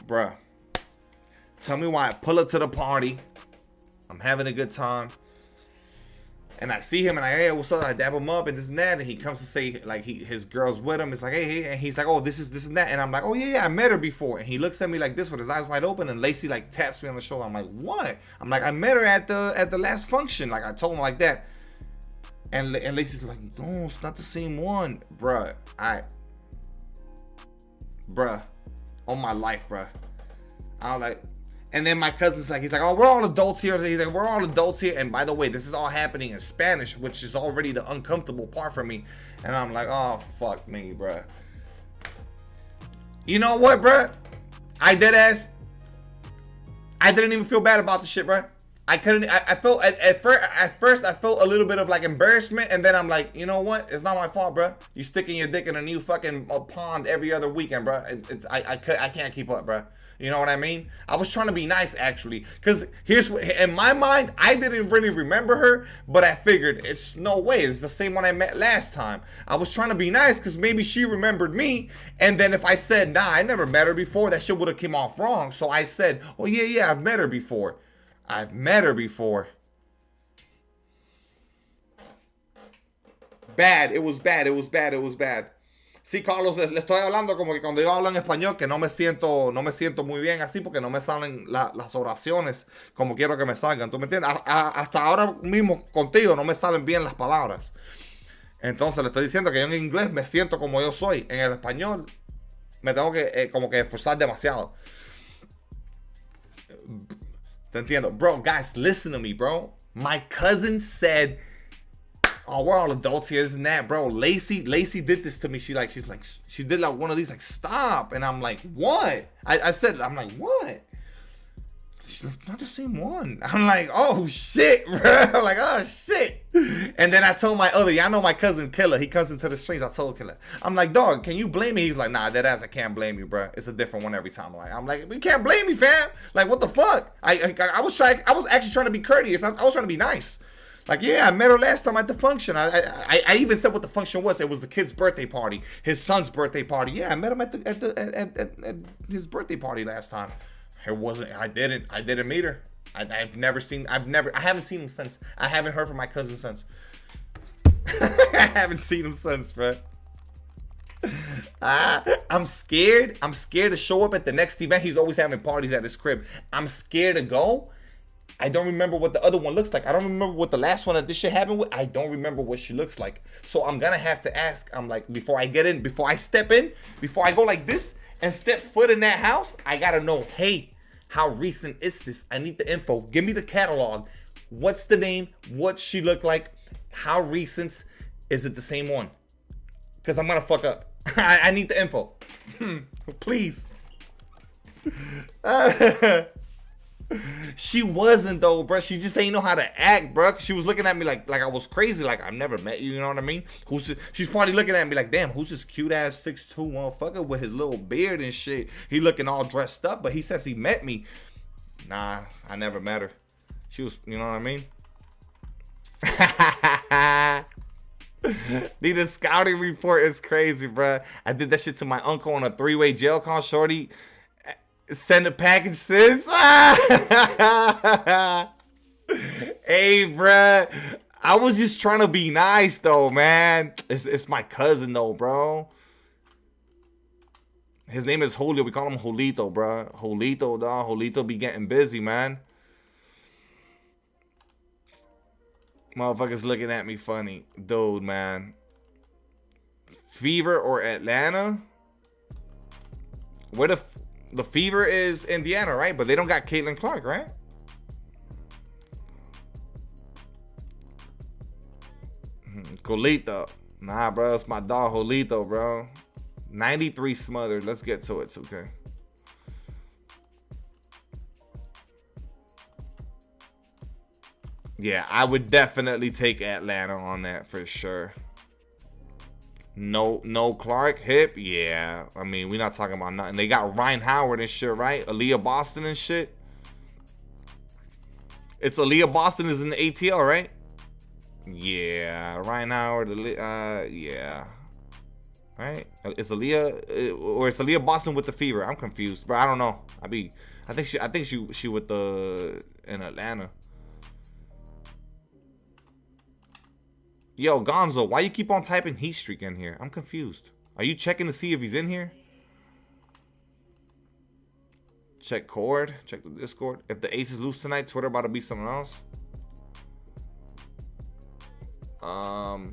Bruh. Tell me why I pull up to the party. I'm having a good time. And I see him and hey, what's up? I dab him up and this and that. And he comes to say, like, his girl's with him. It's like, hey. And he's like, oh, this and that. And I'm like, oh, yeah, I met her before. And he looks at me like this with his eyes wide open. And Lacey, like, taps me on the shoulder. I'm like, what? I'm like, I met her at the last function. Like, I told him like that. And Lacey's like, no, it's not the same one. Bruh, on my life, bruh. I'm like... And then my cousin's like, he's like, oh, we're all adults here. He's like, we're all adults here. And by the way, this is all happening in Spanish, which is already the uncomfortable part for me. And I'm like, oh, fuck me, bruh. You know what, bruh? I didn't even feel bad about the shit, bruh. I felt, at first, I felt a little bit of like embarrassment. And then I'm like, you know what? It's not my fault, bruh. You sticking your dick in a new fucking pond every other weekend, bruh. I can't keep up, bruh. You know what I mean? I was trying to be nice, actually. Because here's what, in my mind, I didn't really remember her, but I figured it's no way. It's the same one I met last time. I was trying to be nice because maybe she remembered me. And then if I said, nah, I never met her before, that shit would have came off wrong. So I said, oh, yeah, I've met her before. Bad. It was bad. Sí, Carlos, le estoy hablando como que cuando yo hablo en español, que no me siento muy bien así porque no me salen las oraciones como quiero que me salgan. ¿Tú me entiendes? Hasta ahora mismo contigo no me salen bien las palabras. Entonces le estoy diciendo que yo en inglés me siento como yo soy. En el español me tengo que como que esforzar demasiado. Te entiendo. Bro, guys, listen to me, bro. My cousin said... Oh, we're all adults here, isn't that, bro? Lacey did this to me. She did like one of these, like, stop. And I'm like, what? I said, I'm like, what? She's like, not the same one. I'm like, oh shit, bro. I'm like, oh shit. And then I told my other, y'all know my cousin Killer. He comes into the streets. I told Killer, I'm like, dog, can you blame me? He's like, nah, deadass, I can't blame you, bro. It's a different one every time. I'm like, you can't blame me, fam. Like, what the fuck? I was actually trying to be courteous. I was trying to be nice. Like, yeah, I met her last time at the function. I even said what the function was. It was the kid's birthday party, his son's birthday party. Yeah, I met him at his birthday party last time. It wasn't. I didn't meet her. I haven't seen him since. I haven't heard from my cousin since. I haven't seen him since, bro. I'm scared. I'm scared to show up at the next event. He's always having parties at his crib. I'm scared to go. I don't remember what the other one looks like. I don't remember what the last one that this shit happened with. I don't remember what she looks like. So I'm gonna have to ask. I'm like, before I step in, before I go like this and step foot in that house, I gotta know, hey, how recent is this? I need the info. Give me the catalog. What's the name? What she look like? How recent? Is it the same one? Because I'm gonna fuck up. I need the info. Please. She wasn't though, bro. She just ain't know how to act, bro. She was looking at me like I was crazy. Like I've never met you. You know what I mean? She's probably looking at me like, damn, who's this cute ass 6'2" motherfucker with his little beard and shit? He looking all dressed up, but he says he met me. Nah, I never met her. She was, you know what I mean? Need a scouting report is crazy, bro. I did that shit to my uncle on a 3-way jail call. Shorty, send a package, sis. Hey, bro. I was just trying to be nice, though, man. It's my cousin, though, bro. His name is Julio. We call him Jolito, bro. Jolito, dog. Jolito be getting busy, man. Motherfuckers looking at me funny. Dude, man. Fever or Atlanta? Where the Fever is Indiana, right? But they don't got Caitlin Clark, right? Jolito. Nah, bro. It's my dog, Jolito, bro. 93 smothered. Let's get to it, okay? Yeah, I would definitely take Atlanta on that for sure. No Clark hip. Yeah, I mean, we're not talking about nothing. They got Ryan Howard and shit, right? Aaliyah Boston and shit. It's Aaliyah Boston is in the ATL, right? Yeah, Ryan Howard. Yeah. Right? It's Aaliyah or it's Aaliyah Boston with the Fever. I'm confused, bro. I don't know. I think she with the in Atlanta. Yo, Gonzo, why you keep on typing heat streak in here? I'm confused. Are you checking to see if he's in here? Check Cord. Check the Discord. If the Aces lose tonight, Twitter about to be something else.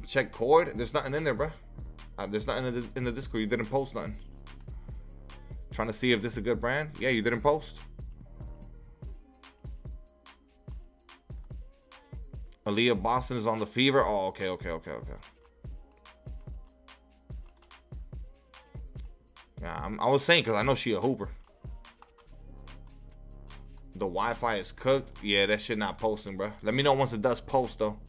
Check Cord. There's nothing in there, bro. There's nothing in the Discord. You didn't post nothing. Trying to see if this is a good brand. Yeah, you didn't post. Aaliyah Boston is on the Fever. Oh, okay. Yeah, I was saying because I know she a hooper. The Wi-Fi is cooked. Yeah, that shit not posting, bro. Let me know once it does post, though.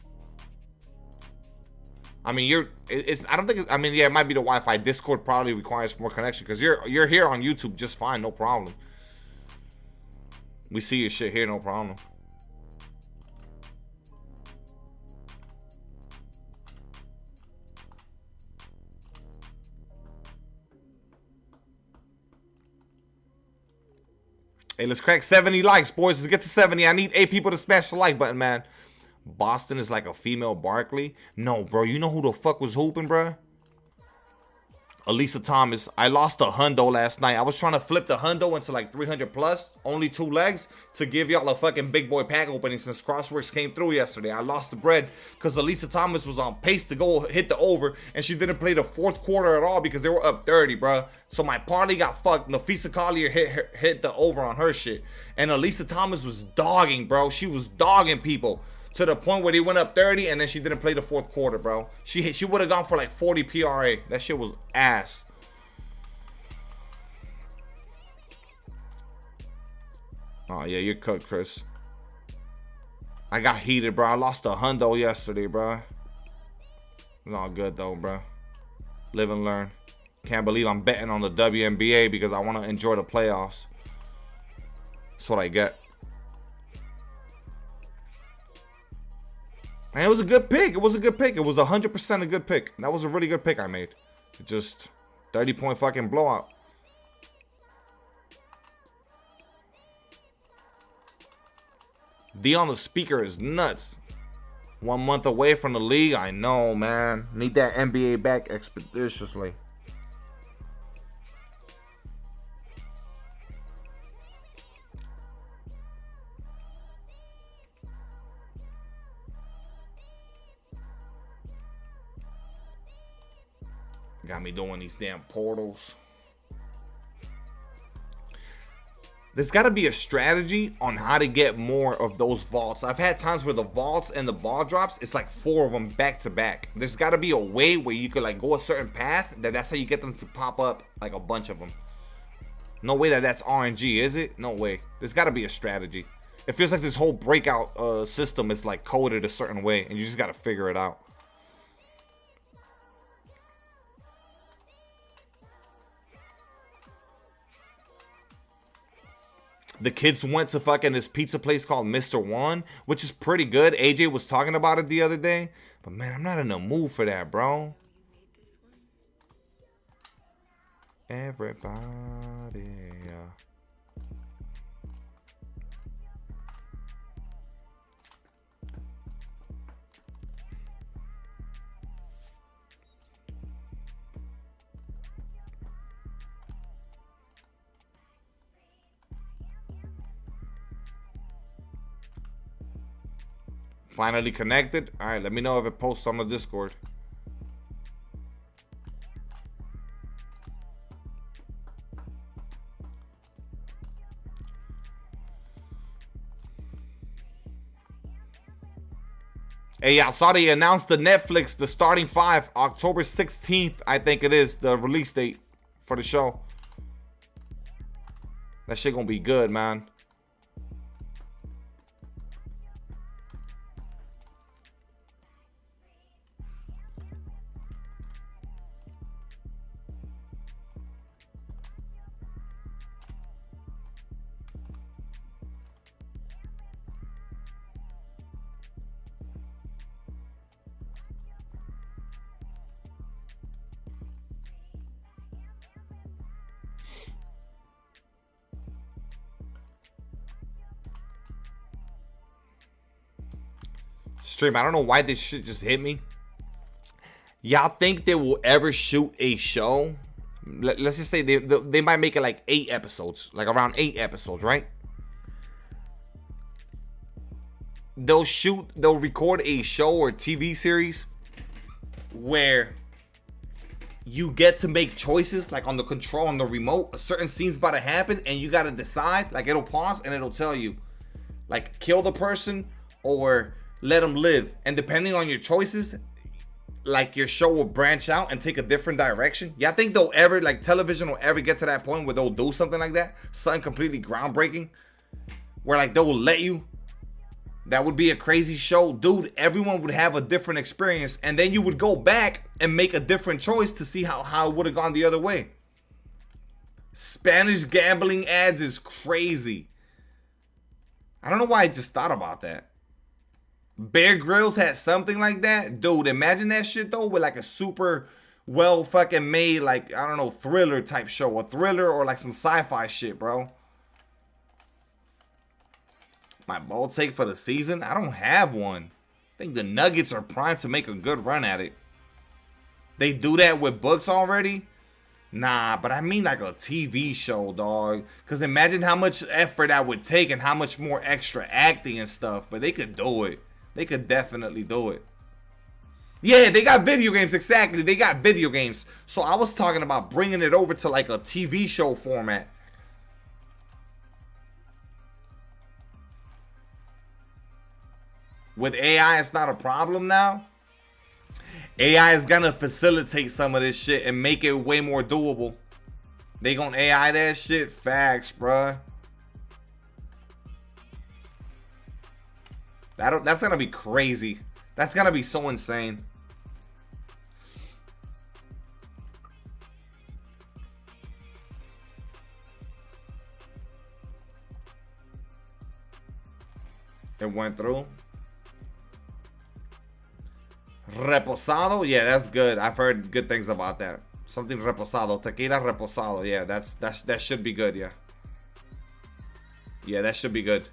I mean, I don't think it's, I mean, yeah, it might be the Wi-Fi. Discord probably requires more connection because you're here on YouTube just fine, no problem. We see your shit here, no problem. Hey, let's crack 70 likes, boys. Let's get to 70. I need 8 people to smash the like button, man. Boston is like a female Barkley. No, bro. You know who the fuck was hooping, bro? Elisa Thomas. I lost a hundo last night. I was trying to flip the hundo into like 300 plus. Only 2 legs to give y'all a fucking big boy pack opening since Crossworks came through yesterday. I lost the bread because Elisa Thomas was on pace to go hit the over. And she didn't play the 4th quarter at all because they were up 30, bro. So my parlay got fucked. Nafisa Collier hit the over on her shit. And Elisa Thomas was dogging, bro. She was dogging people. To the point where they went up 30 and then she didn't play the 4th quarter, bro. She would have gone for like 40 PRA. That shit was ass. Oh, yeah, you're cooked, Chris. I got heated, bro. I lost a hundo yesterday, bro. It's all good, though, bro. Live and learn. Can't believe I'm betting on the WNBA because I want to enjoy the playoffs. That's what I get. And it was a good pick. It was a good pick. It was 100% a good pick. That was a really good pick I made. Just 30-point fucking blowout. D on the speaker is nuts. 1 month away from the league. I know, man. Need that NBA back expeditiously. Got me doing these damn portals. There's got to be a strategy on how to get more of those vaults. I've had times where the vaults and the ball drops, it's like 4 of them back to back. There's got to be a way where you could like go a certain path. That's how you get them to pop up like a bunch of them. No way that's RNG, is it? No way. There's got to be a strategy. It feels like this whole breakout system is like coded a certain way, and you just gotta figure it out. The kids went to fucking this pizza place called Mr. One, which is pretty good. AJ was talking about it the other day. But man, I'm not in the mood for that, bro. Everybody. Finally connected. All right, let me know if it posts on the Discord. Hey, I saw they announced the Netflix, the starting 5, October 16th, I think it is, the release date for the show. That shit gonna be good, man. Stream, I don't know why this shit just hit me. Y'all think they will ever shoot a show? Let's just say they might make it like 8 episodes, like around 8 episodes, right? They'll record a show or TV series where you get to make choices, like on the control, on the remote. A certain scene's about to happen and you gotta decide. Like it'll pause and it'll tell you, like, kill the person or let them live. And depending on your choices, like, your show will branch out and take a different direction. Yeah, I think they'll ever, like, television will ever get to that point where they'll do something like that, something completely groundbreaking, where like they'll let you. That would be a crazy show, dude. Everyone would have a different experience, and then you would go back and make a different choice to see how it would have gone the other way. Spanish gambling ads is crazy. I don't know why I just thought about that. Bear Grylls had something like that. Dude, imagine that shit though, with like a super well fucking made, like, I don't know, thriller type show. A thriller or like some sci-fi shit, bro. My bold take for the season? I don't have one. I think the Nuggets are primed to make a good run at it. They do that with books already? Nah, but I mean like a TV show, dog. Because imagine how much effort that would take and how much more extra acting and stuff. But they could do it. They could definitely do it. Yeah, they got video games. Exactly. They got video games. So I was talking about bringing it over to like a TV show format. With AI, it's not a problem now. AI is gonna facilitate some of this shit and make it way more doable. They gonna AI that shit? Facts, bruh. That's gonna be crazy. That's gonna be so insane. It went through. Reposado? Yeah, that's good. I've heard good things about that. Something reposado. Tequila reposado. Yeah, that should be good, yeah. Yeah, that should be good.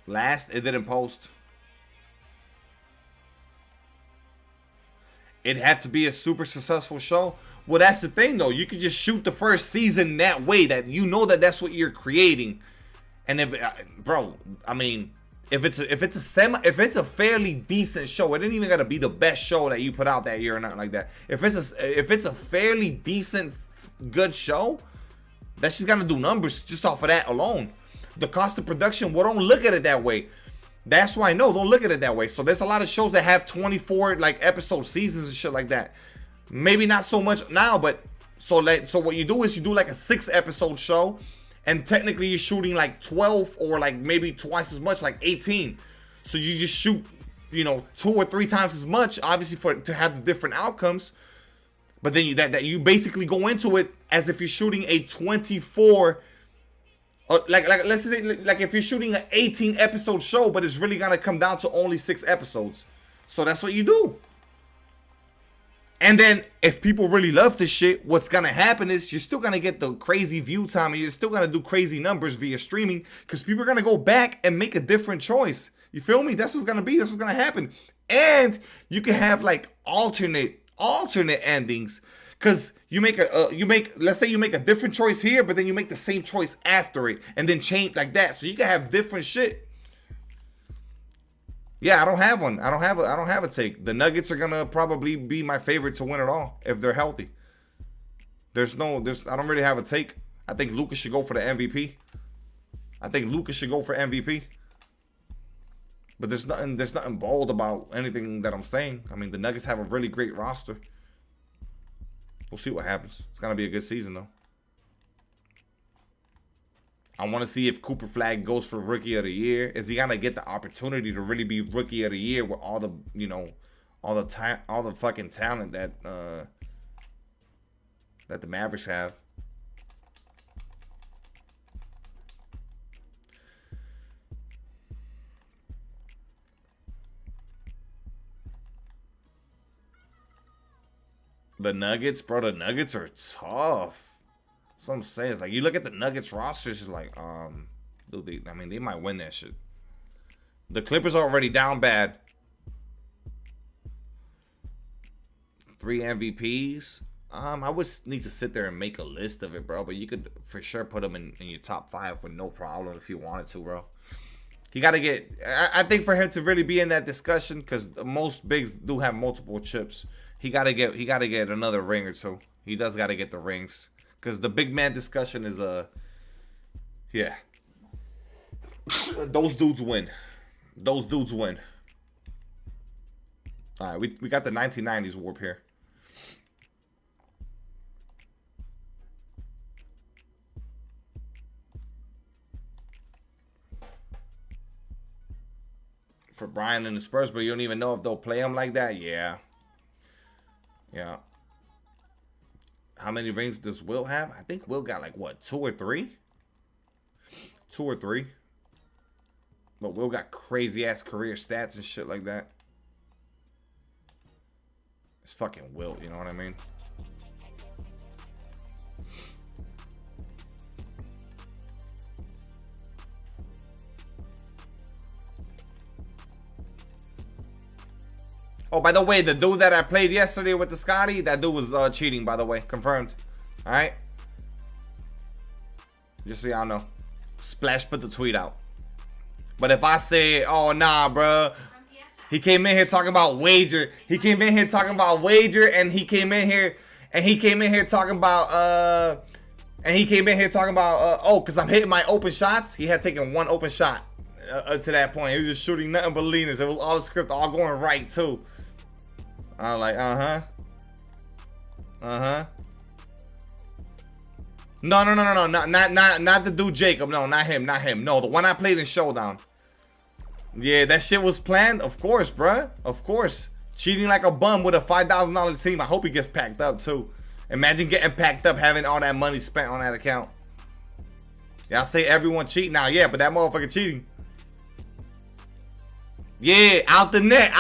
Last, it didn't post. It had to be a super successful show. Well, that's the thing, though. You could just shoot the first season that way, that you know that that's what you're creating. And if, bro, I mean, if it's a fairly decent show, it ain't even gotta be the best show that you put out that year or nothing like that. If it's a fairly decent, good show, that's just gonna do numbers just off of that alone. The cost of production, well, don't look at it that way. That's why, no, don't look at it that way. So there's a lot of shows that have 24 like episode seasons and shit like that. Maybe not so much now, but so what you do is you do like a 6-episode show, and technically you're shooting like 12 or like maybe twice as much, like 18. So you just shoot, you know, 2 or 3 times as much, obviously to have the different outcomes. But then you basically go into it as if you're shooting a 24. Like let's say like if you're shooting an 18 episode show, but it's really gonna come down to only 6 episodes. So that's what you do. And then if people really love this shit, what's gonna happen is you're still gonna get the crazy view time, and you're still gonna do crazy numbers via streaming, because people are gonna go back and make a different choice. You feel me? That's what's gonna be. That's what's gonna happen. And you can have like alternate endings. Cause let's say you make a different choice here, but then you make the same choice after it, and then change like that. So you can have different shit. Yeah, I don't have one. I don't have a take. The Nuggets are gonna probably be my favorite to win it all if they're healthy. I don't really have a take. I think Lucas should go for the MVP. But there's nothing bold about anything that I'm saying. I mean, the Nuggets have a really great roster. We'll see what happens. It's gonna be a good season though. I want to see if Cooper Flag goes for Rookie of the Year. Is he gonna get the opportunity to really be Rookie of the Year with all the, you know, all the fucking talent that the Mavericks have? The Nuggets, bro, the Nuggets are tough. That's what I'm saying. It's like, you look at the Nuggets roster, it's just like, dude, they might win that shit. The Clippers are already down bad. 3 MVPs. I would need to sit there and make a list of it, bro. But you could for sure put them in your top 5 with no problem if you wanted to, bro. He got to get, I think for him to really be in that discussion, because most bigs do have multiple chips. He got to get another ring or two. He does got to get the rings, because the big man discussion is yeah. Those dudes win. All right, we got the 1990s warp here. For Brian and the Spurs, but you don't even know if they'll play him like that. Yeah. How many rings does Will have? I think Will got like what, 2 or 3? 2 or 3. But Will got crazy ass career stats and shit like that. It's fucking Will, you know what I mean? Oh, by the way, the dude that I played yesterday with the Scotty, that dude was cheating, by the way. Confirmed. Alright? Just so y'all know. Splash put the tweet out. But if I say, oh, nah, bro. He came in here talking about wager. And he came in here talking about, oh, because I'm hitting my open shots. He had taken 1 open shot to that point. He was just shooting nothing but leaners. It was all the script, all going right, too. I was like, No, not the dude Jacob. No, not him. No, the one I played in Showdown. Yeah, that shit was planned. Of course, bruh. Of course. Cheating like a bum with a $5,000 team. I hope he gets packed up, too. Imagine getting packed up, having all that money spent on that account. Y'all say everyone cheating now. Yeah, but that motherfucker cheating. Yeah, out the net.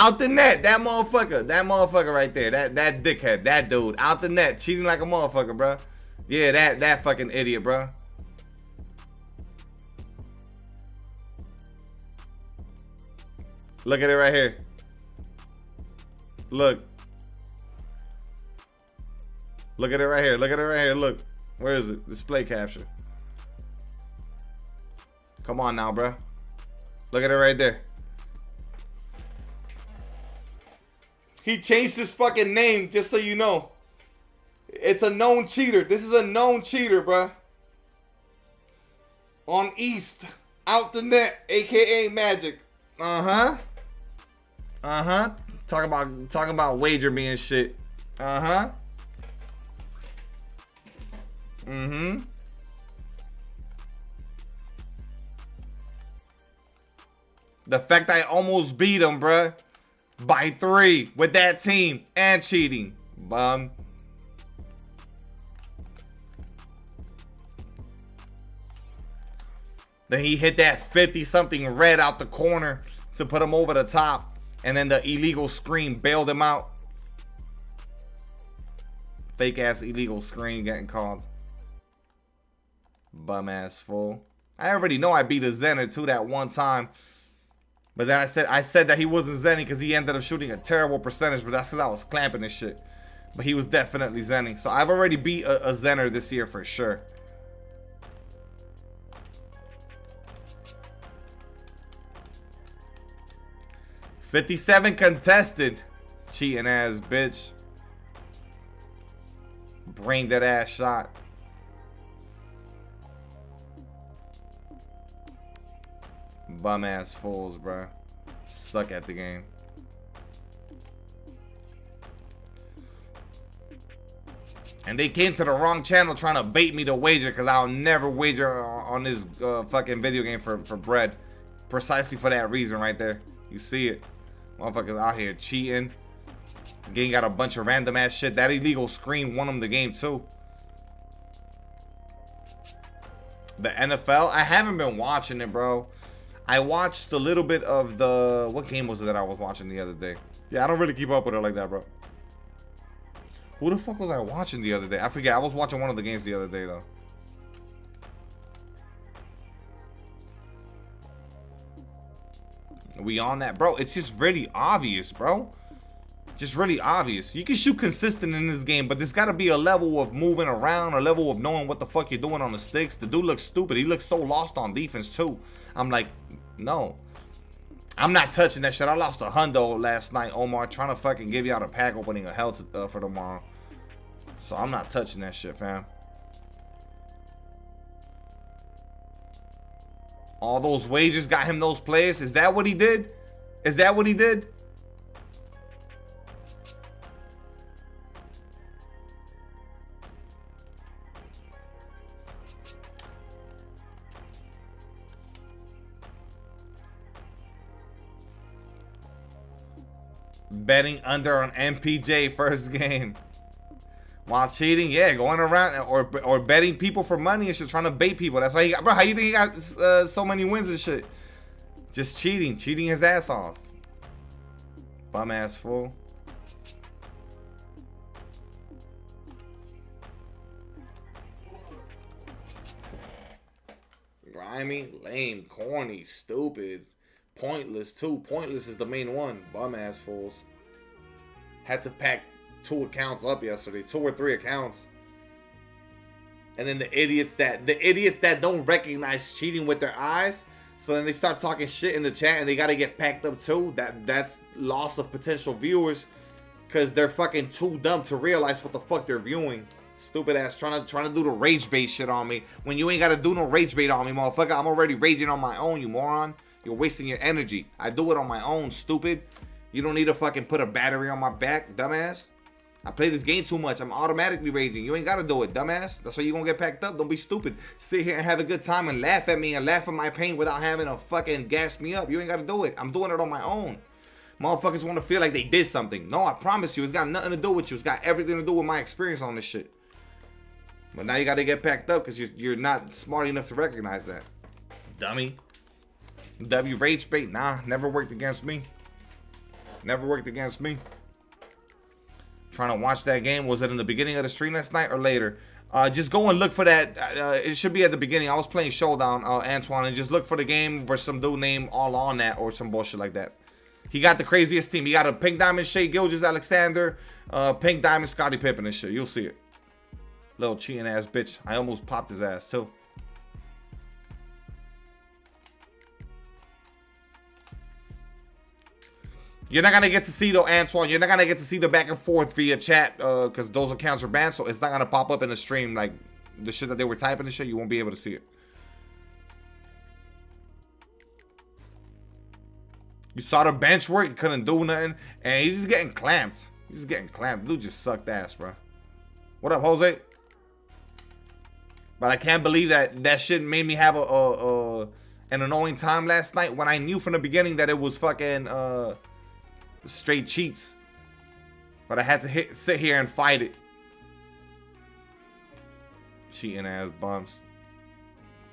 That motherfucker right there. That dickhead, that dude, out the net, cheating like a motherfucker, bro. Yeah, that fucking idiot, bro. Look at it right here. Look at it right here. Look. Where is it? Display capture. Come on now, bro. Look at it right there. He changed his fucking name, just so you know. It's a known cheater. This is a known cheater, bruh. On East. Out the net, a.k.a. Magic. Uh-huh. Uh-huh. Talking about wager me and shit. Uh-huh. Mm-hmm. The fact I almost beat him, bruh. By 3 with that team and cheating. Bum. Then he hit that 50-something red out the corner to put him over the top. And then the illegal screen bailed him out. Fake ass illegal screen getting called. Bum ass fool. I already know I beat a Zenner too that one time. But then I said that he wasn't Zenny because he ended up shooting a terrible percentage. But that's because I was clamping this shit. But he was definitely Zenny. So I've already beat a Zenner this year for sure. $57 contested. Cheating ass bitch. Bring that ass shot. Bum ass fools, bro. Suck at the game. And they came to the wrong channel trying to bait me to wager because I'll never wager on this fucking video game for bread. Precisely for that reason right there. You see it. Motherfuckers out here cheating. Game got a bunch of random ass shit. That illegal screen won them the game too. The NFL, I haven't been watching it, bro. I watched a little bit of the... What game was it that I was watching the other day? Yeah, I don't really keep up with it like that, bro. Who the fuck was I watching the other day? I forget. I was watching one of the games the other day, though. Are we on that? Bro, it's just really obvious, bro. Just really obvious. You can shoot consistent in this game, but there's got to be a level of moving around, a level of knowing what the fuck you're doing on the sticks. The dude looks stupid. He looks so lost on defense, too. I'm like, no. I'm not touching that shit. I lost a hundo last night, Omar, trying to fucking give y'all a pack opening of hell for tomorrow. So I'm not touching that shit, fam. All those wages got him those players. Is that what he did? Is that what he did? Betting under on MPJ first game while cheating, yeah, going around or betting people for money and shit, trying to bait people. That's why he got, bro. How you think he got so many wins and shit? Just cheating his ass off. Bum ass fool. Grimy, lame, corny, stupid. Pointless too. Pointless is the main one. Bum ass fools. Had to pack 2 accounts up yesterday, 2 or 3 accounts. And then the idiots that don't recognize cheating with their eyes, so then they start talking shit in the chat and they gotta get packed up too. That's loss of potential viewers because they're fucking too dumb to realize what the fuck they're viewing. Stupid ass trying to do the rage bait shit on me when you ain't gotta do no rage bait on me, motherfucker. I'm already raging on my own, you moron. You're wasting your energy. I do it on my own, stupid. You don't need to fucking put a battery on my back, dumbass. I play this game too much. I'm automatically raging. You ain't gotta do it, dumbass. That's why you gonna get packed up. Don't be stupid. Sit here and have a good time and laugh at me and laugh at my pain without having to fucking gas me up. You ain't gotta do it. I'm doing it on my own. Motherfuckers want to feel like they did something. No, I promise you, it's got nothing to do with you. It's got everything to do with my experience on this shit. But now you gotta get packed up because you're not smart enough to recognize that. Dummy. W rage bait, nah, never worked against me. Never worked against me. Trying to watch that game. Was it in the beginning of the stream last night or later? Just go and look for that. It should be at the beginning. I was playing Showdown, Antoine, and just look for the game where some dude named All On that or some bullshit like that. He got the craziest team. He got a Pink Diamond Shea Gilgeous-Alexander, Pink Diamond Scottie Pippen and shit. You'll see it. Little cheating ass bitch. I almost popped his ass too. You're not gonna get to see though, Antoine. You're not gonna get to see the back and forth via chat because those accounts are banned, so it's not gonna pop up in the stream like the shit that they were typing and shit. You won't be able to see it. You saw the bench work, he couldn't do nothing, and he's just getting clamped. He's just getting clamped. Dude just sucked ass, bro. What up, Jose? But I can't believe that shit made me have an annoying time last night when I knew from the beginning that it was fucking straight cheats. But I had to sit here and fight it. Cheating ass bumps.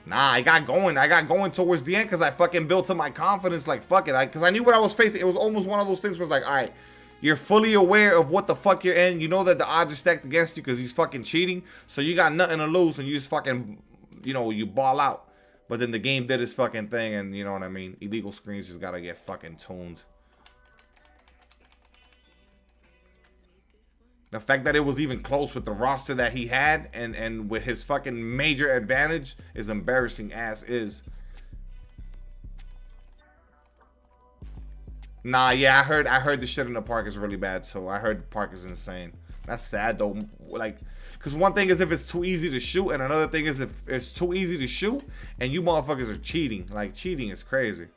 Nah, I got going towards the end because I fucking built up my confidence. Like, fuck it. Because I knew what I was facing. It was almost one of those things where it's like, all right, you're fully aware of what the fuck you're in. You know that the odds are stacked against you because he's fucking cheating. So you got nothing to lose and you just fucking, you know, you ball out. But then the game did its fucking thing and you know what I mean? Illegal screens just gotta get fucking tuned. The fact that it was even close with the roster that he had and with his fucking major advantage is embarrassing as is. Nah, yeah, I heard the shit in the park is really bad too. I heard the park is insane. That's sad though. Like, cause one thing is if it's too easy to shoot, and another thing is if it's too easy to shoot and you motherfuckers are cheating. Like, cheating is crazy.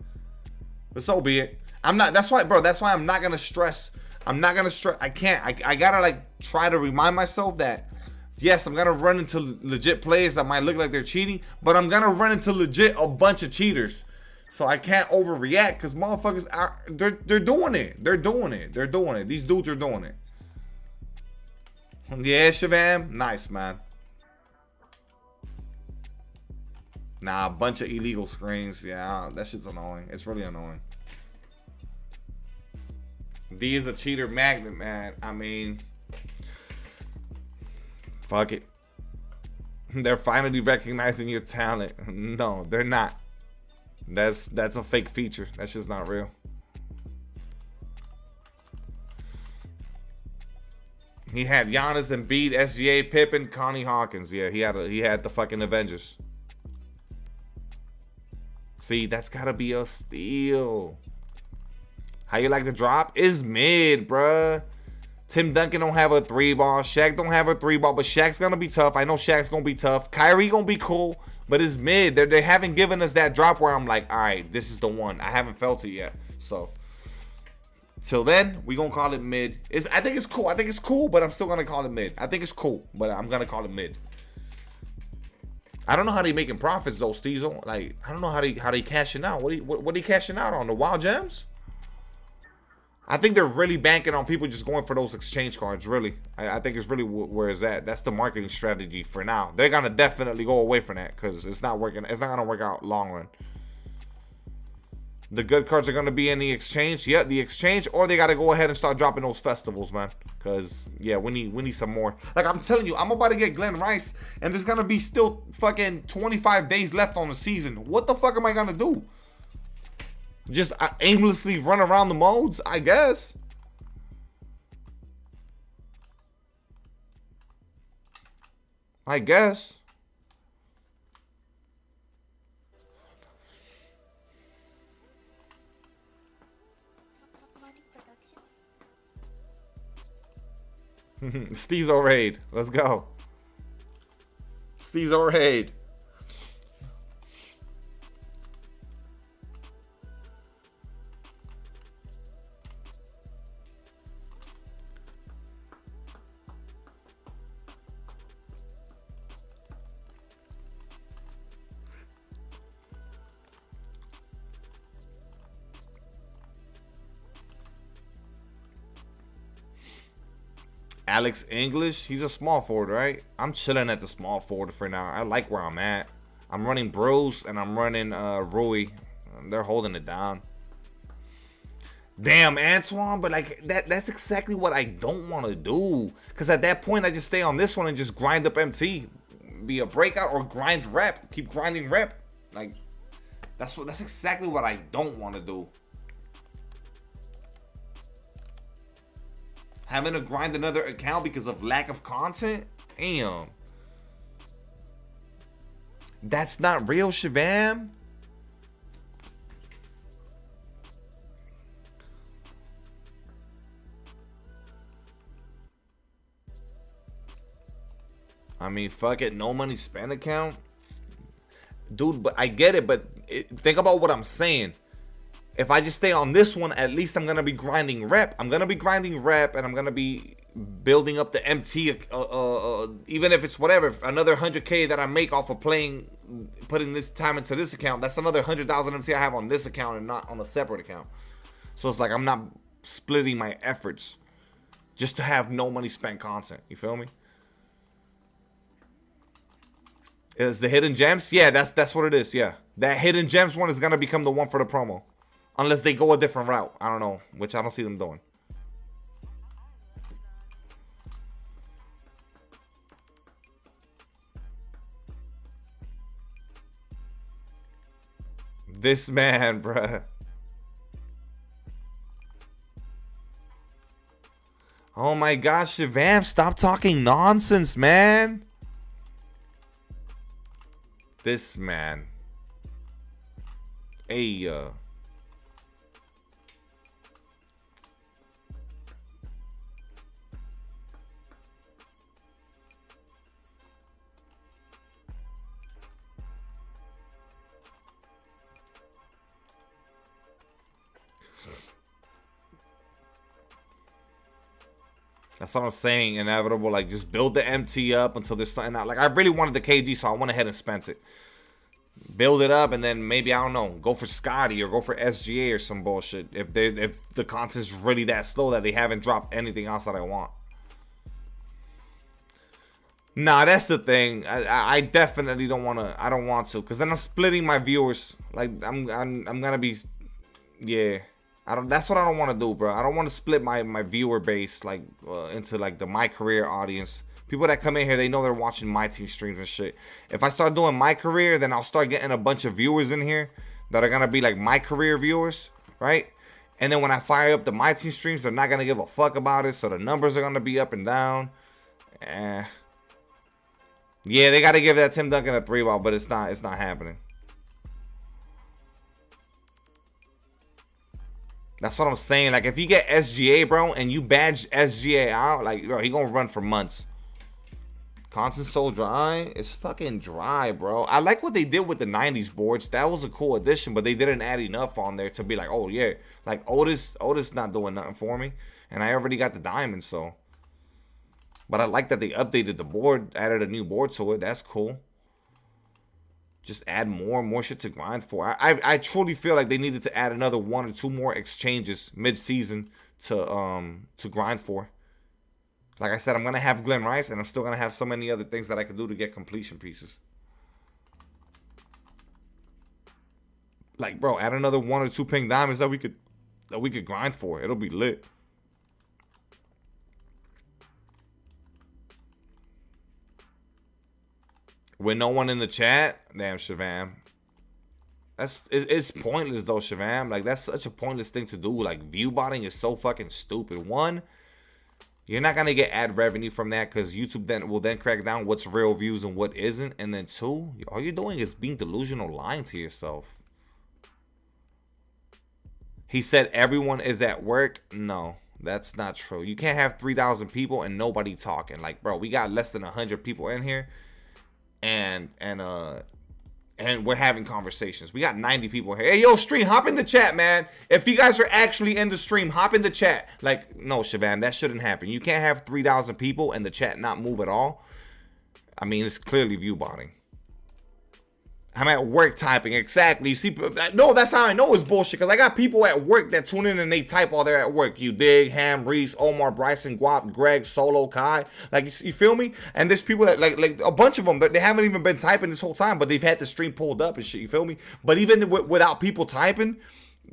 But so be it. That's why I'm not gonna stress. I can't. I gotta like try to remind myself that yes, I'm gonna run into legit players that might look like they're cheating, but I'm gonna run into legit a bunch of cheaters. So I can't overreact because motherfuckers are they're doing it. They're doing it. These dudes are doing it. Yeah, Shavam, nice man. Nah, a bunch of illegal screens. Yeah, that shit's annoying. It's really annoying. D is a cheater magnet, man. I mean, fuck it. They're finally recognizing your talent. No, they're not. That's a fake feature. That's just not real. He had Giannis, Embiid, SGA, Pippen, Connie Hawkins. Yeah, he had the fucking Avengers. See, that's gotta be a steal. How you like the drop? Is mid, bruh. Tim Duncan don't have a 3-ball. Shaq don't have a 3-ball, but Shaq's gonna be tough. I know Shaq's gonna be tough. Kyrie gonna be cool, but it's mid. They haven't given us that drop where I'm like, all right, this is the one. I haven't felt it yet. So till then, we gonna call it mid. I think it's cool. I think it's cool, but I'm still gonna call it mid. I think it's cool, but I'm gonna call it mid. I don't know how they making profits though, Steezo. Like, I don't know how they cashing out. What they cashing out on? The wild gems? I think they're really banking on people just going for those exchange cards, really. I think it's really where it's at. That's the marketing strategy for now. They're going to definitely go away from that because it's not working. It's not going to work out long run. The good cards are going to be in the exchange. Yeah, the exchange, or they got to go ahead and start dropping those festivals, man. Because, yeah, we need some more. Like, I'm telling you, I'm about to get Glenn Rice, and there's going to be still fucking 25 days left on the season. What the fuck am I going to do? Just aimlessly run around the modes, I guess. I guess. Steezo raid. Let's go. Steezo raid. Alex English, he's a small forward, right? I'm chilling at the small forward for now. I like where I'm at. I'm running Bruce and I'm running Rui. They're holding it down. Damn, Antoine, but like that's exactly what I don't want to do. Because at that point, I just stay on this one and just grind up MT. Be a breakout or grind rep. Keep grinding rep. Like, that's exactly what I don't want to do. Having to grind another account because of lack of content? Damn. That's not real, Shavam. I mean, fuck it. No money spent account. Dude, but I get it. But think about what I'm saying. if I just stay on this one, at least I'm gonna be grinding rep. I'm gonna be grinding rep, and I'm gonna be building up the MT. Even if it's whatever, another 100K that I make off of playing, putting this time into this account. That's another 100,000 MT I have on this account and not on a separate account. So it's like I'm not splitting my efforts just to have no money spent content. You feel me? Is the hidden gems? Yeah, that's what it is. Yeah, that hidden gems one is gonna become the one for the promo. Unless they go a different route. I don't know. Which I don't see them doing. This man, bruh. Oh my gosh, Shivam, stop talking nonsense, man. This man. Hey, that's what I'm saying. Inevitable. Like, just build the MT up until there's something out. Like, I really wanted the KG, so I went ahead and spent it. Build it up, and then maybe, I don't know, go for Scotty or go for SGA or some bullshit. If the content's really that slow that they haven't dropped anything else that I want. Nah, that's the thing. I definitely don't want to. I don't want to, because then I'm splitting my viewers. Like, I'm gonna be, yeah. That's what I don't want to do, bro. I don't want to split my viewer base like into like the my career audience. People that come in here, they know they're watching my team streams and shit. If I start doing my career, then I'll start getting a bunch of viewers in here that are gonna be like my career viewers, right? And then when I fire up the my team streams, they're not gonna give a fuck about it, so the numbers are gonna be up and down. Yeah, they gotta give that Tim Duncan a 3-ball, but it's not happening. That's what I'm saying. Like, if you get SGA, bro, and you badge SGA out, like, bro, he gonna run for months. Content so dry. It's fucking dry, bro. I like what they did with the 90s boards. That was a cool addition, but they didn't add enough on there to be like, oh, yeah. Like, Otis not doing nothing for me. And I already got the diamond, so. But I like that they updated the board, added a new board to it. That's cool. Just add more and more shit to grind for. I truly feel like they needed to add another 1 or 2 more exchanges mid-season to grind for. Like I said, I'm gonna have Glenn Rice, and I'm still gonna have so many other things that I could do to get completion pieces. Like, bro, add another 1 or 2 pink diamonds that we could grind for. It'll be lit. With no one in the chat, damn, Shivam. It's pointless though, Shivam. Like, that's such a pointless thing to do. Like, view botting is so fucking stupid. One, you're not gonna get ad revenue from that because YouTube will crack down what's real views and what isn't. And then 2, all you're doing is being delusional, lying to yourself. He said everyone is at work. No, that's not true. You can't have 3,000 people and nobody talking. Like, bro, we got less than 100 people in here. And we're having conversations. We got 90 people here. Hey, yo, stream, hop in the chat, man. If you guys are actually in the stream, hop in the chat. Like, no, Shivam, that shouldn't happen. You can't have 3,000 people and the chat not move at all. I mean, it's clearly view botting. I'm at work typing. Exactly. See, no, that's how I know it's bullshit. Because I got people at work that tune in and they type while they're at work. You dig? Ham, Reese, Omar, Bryson, Guap, Greg, Solo, Kai. Like, you feel me? And there's people that, like a bunch of them, they haven't even been typing this whole time, but they've had the stream pulled up and shit. You feel me? But even without people typing,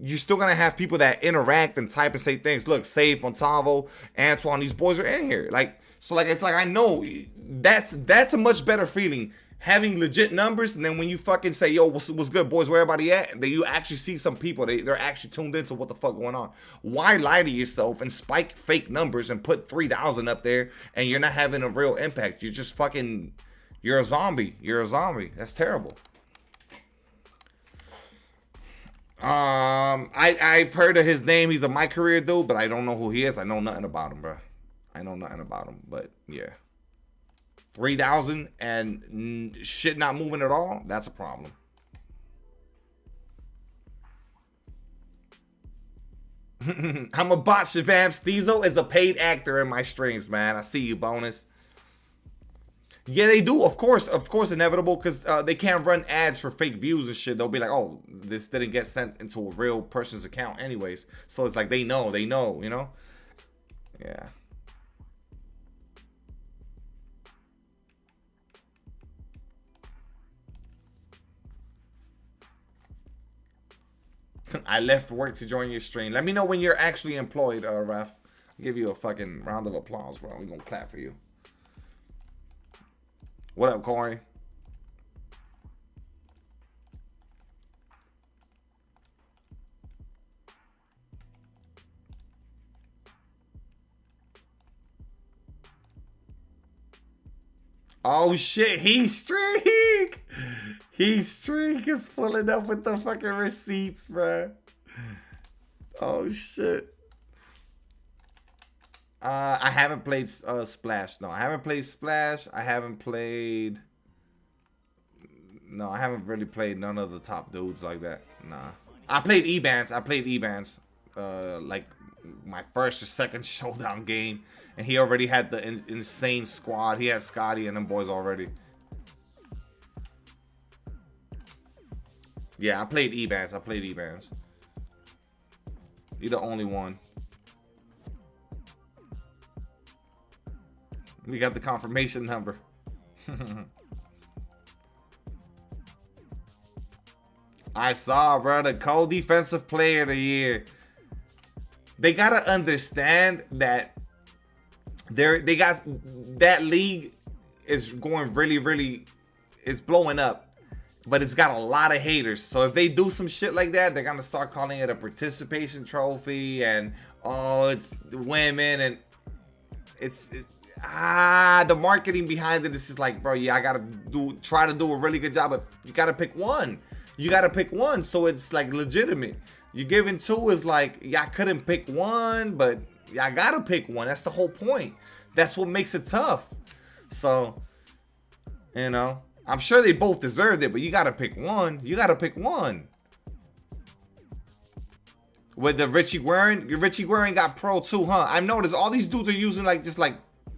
you're still going to have people that interact and type and say things. Look, Save, Montavo, Antoine, these boys are in here. Like, so, like, it's like, I know that's a much better feeling. Having legit numbers, and then when you fucking say, yo, what's good, boys, where everybody at? Then you actually see some people, they're actually tuned into what the fuck going on. Why lie to yourself and spike fake numbers and put 3,000 up there and you're not having a real impact? You're just fucking, you're a zombie. You're a zombie. That's terrible. I've heard of his name. He's a My Career dude, but I don't know who he is. I know nothing about him, bro. I know nothing about him, but yeah. 3,000 and shit not moving at all, that's a problem. I'm a bot, Shavam. Steezo is a paid actor in my streams, man. I see you, bonus. Yeah, they do, of course, inevitable, because they can't run ads for fake views and shit. They'll be like, oh, this didn't get sent into a real person's account anyways. So it's like, they know, you know? Yeah. I left work to join your stream. Let me know when you're actually employed, Ref. I'll give you a fucking round of applause, bro. We're gonna clap for you. What up, Corey? Oh shit, he's streak! He's streak is pulling up with the fucking receipts, bruh. Oh shit. I haven't played Splash. No, I haven't played Splash. I haven't played... No, I haven't really played none of the top dudes like that. Nah. I played E-Bands. Like my first or second showdown game. And he already had the insane squad. He had Scotty and them boys already. Yeah, I played E-Bands. You're the only one. We got the confirmation number. I saw, bro, the co-defensive player of the year. They gotta understand that that league is going really, it's blowing up, but it's got a lot of haters. So if they do some shit like that, they're gonna start calling it a participation trophy, and oh, it's women, and the marketing behind it is just like, bro, yeah, I gotta try to do a really good job, but you gotta pick one. So it's like legitimate. You giving two is like, yeah, I couldn't pick one, but yeah, I gotta pick one. That's the whole point. That's what makes it tough. So, you know, I'm sure they both deserved it, but you gotta pick one. With the Richie Guerin got pro too, huh? I've noticed all these dudes are using just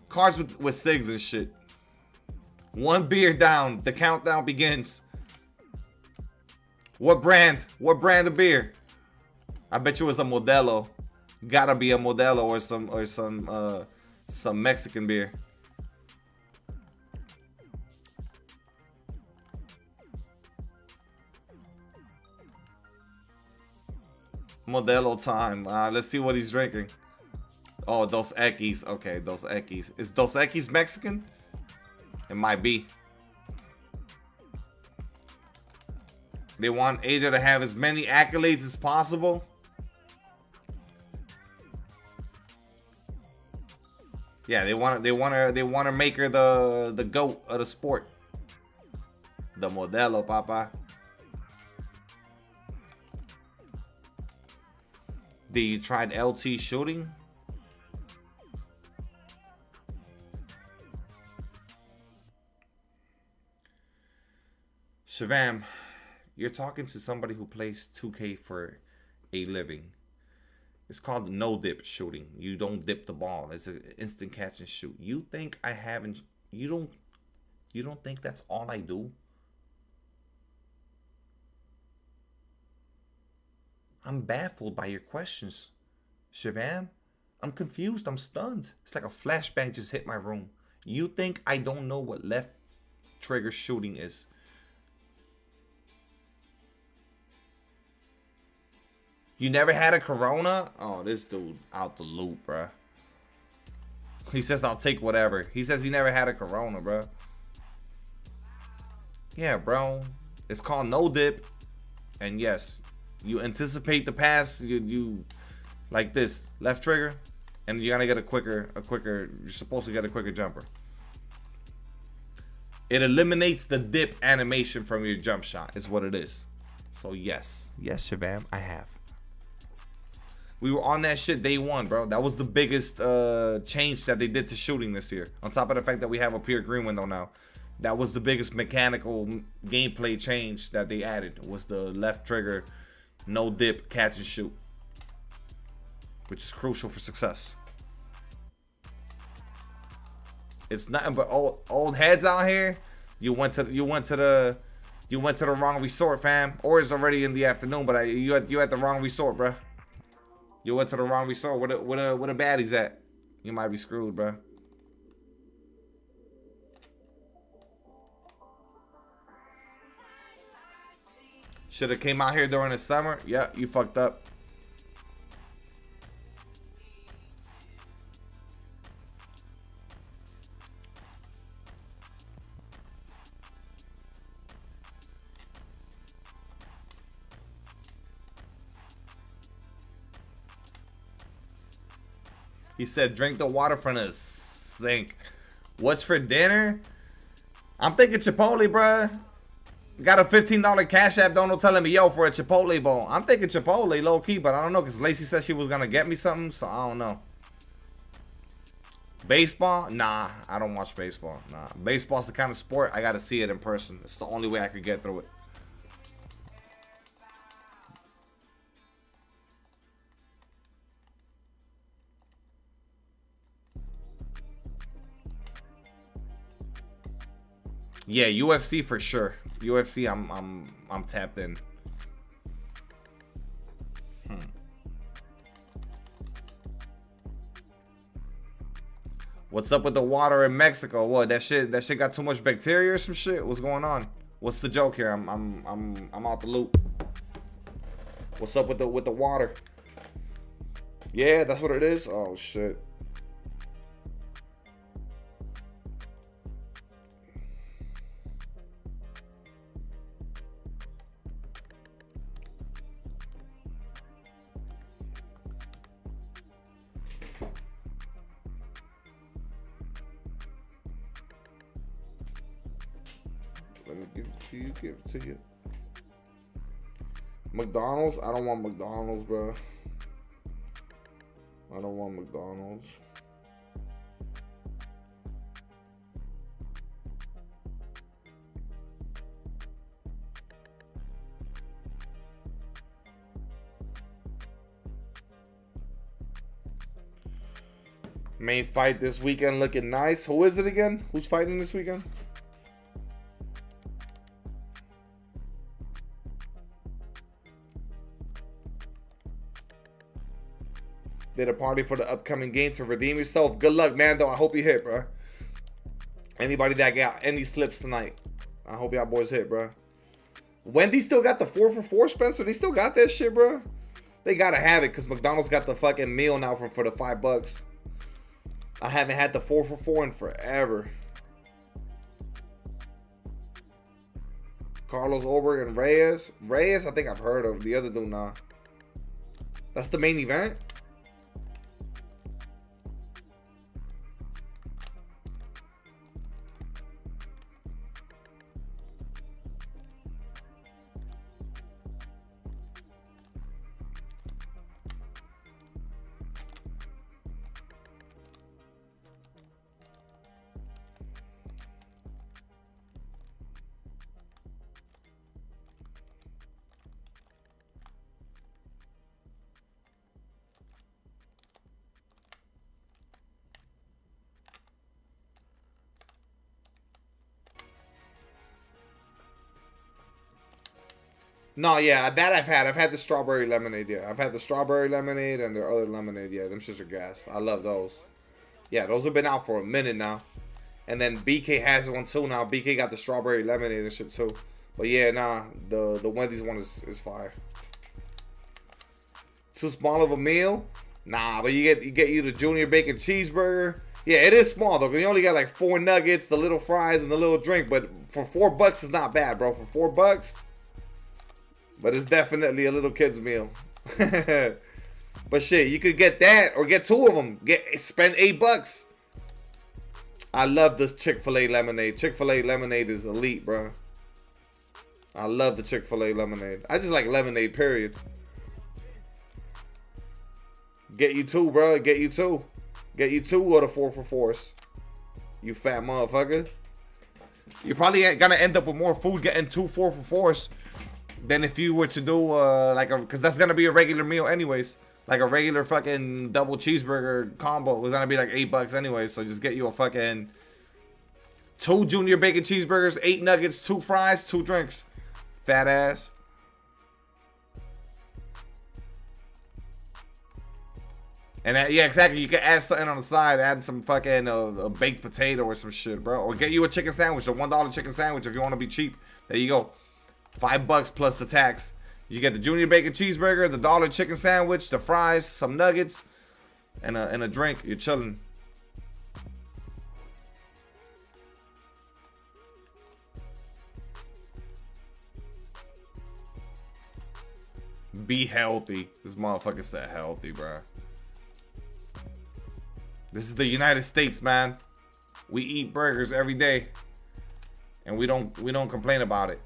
cards with SIGs and shit. One beer down, the countdown begins. What brand of beer? I bet you it's a Modelo. Gotta be a Modelo or some Mexican beer. Modelo time. Let's see what he's drinking. Oh, Dos Equis. Okay, Dos Equis. Is Dos Equis Mexican? It might be. They want AJ to have as many accolades as possible. Yeah, they want to make her the GOAT of the sport. The Modelo, papa. Did you tried LT shooting? Shavam, you're talking to somebody who plays 2K for a living. It's called no dip shooting. You don't dip the ball. It's an instant catch and shoot. You think I haven't? You don't think that's all I do? I'm baffled by your questions, Shavam. I'm confused. I'm stunned. It's like a flashbang just hit my room. You think I don't know what left trigger shooting is? You never had a Corona? Oh, this dude out the loop, bruh. He says I'll take whatever. He says he never had a Corona, bruh. Yeah, bro. It's called no dip. And yes, you anticipate the pass. You like this left trigger, and you're gonna get a quicker. You're supposed to get a quicker jumper. It eliminates the dip animation from your jump shot. Is what it is. So yes, Shavam, I have. We were on that shit day one, bro. That was the biggest change that they did to shooting this year. On top of the fact that we have a pure green window now. That was the biggest mechanical gameplay change that they added. Was the left trigger, no dip, catch and shoot. which is crucial for success. It's nothing but old heads out here. You went to the wrong resort, fam. Or it's already in the afternoon, but you at the wrong resort, bruh. You went to the wrong resort. Where the baddies at? You might be screwed, bruh. Should have came out here during the summer. Yeah, you fucked up. He said, drink the water from the sink. What's for dinner? I'm thinking Chipotle, bruh. Got a $15 Cash App donut telling me, yo, for a Chipotle bowl. I'm thinking Chipotle, low key, but I don't know, because Lacey said she was going to get me something, so I don't know. Baseball? Nah, I don't watch baseball. Nah, baseball's the kind of sport I got to see it in person. It's the only way I could get through it. Yeah, UFC for sure. UFC, I'm tapped in. What's up with the water in Mexico? What, that shit got too much bacteria or some shit? What's going on? What's the joke here? I'm out the loop. What's up with the water? Yeah, that's what it is. Oh shit. Let me give it to you. McDonald's? I don't want McDonald's, bro. I don't want McDonald's. Main fight this weekend looking nice. Who is it again? Who's fighting this weekend? Did a party for the upcoming game to redeem yourself. Good luck, man, though. I hope you hit, bro. Anybody that got any slips tonight, I hope y'all boys hit, bro. Wendy still got the 4 for 4, Spencer. They still got that shit, bro. They gotta have it because McDonald's got the fucking meal now for the $5. I haven't had the 4 for 4 in forever. Carlos Oberg and Reyes. Reyes, I think I've heard of. The other dude, nah. That's the main event? No, yeah, that I've had. I've had the strawberry lemonade, yeah. I've had the strawberry lemonade and their other lemonade, yeah. Them shits are gas. I love those. Yeah, those have been out for a minute now. And then BK has one too now. BK got the strawberry lemonade and shit too. But yeah, nah, the Wendy's one is fire. Too small of a meal? Nah, but you get you the junior bacon cheeseburger. Yeah, it is small though, because you only got like 4 nuggets, the little fries, and the little drink. But for $4 it's not bad, bro. For $4. But it's definitely a little kid's meal. But shit, you could get that or get 2 of them. Spend $8. I love this Chick-fil-A lemonade. Chick-fil-A lemonade is elite, bro. I love the Chick-fil-A lemonade. I just like lemonade, period. Get you 2, bro. Get you 2. Get you 2 of the 4 for 4s. You fat motherfucker. You're probably gonna end up with more food getting 2 4 for 4s. Than if you were to do because that's gonna be a regular meal anyways. like a regular fucking double cheeseburger combo was gonna be like $8 anyway. So just get you a fucking 2 junior bacon cheeseburgers, 8 nuggets, 2 fries, 2 drinks. Fat ass. And that, yeah, exactly. You can add something on the side, add some fucking a baked potato or some shit, bro. Or get you a chicken sandwich, a $1 chicken sandwich if you want to be cheap. There you go. $5 plus the tax. You get the junior bacon cheeseburger, the $1 chicken sandwich, the fries, some nuggets, and a drink. You're chilling. Be healthy. This motherfucker said healthy, bro. This is the United States, man. We eat burgers every day, and we don't complain about it.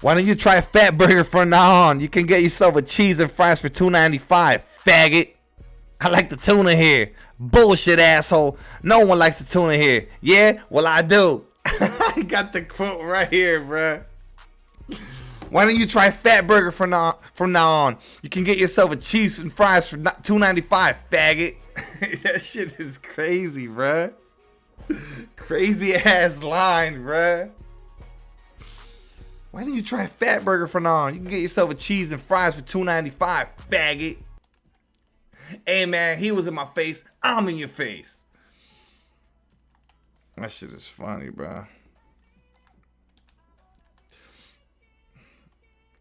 Why don't you try Fat Burger from now on? You can get yourself a cheese and fries for $2.95, faggot. I like the tuna here. Bullshit, asshole. No one likes the tuna here. Yeah? Well, I do. I got the quote right here, bruh. Why don't you try Fat Burger from now on? You can get yourself a cheese and fries for $2.95, faggot. That shit is crazy, bruh. Crazy ass line, bruh. Why don't you try Fat Burger from now on? You can get yourself a cheese and fries for $2.95, faggot. Hey, man, he was in my face. I'm in your face. That shit is funny, bro.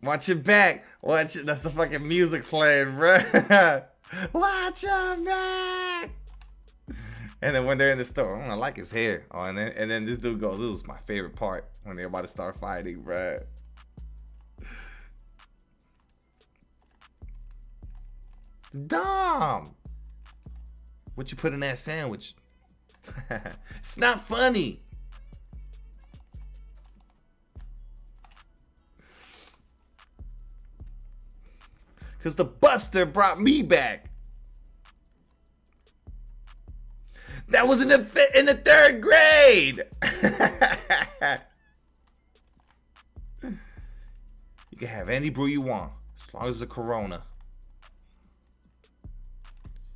Watch your back. Watch it. That's the fucking music playing, bro. Watch your back. And then when they're in the store, I like his hair. Oh, and then this dude goes, this was my favorite part when they're about to start fighting, bruh. Dom! What you put in that sandwich? It's not funny. Because the Buster brought me back. That was in the 3rd grade. You can have any brew you want, as long as it's a Corona.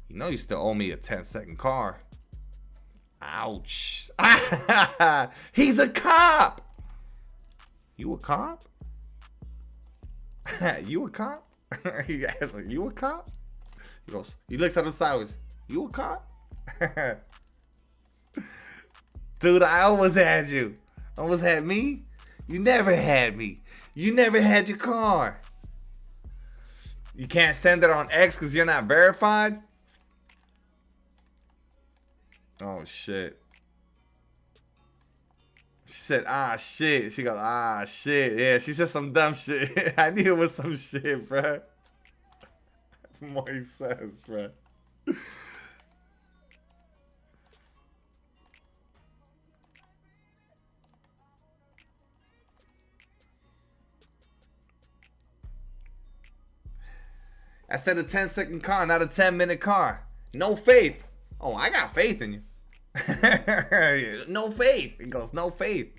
You know you still owe me a 10-second car. Ouch. He's a cop. You a cop? You a cop? He asks, you a cop? He goes, he looks at him sideways. You a cop? Dude, I almost had you. Almost had me? You never had me. You never had your car. You can't send it on X because you're not verified? Oh, shit. She said, ah, shit. She goes, ah, shit. Yeah, she said some dumb shit. I knew it was some shit, bruh. Moises, bruh. I said a 10-second car, not a 10-minute car. No faith. Oh, I got faith in you. No faith. He goes, no faith.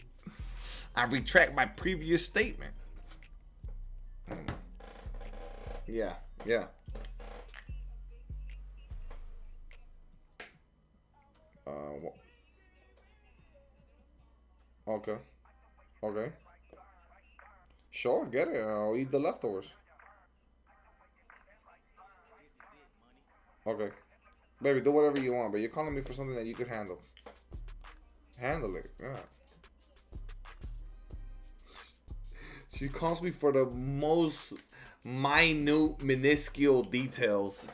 I retract my previous statement. Yeah. Okay. Sure, get it. I'll eat the leftovers. Okay. Baby, do whatever you want, but you're calling me for something that you could handle. Handle it, yeah. She calls me for the most minute, minuscule details.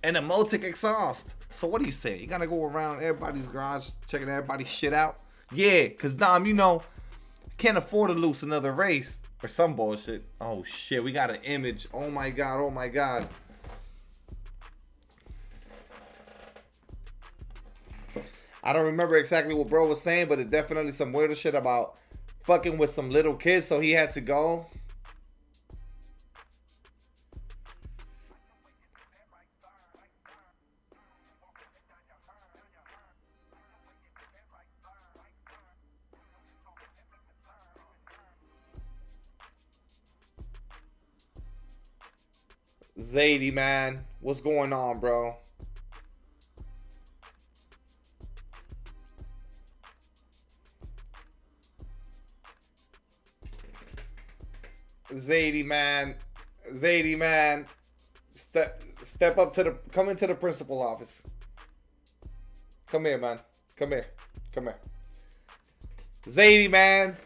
And a Motic exhaust. So what do you say? You gotta go around everybody's garage, checking everybody's shit out? Yeah, because Dom, you know, can't afford to lose another race. Or some bullshit. Oh shit, we got an image. Oh my god. I don't remember exactly what bro was saying, but it definitely some weirder shit about fucking with some little kids, so he had to go. Zadie, man, what's going on, bro? Zadie, man. Zadie, man. Step up to the, come into the principal office. Come here, man. Come here. Come here. Zadie, man.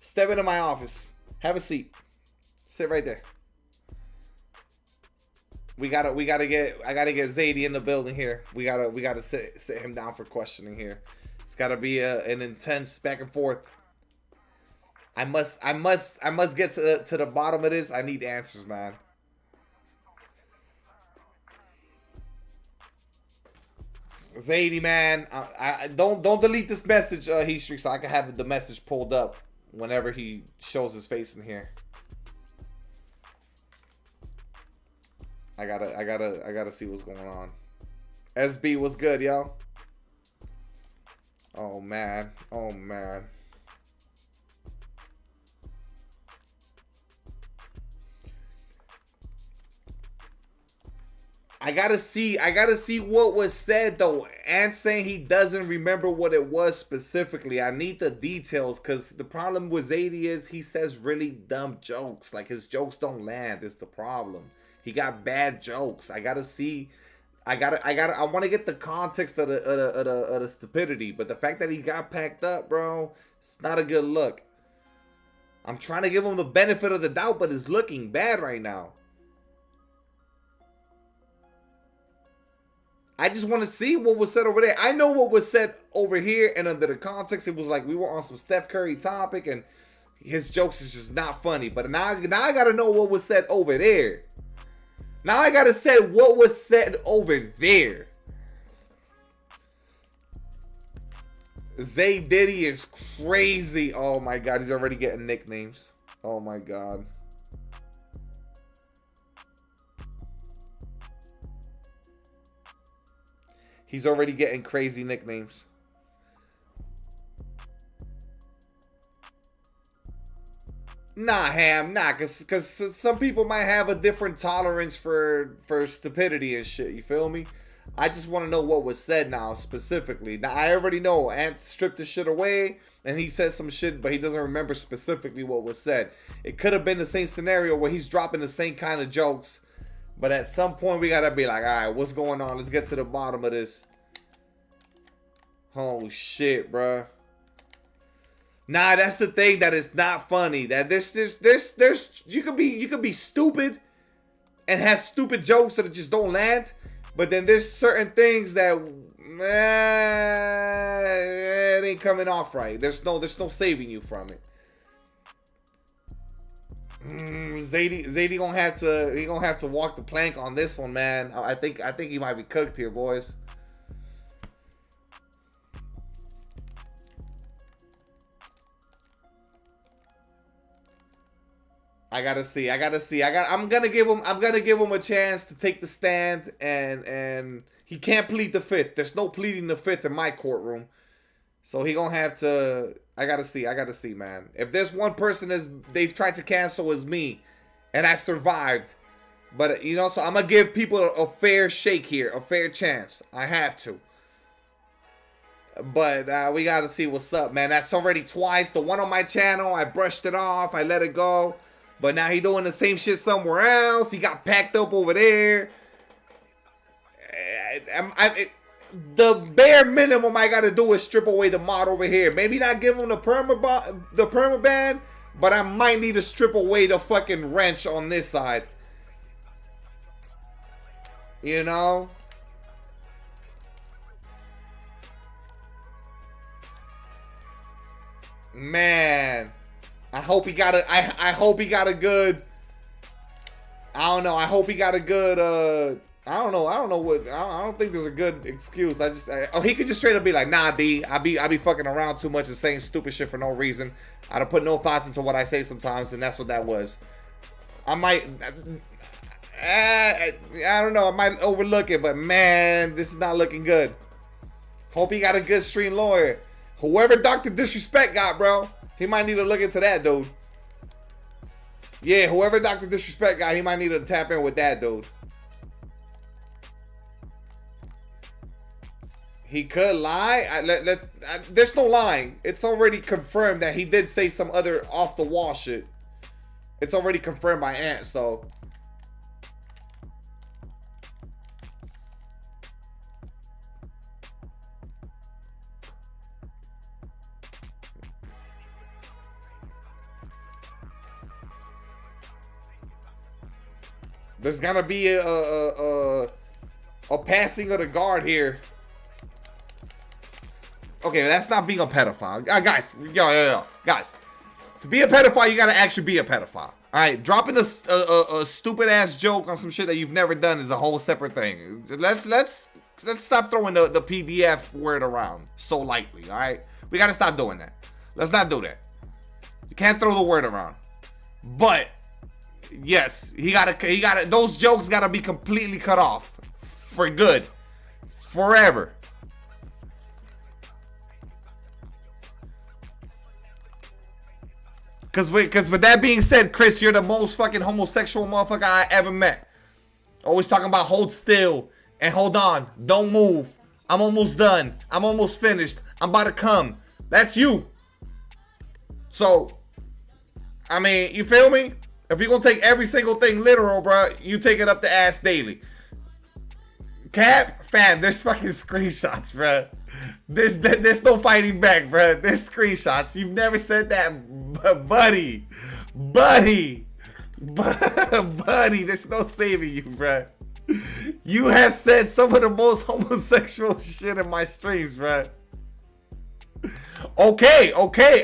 Step into my office. Have a seat. Sit right there. I gotta get Zadie in the building here. We gotta sit him down for questioning here. It's gotta be an intense back and forth. I must get to the bottom of this. I need answers, man. Zadie, man, I don't delete this message, Heat Streak, so I can have the message pulled up whenever he shows his face in here. I gotta see what's going on. SB, what's good, yo? Oh man, oh man. I gotta see what was said though. And saying he doesn't remember what it was specifically. I need the details, because the problem with Zadie is he says really dumb jokes. Like his jokes don't land. Is the problem. He got bad jokes. I gotta see. I want to get the context of the stupidity. But the fact that he got packed up, bro, it's not a good look. I'm trying to give him the benefit of the doubt, but it's looking bad right now. I just want to see what was said over there. I know what was said over here, and under the context, it was like we were on some Steph Curry topic, and his jokes is just not funny. But now I got to know what was said over there. Now I got to say what was said over there. Zay Diddy is crazy. Oh my God, he's already getting nicknames. Oh my God. He's already getting crazy nicknames. Nah, Ham, nah, cause some people might have a different tolerance for stupidity and shit. You feel me? I just want to know what was said now specifically. Now I already know Ant stripped his shit away and he said some shit, but he doesn't remember specifically what was said. It could have been the same scenario where he's dropping the same kind of jokes. But at some point, we gotta be like, all right, what's going on? Let's get to the bottom of this. Oh, shit, bruh. Nah, that's the thing, that it's not funny. That you could be stupid and have stupid jokes that just don't land. But then there's certain things that, it ain't coming off right. There's no saving you from it. Zadie gonna have to walk the plank on this one, man. I think he might be cooked here, boys. I'm gonna give him a chance to take the stand, and he can't plead the fifth. There's no pleading the fifth in my courtroom. So he gonna have to. I gotta see, man. If there's one person they've tried to cancel is me, and I've survived. But you know, so I'm gonna give people a fair shake here, a fair chance. I have to. But we gotta see what's up, man. That's already twice. The one on my channel, I brushed it off. I let it go. But now he doing the same shit somewhere else. He got packed up over there. The bare minimum I gotta do is strip away the mod over here. Maybe not give him the permaban, but I might need to strip away the fucking wrench on this side. You know? Man, I hope he got a. I hope he got a good. I don't know. I hope he got a good I don't know. I don't know what. I don't think there's a good excuse. Or he could just straight up be like, nah, D, I be fucking around too much and saying stupid shit for no reason. I don't put no thoughts into what I say sometimes, and that's what that was. I might, I don't know. I might overlook it, but man, this is not looking good. Hope he got a good stream lawyer. Whoever Dr. Disrespect got, bro, he might need to look into that, dude. Yeah, whoever Dr. Disrespect got, he might need to tap in with that, dude. He could lie. There's no lying. It's already confirmed that he did say some other off the wall shit. It's already confirmed by Ant, so. There's gonna be a passing of the guard here. Okay, that's not being a pedophile. Guys, yo. Guys, to be a pedophile, you gotta actually be a pedophile. Alright, dropping a stupid ass joke on some shit that you've never done is a whole separate thing. Let's stop throwing the PDF word around so lightly, alright? We gotta stop doing that. Let's not do that. You can't throw the word around. But yes, he gotta those jokes gotta be completely cut off. For good. Forever. Because with that being said, Chris, you're the most fucking homosexual motherfucker I ever met. Always talking about hold still and hold on. Don't move. I'm almost done. I'm almost finished. I'm about to come. That's you. So, I mean, you feel me? If you're going to take every single thing literal, bro, you take it up the ass daily. Cap, fam, there's fucking screenshots, bro. There's no fighting back, bro. There's screenshots. You've never said that, buddy. There's no saving you, bro. You have said some of the most homosexual shit in my streams, bro. Okay,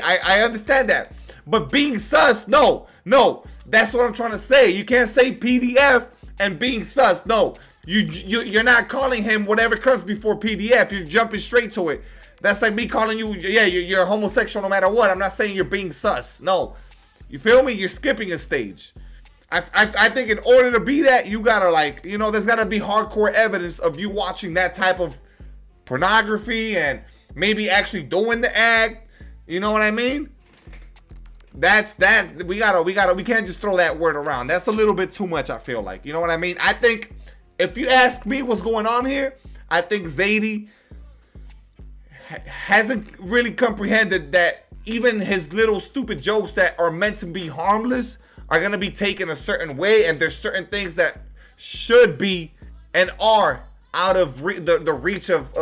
I understand that. But being sus, no. That's what I'm trying to say. You can't say PDF and being sus. No. You're not calling him whatever comes before PDF. You're jumping straight to it. That's like me calling you, yeah, you're homosexual no matter what. I'm not saying you're being sus. No. You feel me? You're skipping a stage. I think in order to be that, you gotta there's gotta be hardcore evidence of you watching that type of pornography and maybe actually doing the act. You know what I mean? That's that. We can't just throw that word around. That's a little bit too much, I feel like. You know what I mean? I think if you ask me what's going on here, I think Zadie hasn't really comprehended that even his little stupid jokes that are meant to be harmless are going to be taken a certain way, and there's certain things that should be and are out of the reach of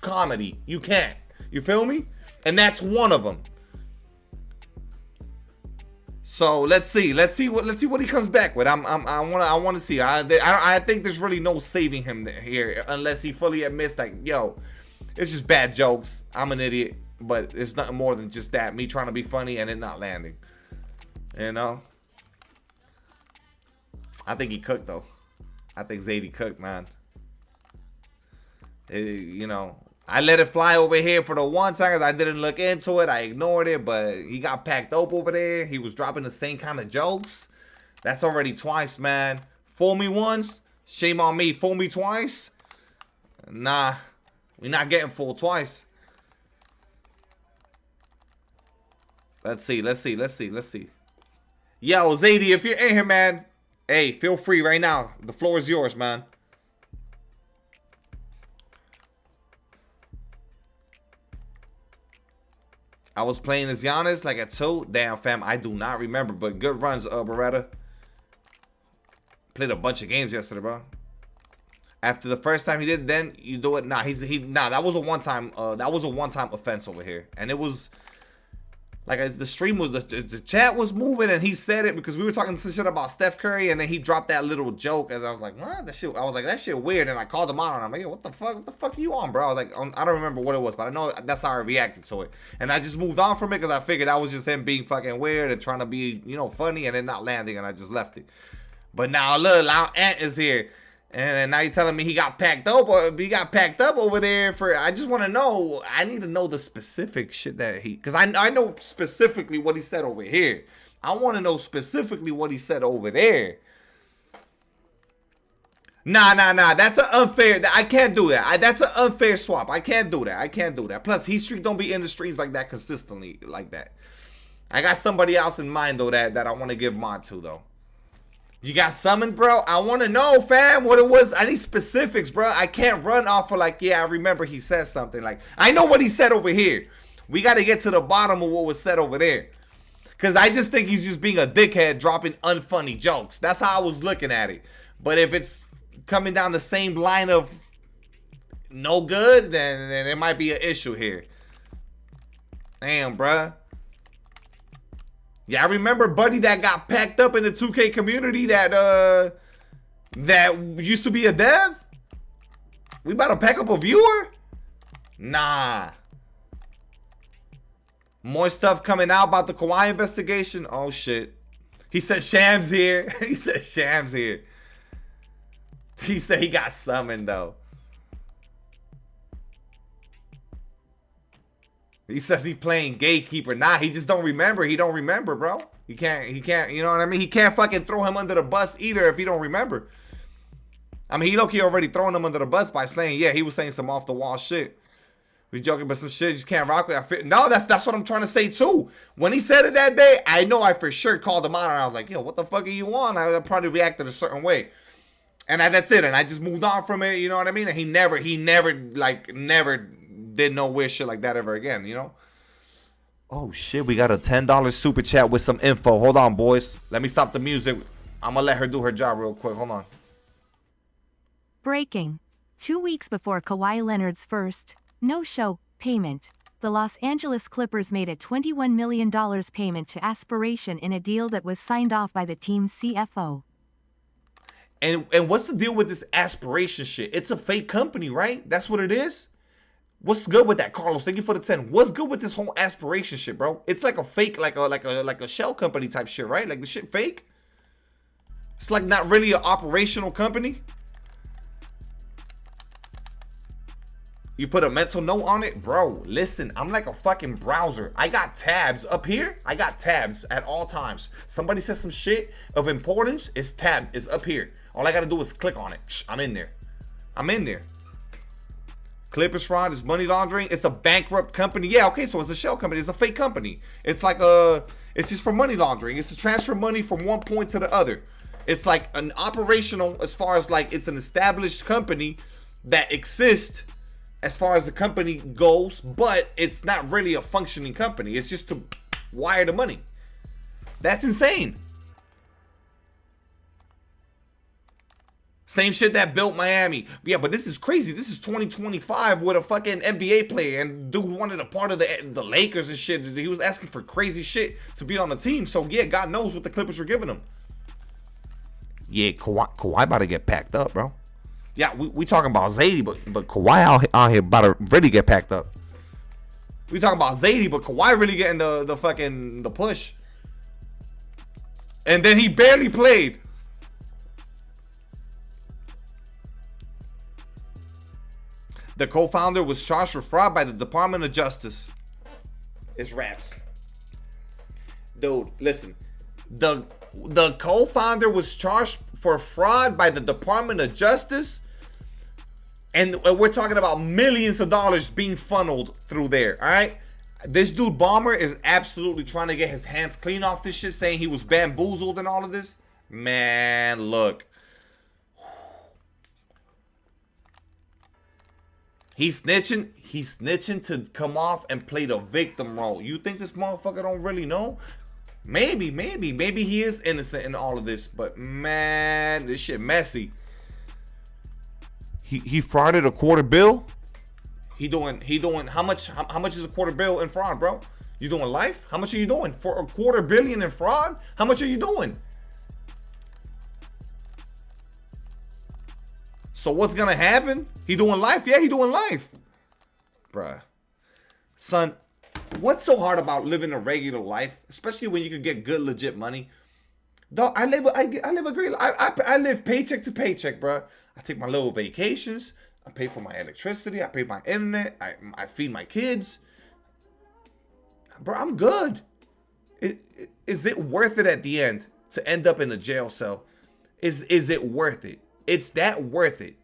comedy. You can't. You feel me? And that's one of them. So let's see what he comes back with. I want to see. I think there's really no saving him here unless he fully admits like, yo, it's just bad jokes. I'm an idiot, but it's nothing more than just that. Me trying to be funny and it not landing. You know. I think he cooked though. I think Zadie cooked, man. I let it fly over here for the one time because I didn't look into it. I ignored it, but he got packed up over there. He was dropping the same kind of jokes. That's already twice, man. Fool me once, shame on me. Fool me twice, nah, we're not getting fooled twice. Let's see. Yo, Zadie, if you're in here, man, hey, feel free right now. The floor is yours, man. I was playing as Giannis like at 2. Damn, fam, I do not remember. But good runs, Beretta. Played a bunch of games yesterday, bro. After the first time he did, then you do it. Nah, that was a one-time. That was a one-time offense over here, and it was like the stream was the chat was moving, and he said it because we were talking some shit about Steph Curry, and then he dropped that little joke. As I was like, what? That shit. I was like, that shit weird, and I called him out, and I'm like, yo, what the fuck are you on, bro? I was like, I don't remember what it was, but I know that's how I reacted to it, and I just moved on from it because I figured that was just him being fucking weird and trying to be, funny, and then not landing, and I just left it. But now look, Ant is here. And now you're telling me he got packed up, or he got packed up over there for. I just want to know. I need to know the specific shit that because I know specifically what he said over here. I want to know specifically what he said over there. Nah. That's an unfair. I can't do that. That's an unfair swap. I can't do that. Plus, Heat Streak don't be in the streets like that consistently like that. I got somebody else in mind though that I want to give mod to though. You got summoned, bro? I want to know, fam, what it was. I need specifics, bro. I can't run off of like, yeah, I remember he said something. Like, I know what he said over here. We got to get to the bottom of what was said over there. Because I just think he's just being a dickhead dropping unfunny jokes. That's how I was looking at it. But if it's coming down the same line of no good, then there might be an issue here. Damn, bruh. Yeah, I remember buddy that got packed up in the 2K community that used to be a dev. We about to pack up a viewer? Nah. More stuff coming out about the Kawhi investigation. Oh shit. He said Shams here. He said Shams here. He said he got summoned though. He says he playing gatekeeper. Nah, he just don't remember. He don't remember, bro. He can't, you know what I mean? He can't fucking throw him under the bus either if he don't remember. I mean, he low-key already throwing him under the bus by saying, yeah, he was saying some off-the-wall shit. We joking, but some shit you just can't rock with. No, that's what I'm trying to say too. When he said it that day, I know I for sure called him out and I was like, yo, what the fuck are you on? I probably reacted a certain way. And that's it. And I just moved on from it, you know what I mean? And he never did no weird shit like that ever again, you know? Oh shit, we got a $10 super chat with some info. Hold on, boys. Let me stop the music. I'm gonna let her do her job real quick. Hold on. Breaking. 2 weeks before Kawhi Leonard's first no-show payment, the Los Angeles Clippers made a $21 million payment to Aspiration in a deal that was signed off by the team's CFO. And what's the deal with this Aspiration shit? It's a fake company, right? That's what it is? What's good with that, Carlos? Thank you for the 10. What's good with this whole Aspiration shit, bro? It's like a fake, like a shell company type shit, right? Like the shit fake. It's like not really an operational company. You put a mental note on it, bro. Listen, I'm like a fucking browser. I got tabs up here. I got tabs at all times. Somebody says some shit of importance. It's tabbed. It's up here. All I gotta do is click on it. I'm in there. I'm in there. Clippers fraud is money laundering. It's a bankrupt company. Yeah, okay, so it's a shell company. It's a fake company. It's like it's just for money laundering. It's to transfer money from one point to the other. It's like an operational, as far as like it's an established company that exists as far as the company goes, but it's not really a functioning company. It's just to wire the money. That's insane. Same shit that built Miami. Yeah, but this is crazy. This is 2025 with a fucking NBA player, and dude wanted a part of the Lakers and shit. He was asking for crazy shit to be on the team. So yeah, God knows what the Clippers were giving him. Yeah, Kawhi about to get packed up, bro. Yeah, we talking about Zadie, but Kawhi out here about to really get packed up. We talking about Zadie, but Kawhi really getting the push. And then he barely played. The co-founder was charged for fraud by the Department of Justice. It's raps. Dude, listen. The co-founder was charged for fraud by the Department of Justice. And we're talking about millions of dollars being funneled through there, all right? This dude, Bomber, is absolutely trying to get his hands clean off this shit, saying he was bamboozled and all of this. Man, look. He's snitching to come off and play the victim role. You think this motherfucker don't really know? Maybe he is innocent in all of this, but man, this shit messy. He frauded a quarter bill. He doing how much is a quarter bill in fraud, bro? You doing life? How much are you doing for a $250 million in fraud? How much are you doing? So what's gonna happen? He doing life? Yeah, he doing life. Bruh. Son, what's so hard about living a regular life? Especially when you can get good, legit money. Dog, I live a great life. I live paycheck to paycheck, bro. I take my little vacations. I pay for my electricity. I pay my internet. I feed my kids. Bro, I'm good. Is it worth it at the end to end up in a jail cell? Is it worth it? It's that worth it.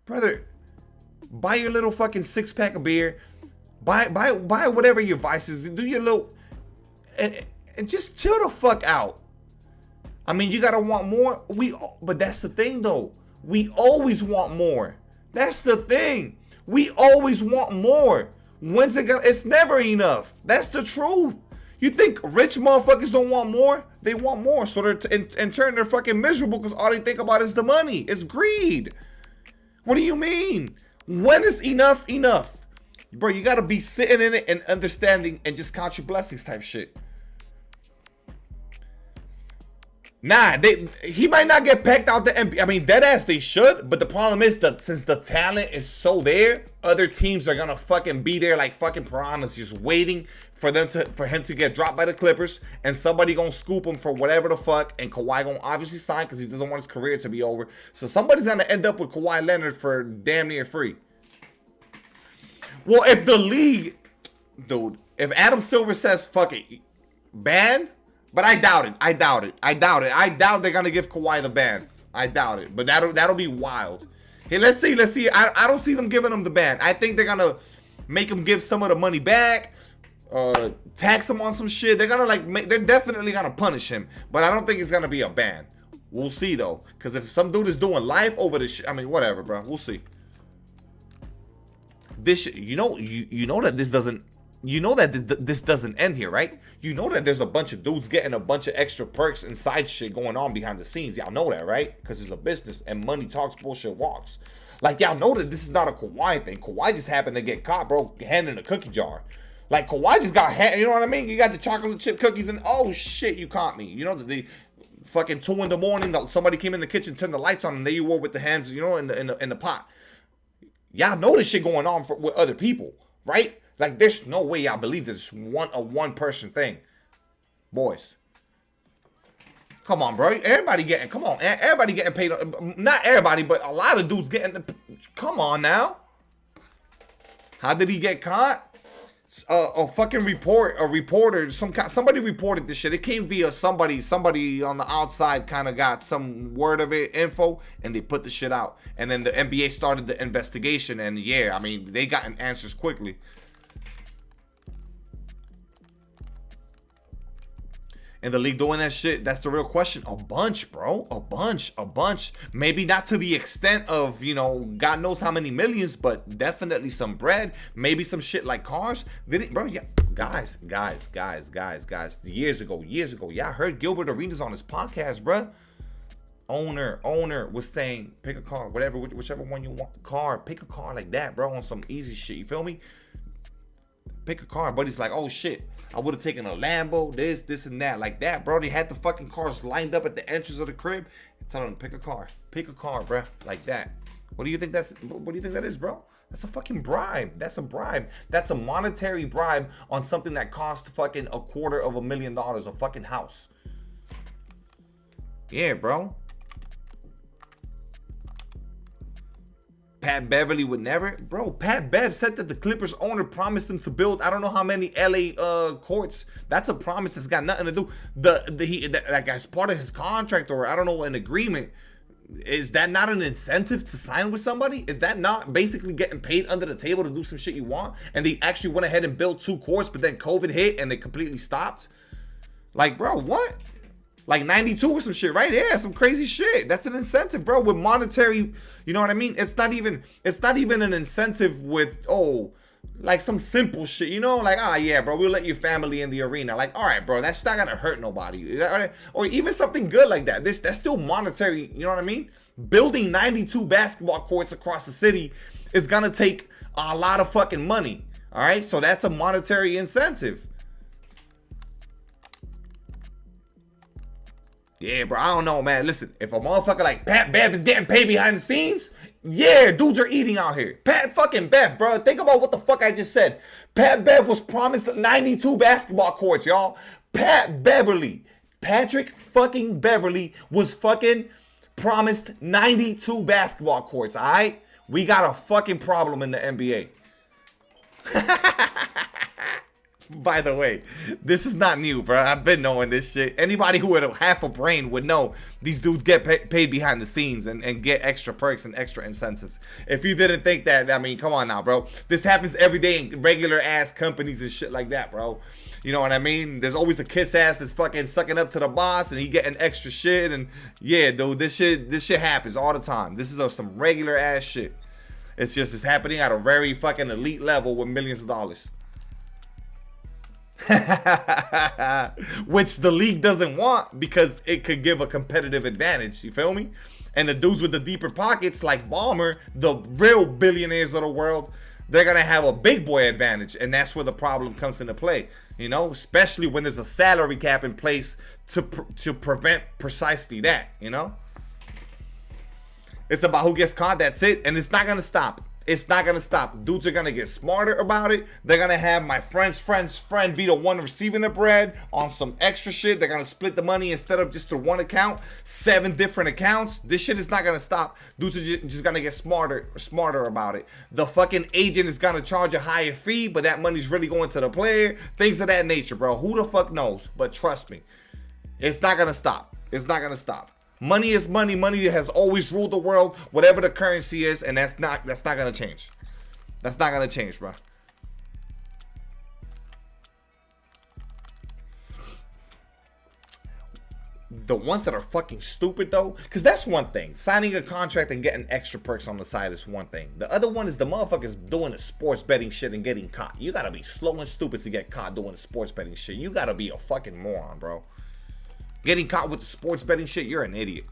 Brother, buy your little fucking 6-pack of beer. Buy whatever your vices. Do your little... And just chill the fuck out. I mean, you gotta want more. But that's the thing, though. We always want more. That's the thing. We always want more. When's it gonna? It's never enough. That's the truth. You think rich motherfuckers don't want more? They want more. So they're in turn they're fucking miserable because all they think about is the money. It's greed. What do you mean? When is enough enough? Bro, you gotta be sitting in it and understanding and just count your blessings type shit. Nah, he might not get pecked out the NBA. I mean, deadass they should, but the problem is that since the talent is so there, other teams are gonna fucking be there like fucking piranhas, just waiting for him to get dropped by the Clippers, and somebody gonna scoop him for whatever the fuck, and Kawhi gonna obviously sign because he doesn't want his career to be over. So somebody's gonna end up with Kawhi Leonard for damn near free. Well, if the league, dude, if Adam Silver says fuck it, ban. But I doubt it. I doubt they're gonna give Kawhi the ban. I doubt it. But that'll be wild. Hey, let's see. I don't see them giving him the ban. I think they're gonna make him give some of the money back. Tax him on some shit. They're gonna they're definitely gonna punish him. But I don't think it's gonna be a ban. We'll see though. Because if some dude is doing life over this shit, I mean, whatever, bro. We'll see. This you know that this doesn't. You know that this doesn't end here, right? You know that there's a bunch of dudes getting a bunch of extra perks and side shit going on behind the scenes. Y'all know that, right? Because it's a business and money talks, bullshit walks. Like, y'all know that this is not a Kawhi thing. Kawhi just happened to get caught, bro, handing a cookie jar. Like, Kawhi just got, you know what I mean? You got the chocolate chip cookies and, oh, shit, you caught me. You know, the fucking 2 in the morning, somebody came in the kitchen, turned the lights on, and there you were with the hands, you know, in the pot. Y'all know this shit going on with other people, right? Like, there's no way y'all believe this is a one-person thing. Boys. Come on, bro. Everybody getting paid. Not everybody, but a lot of dudes getting... Come on, now. How did he get caught? A fucking reporter, somebody reported this shit. It came via somebody on the outside kind of got some word of it, info, and they put the shit out. And then the NBA started the investigation, and yeah, I mean, they got answers quickly. And the league doing that shit, that's the real question. A bunch, bro. A bunch. Maybe not to the extent of, you know, God knows how many millions, but definitely some bread. Maybe some shit like cars. Bro, yeah. Guys. Years ago. Y'all heard Gilbert Arenas on his podcast, bro. Owner was saying, pick a car, whatever, whichever one you want. Car, pick a car like that, bro, on some easy shit. You feel me? Pick a car. But he's like, oh, shit. I would have taken a Lambo, this and that, like that, bro. They had the fucking cars lined up at the entrance of the crib. Tell them to pick a car, bro, like that. What do you think that is, bro? That's a fucking bribe. That's a bribe. That's a monetary bribe on something that cost fucking $250,000, a fucking house. Yeah, bro. Pat Beverly would never. Bro, Pat Bev said that the Clippers owner promised him to build I don't know how many LA courts. That's a promise that's got nothing to do. Like as part of his contract or I don't know, an agreement. Is that not an incentive to sign with somebody? Is that not basically getting paid under the table to do some shit you want? And they actually went ahead and built 2 courts, but then COVID hit and they completely stopped. Like, bro, what? Like 92 or some shit, right? Yeah, some crazy shit. That's an incentive, bro. With monetary, you know what I mean? It's not even an incentive with, like some simple shit, you know? Like, yeah, bro, we'll let your family in the arena. Like, all right, bro, that's not gonna hurt nobody. Or even something good like that. That's still monetary, you know what I mean? Building 92 basketball courts across the city is gonna take a lot of fucking money. All right, so that's a monetary incentive. Yeah, bro, I don't know, man. Listen, if a motherfucker like Pat Bev is getting paid behind the scenes, yeah, dudes are eating out here. Pat fucking Bev, bro. Think about what the fuck I just said. Pat Bev was promised 92 basketball courts, y'all. Pat Beverly Patrick fucking Beverly was fucking promised 92 basketball courts, all right? We got a fucking problem in the NBA. By the way, this is not new, bro. I've been knowing this shit. Anybody who had a half a brain would know these dudes get paid behind the scenes and get extra perks and extra incentives. If you didn't think that, I mean, come on now, bro. This happens every day in regular ass companies and shit like that, bro. You know what I mean? There's always a kiss ass that's fucking sucking up to the boss and he getting extra shit. And yeah, dude, this shit happens all the time. This is some regular ass shit. It's happening at a very fucking elite level with millions of dollars. Which the league doesn't want because it could give a competitive advantage. You feel me? And the dudes with the deeper pockets like Ballmer, the real billionaires of the world, they're gonna have a big boy advantage, and that's where the problem comes into play. You know, especially when there's a salary cap in place to prevent precisely that. You know, it's about who gets caught. That's it, and it's not gonna stop. It's not gonna stop. Dudes are gonna get smarter about it. They're gonna have my friend's friend be the one receiving the bread on some extra shit. They're gonna split the money instead of just through one account, 7 different accounts. This shit is not gonna stop. Dudes are just gonna get smarter about it. The fucking agent is gonna charge a higher fee, but that money's really going to the player. Things of that nature, bro. Who the fuck knows? But trust me, it's not gonna stop. It's not gonna stop. Money is money. Money has always ruled the world, whatever the currency is, and that's not gonna change. That's not gonna change, bro. The ones that are fucking stupid though, because that's one thing. Signing a contract and getting extra perks on the side is one thing. The other one is the motherfuckers doing the sports betting shit and getting caught. You gotta be slow and stupid to get caught doing the sports betting shit. You gotta be a fucking moron, bro. Getting caught with the sports betting shit, you're an idiot.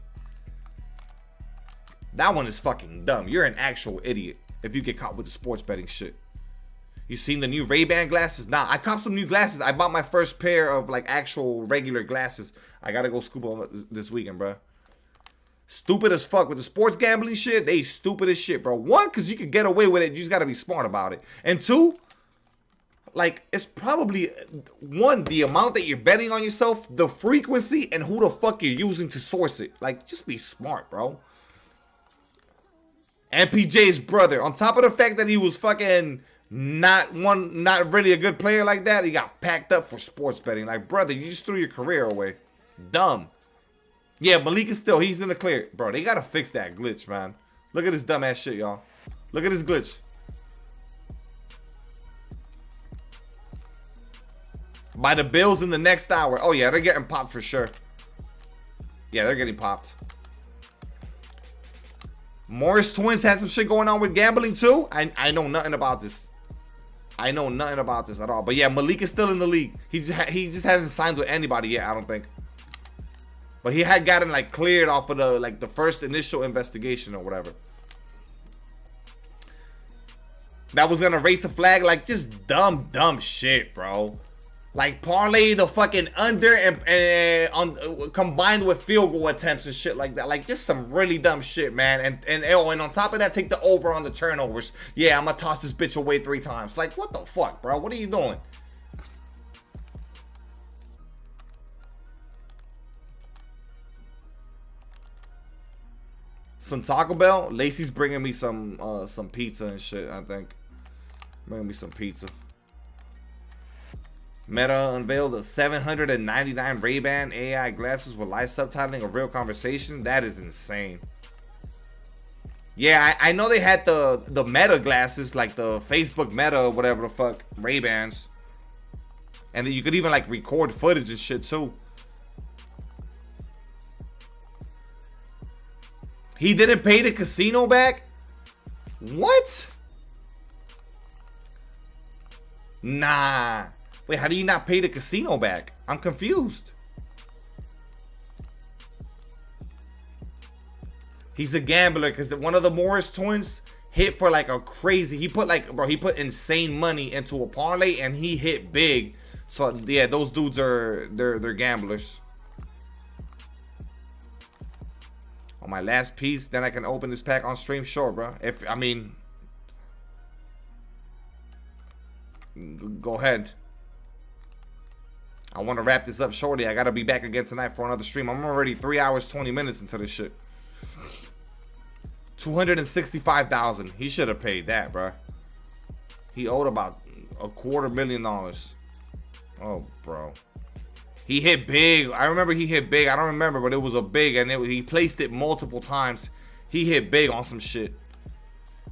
That one is fucking dumb. You're an actual idiot if you get caught with the sports betting shit. You seen the new Ray-Ban glasses? Nah, I copped some new glasses. I bought my first pair of like actual regular glasses. I gotta go scoop them this weekend, bro. Stupid as fuck with the sports gambling shit. They stupid as shit, bro. One, because you can get away with it. You just gotta be smart about it. And two, like, it's probably, one, the amount that you're betting on yourself, the frequency, and who the fuck you're using to source it. Like, just be smart, bro. MPJ's brother, on top of the fact that he was fucking not really a good player like that, he got packed up for sports betting. Like, brother, you just threw your career away. Dumb. Yeah, Malik is still, he's in the clear. Bro, they gotta fix that glitch, man. Look at this dumbass shit, y'all. Look at this glitch. By the Bills in the next hour. Oh, yeah, they're getting popped for sure. Yeah, they're getting popped. Morris Twins has some shit going on with gambling, too. I know nothing about this. I know nothing about this at all. But, yeah, Malik is still in the league. He just hasn't signed with anybody yet, I don't think. But he had gotten, like, cleared off of the, like, the first initial investigation or whatever. That was going to raise a flag. Like, just dumb shit, bro. Like, parlay the fucking under and combined with field goal attempts and shit like that. Like, just some really dumb shit, man. And on top of that, take the over on the turnovers. Yeah, I'm gonna toss this bitch away 3 times. Like, what the fuck, bro? What are you doing? Some Taco Bell. Lacey's bringing me some pizza and shit, I think. Bringing me some pizza. Meta unveiled a 799 Ray-Ban AI glasses with live subtitling of real conversation. That is insane. Yeah, I know they had the Meta glasses, like the Facebook Meta or whatever the fuck, Ray-Bans. And then you could even like record footage and shit too. He didn't pay the casino back? What? Nah. Wait, how do you not pay the casino back? I'm confused. He's a gambler because one of the Morris twins hit for like a crazy. He put like, bro, he put insane money into a parlay and he hit big. So yeah, those dudes are they're gamblers. On my last piece, then I can open this pack on stream. Sure, bro. I mean, go ahead. I want to wrap this up shortly. I got to be back again tonight for another stream. I'm already 3 hours, 20 minutes into this shit. 265,000. He should have paid that, bro. He owed about $250,000. Oh, bro. He hit big. I remember he hit big. I don't remember, but it was a big, and he placed it multiple times. He hit big on some shit.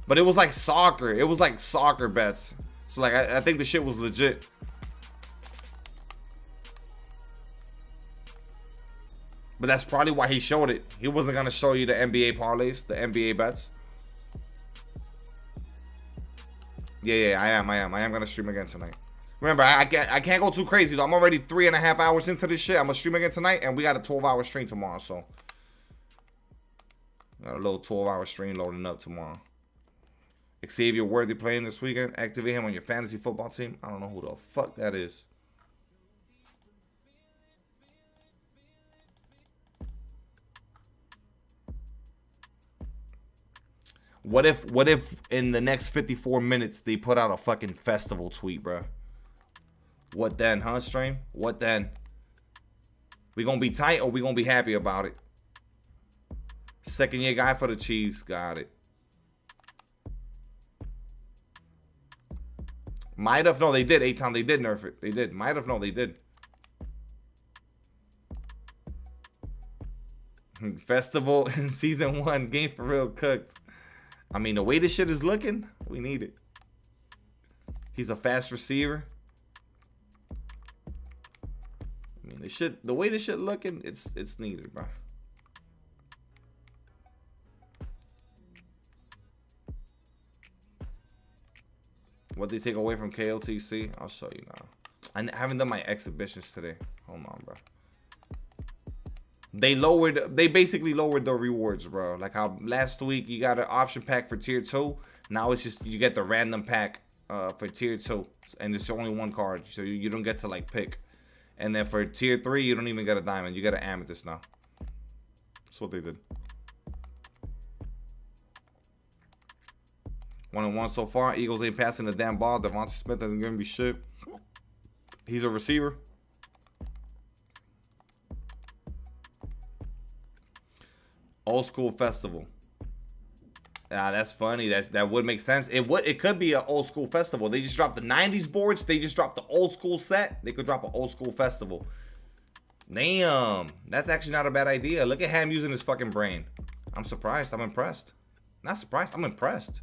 But it was like soccer. It was like soccer bets. So, like, I think the shit was legit. But that's probably why he showed it. He wasn't going to show you the NBA parlays, the NBA bets. Yeah, I am going to stream again tonight. Remember, I can't go too crazy, though. I'm already 3.5 hours into this shit. I'm going to stream again tonight, and we got a 12-hour stream tomorrow, so. Got a little 12-hour stream loading up tomorrow. Xavier Worthy playing this weekend. Activate him on your fantasy football team. I don't know who the fuck that is. What if in the next 54 minutes they put out a fucking festival tweet, bro? What then, huh, stream? What then? We gonna be tight or we gonna be happy about it? Second year guy for the Chiefs. Got it. Might have. No, they did. 8 times. They did nerf it. They did. Might have. No, they did. Festival in season 1. Game for real cooked. I mean, the way this shit is looking, we need it. He's a fast receiver. I mean, the way this shit looking, it's needed, bro. What they take away from KOTC? I'll show you now. I haven't done my exhibitions today. Hold on, bro. They basically lowered the rewards, bro. Like how last week you got an option pack for tier 2. Now it's just you get the random pack for tier 2. And it's only one card. So you don't get to like pick. And then for tier 3, you don't even get a diamond. You get an amethyst now. That's what they did. 1-1 so far. Eagles ain't passing the damn ball. Devontae Smith doesn't give me shit. He's a receiver. Old school festival. That's funny. That would make sense. It could be an old school festival. They just dropped the 90s boards. They just dropped the old school set. They could drop an old school festival. Damn. That's actually not a bad idea. Look at Ham using his fucking brain. I'm surprised. I'm impressed. Not surprised. I'm impressed.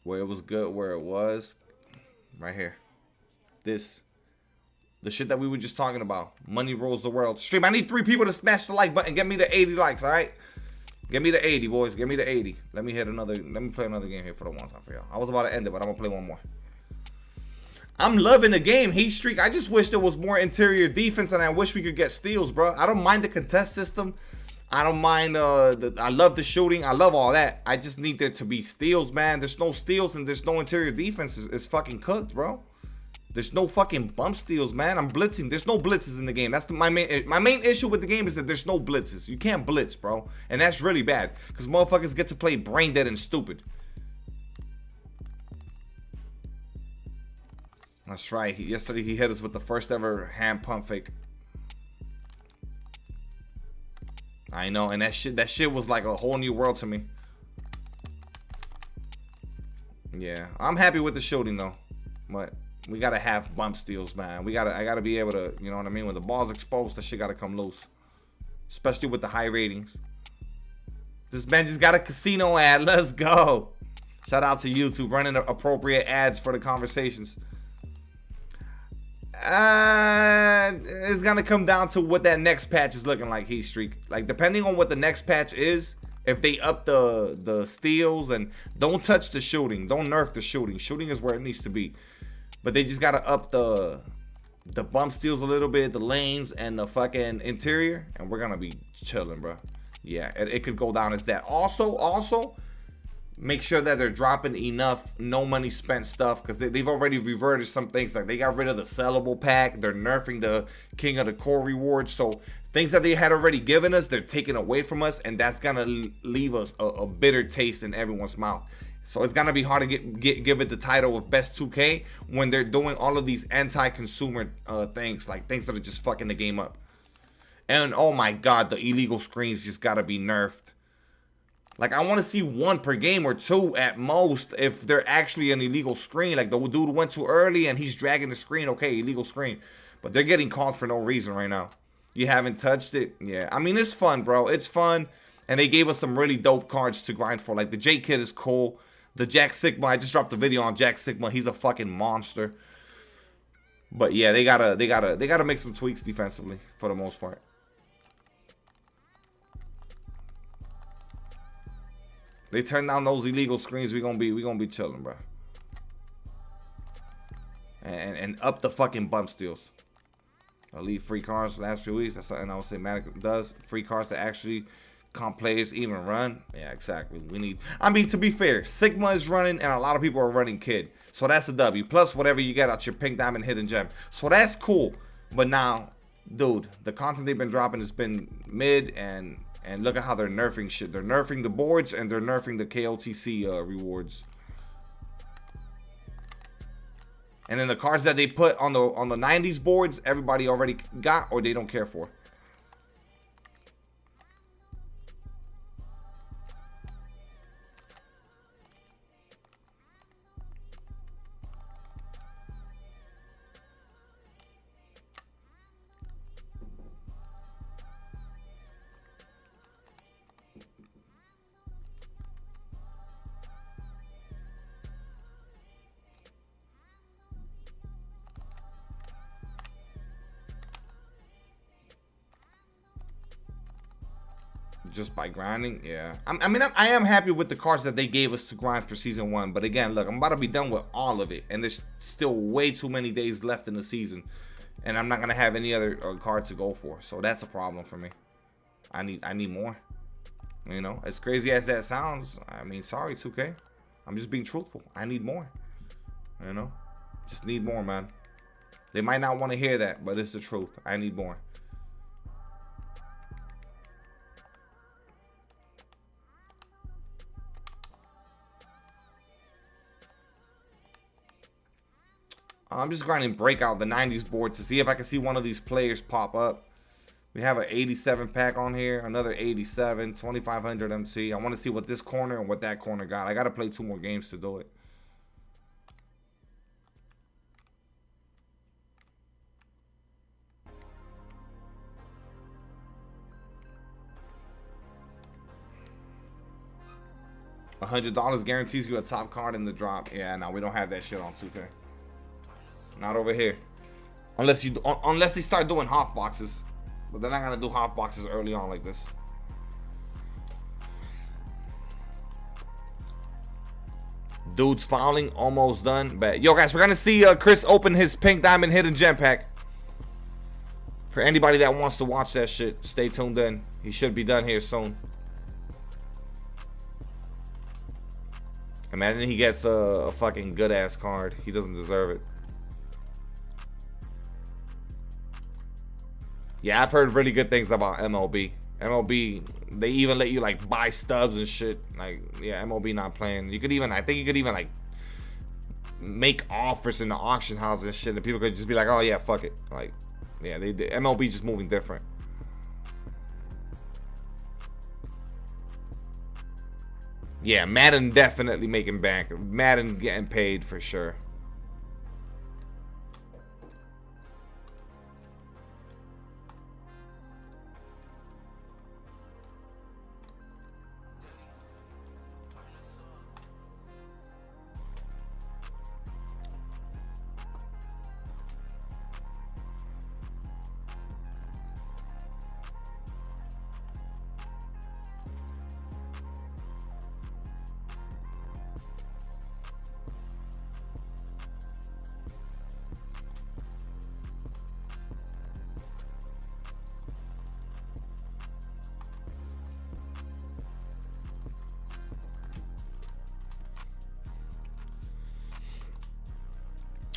Where it was good, where it was. Right here. The shit that we were just talking about. Money rules the world. Stream, I need 3 people to smash the like button. Get me the 80 likes, all right? Give me the 80, boys. Give me the 80. Let me play another game here for the one time for y'all. I was about to end it, but I'm gonna play one more. I'm loving the game, Heat Streak. I just wish there was more interior defense, and I wish we could get steals, bro. I don't mind the contest system. I don't mind I love the shooting. I love all that. I just need there to be steals, man. There's no steals and there's no interior defense. It's fucking cooked, bro. There's no fucking bump steals, man. I'm blitzing. There's no blitzes in the game. That's my main issue with the game is that there's no blitzes. You can't blitz, bro. And that's really bad because motherfuckers get to play brain dead and stupid. That's right. Yesterday he hit us with the first ever hand pump fake. I know, and that shit was like a whole new world to me. Yeah, I'm happy with the shooting though, but we gotta have bump steals, man. I gotta be able to, you know what I mean? When the ball's exposed, that shit gotta come loose, especially with the high ratings. This man just got a casino ad. Let's go. Shout out to YouTube running appropriate ads for the conversations. It's gonna come down to what that next patch is looking like, Heat Streak. Like, depending on what the next patch is, if they up the steals and don't touch the shooting, don't nerf the shooting. Shooting is where it needs to be, but they just gotta up the bump steals a little bit, the lanes and the fucking interior, and we're gonna be chilling, bro. Yeah, it could go down as that. Also, make sure that they're dropping enough no money spent stuff, because they've already reverted some things. Like they got rid of the sellable pack, they're nerfing the King of the Core rewards. So things that they had already given us, they're taking away from us, and that's gonna leave us a bitter taste in everyone's mouth. So it's gonna be hard to give it the title of best 2K when they're doing all of these anti-consumer things, like things that are just fucking the game up. And oh my god, the illegal screens just gotta be nerfed. Like, I want to see 1 per game or 2 at most if they're actually an illegal screen. Like, the dude went too early and he's dragging the screen. Okay, illegal screen. But they're getting called for no reason right now. You haven't touched it? Yeah. I mean, it's fun, bro. It's fun. And they gave us some really dope cards to grind for. Like, the J Kid is cool. The Jack Sigma, I just dropped a video on Jack Sigma. He's a fucking monster. But yeah, they gotta make some tweaks defensively for the most part. They turn down those illegal screens, we gonna be chilling, bro. And up the fucking bump steals. Elite free cards last few weeks. That's something I would say Magic does. Free cards that actually comp players even run. Yeah, exactly. We need. I mean, to be fair, Sigma is running and a lot of people are running Kid. So that's a W. Plus whatever you get out your pink diamond hidden gem. So that's cool. But now, dude, the content they've been dropping has been mid, and look at how they're nerfing shit. They're nerfing the boards and they're nerfing the KOTC rewards. And then the cards that they put on the 90s boards, everybody already got or they don't care for. Just by grinding, yeah. I am happy with the cards that they gave us to grind for season 1. But again, look, I'm about to be done with all of it, and there's still way too many days left in the season, and I'm not gonna have any other card to go for. So that's a problem for me. I need more. You know, as crazy as that sounds, I mean, sorry 2K. I'm just being truthful. I need more. You know, just need more, man. They might not want to hear that, but it's the truth. I need more. I'm just grinding breakout the 90s board to see if I can see one of these players pop up. We have an 87 pack on here, another 87, 2500 MC. I want to see what this corner and what that corner got. I got to play 2 more games to do it. $100 guarantees you a top card in the drop. Yeah, no, we don't have that shit on 2K. Not over here. Unless they start doing half boxes. But they're not gonna do half boxes early on like this. Dude's fouling, almost done. But yo guys, we're gonna see Chris open his pink diamond hidden gem pack. For anybody that wants to watch that shit, stay tuned in. He should be done here soon. Imagine he gets a fucking good ass card. He doesn't deserve it. Yeah, I've heard really good things about MLB. MLB, they even let you like buy stubs and shit. Like, yeah, MLB not playing. You could even, I think you could even like make offers in the auction house and shit, and people could just be like, oh yeah, fuck it. Like, yeah, the MLB just moving different. Yeah, Madden definitely making bank. Madden getting paid for sure.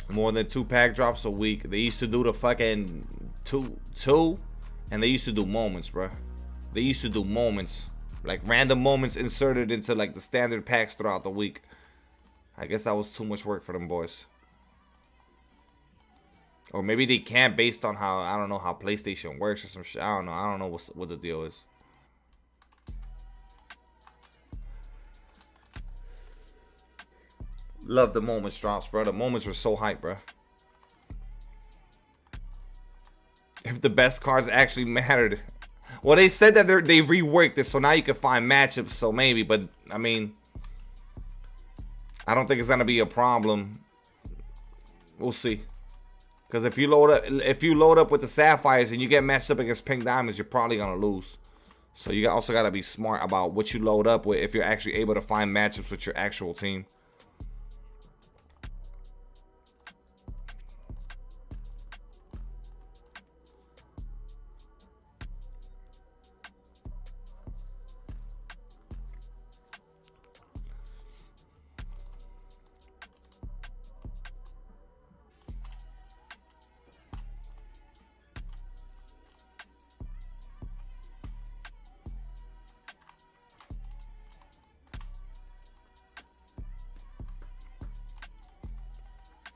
More than 2 pack drops a week. They used to do the fucking two, and they used to do moments, bro. They used to do moments, like random moments inserted into like the standard packs throughout the week. I guess that was too much work for them boys. Or maybe they can't based on how, I don't know, how PlayStation works or some shit. I don't know. I don't know what the deal is. Love the moments drops, bro. The moments were so hype, bro. If the best cards actually mattered. Well, they said that they reworked it, so now you can find matchups, so maybe. But, I mean, I don't think it's going to be a problem. We'll see. Because if you load up with the Sapphires and you get matched up against Pink Diamonds, you're probably going to lose. So you also got to be smart about what you load up with if you're actually able to find matchups with your actual team.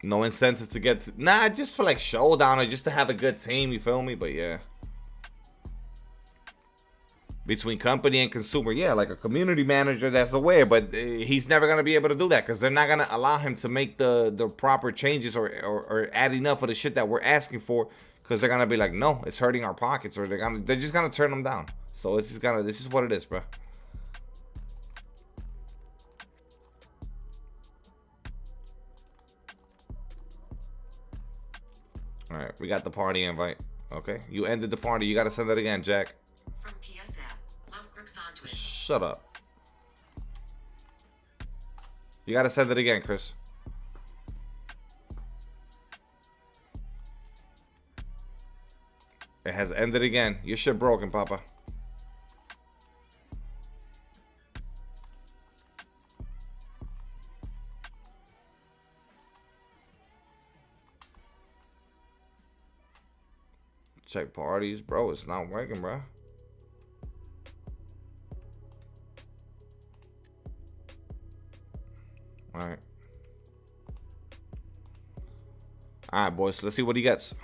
No incentive to get to, nah, just for like showdown or just to have a good team, you feel me? But yeah, between company and consumer, yeah, like a community manager that's aware, but he's never gonna be able to do that because they're not gonna allow him to make the proper changes or add enough of the shit that we're asking for, because they're gonna be like, no, it's hurting our pockets, or they're just gonna turn them down. So it's just this is what it is, bro. All right, we got the party invite. Okay, you ended the party. You got to send it again, Jack. From PSM, Love Crooks on Twitter. Shut up. You got to send it again, Chris. It has ended again. Your shit broken, Papa. Check parties, bro. It's not working, bro. All right. All right, boys. Let's see what he gets.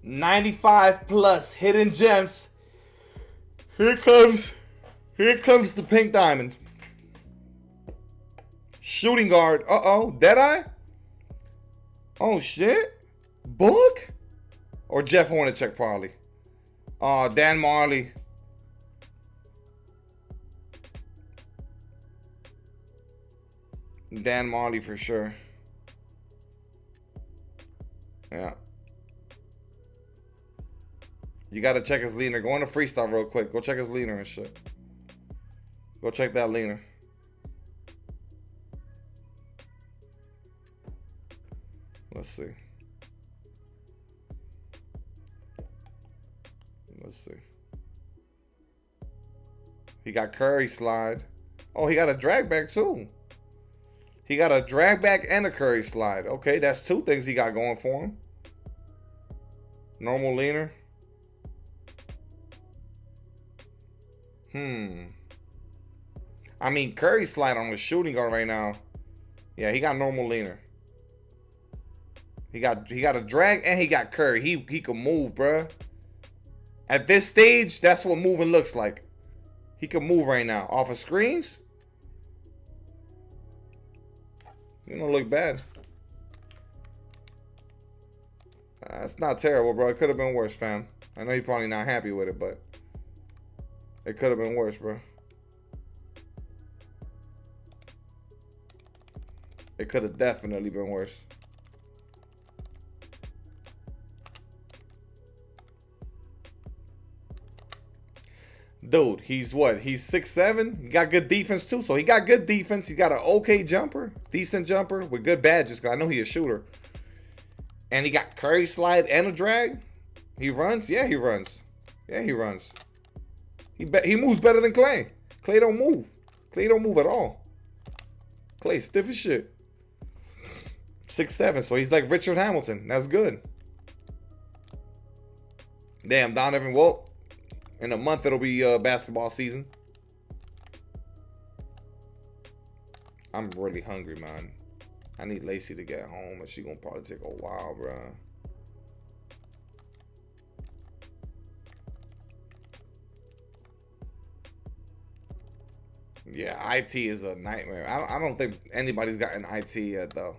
$95 plus hidden gems. Here comes the pink diamond. Shooting guard. Uh-oh. Deadeye? Oh, shit. Book? Or Jeff Hornacek, probably. Dan Marley. Dan Marley for sure. Yeah. You got to check his leaner. Go into freestyle real quick. Go check his leaner and shit. Go check that leaner. Let's see. Let's see. He got Curry slide. Oh, he got a drag back too. He got a drag back and a Curry slide. Okay, that's two things he got going for him. Normal leaner. I mean, Curry slide on the shooting guard right now. Yeah, he got normal leaner. He got a drag and he got Curry. He can move, bruh. At this stage, that's what moving looks like. He can move right now. Off of screens. You don't look bad. It's not terrible, bro. It could have been worse, fam. I know you're probably not happy with it, but it could have been worse, bro. It could have definitely been worse. Dude, he's what? He's 6'7". He got good defense too. So he got good defense. He got an okay jumper, decent jumper with good badges. Cause I know he's a shooter. And he got Curry slide and a drag. He runs. Yeah, he runs. Yeah, he runs. He moves better than Clay. Clay don't move. Clay don't move at all. Clay stiff as shit. 6'7", so he's like Richard Hamilton. That's good. Damn, Donovan. Well, in a month it'll be basketball season. I'm really hungry, man. I need Lacey to get home, and she gonna probably take a while, bro. Yeah, IT is a nightmare. I don't think anybody's gotten IT yet, though.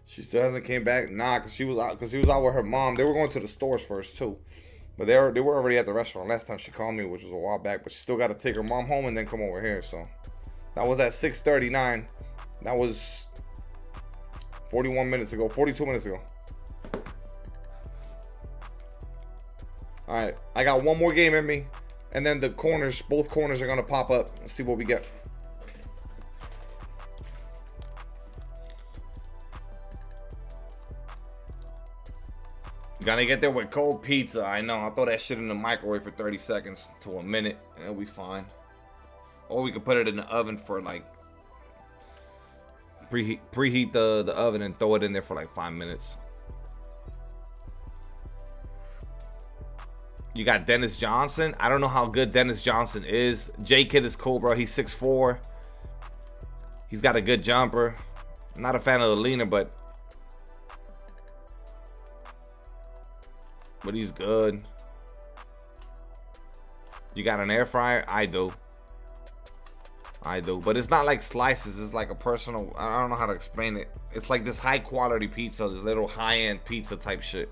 She still hasn't came back. Nah, cause she was out with her mom. They were going to the stores first too, but they were already at the restaurant last time she called me, which was a while back. But she still got to take her mom home and then come over here. So that was at 6:39. That was 41 minutes ago. 42 minutes ago. All right, I got one more game in me, and then the corners, both corners are gonna pop up. Let's see what we get. Gotta get there with cold pizza. I know. I'll throw that shit in the microwave for 30 seconds to a minute. It'll be fine. Or we could put it in the oven for like preheat the oven and throw it in there for like 5 minutes. You got Dennis Johnson. I don't know how good Dennis Johnson is. J-Kid is cool, bro. He's 6'4". He's got a good jumper. I'm not a fan of the leaner, but he's good. You got an air fryer? I do. But it's not like slices. It's like a personal, I don't know how to explain it. It's like this high quality pizza, this little high-end pizza type shit.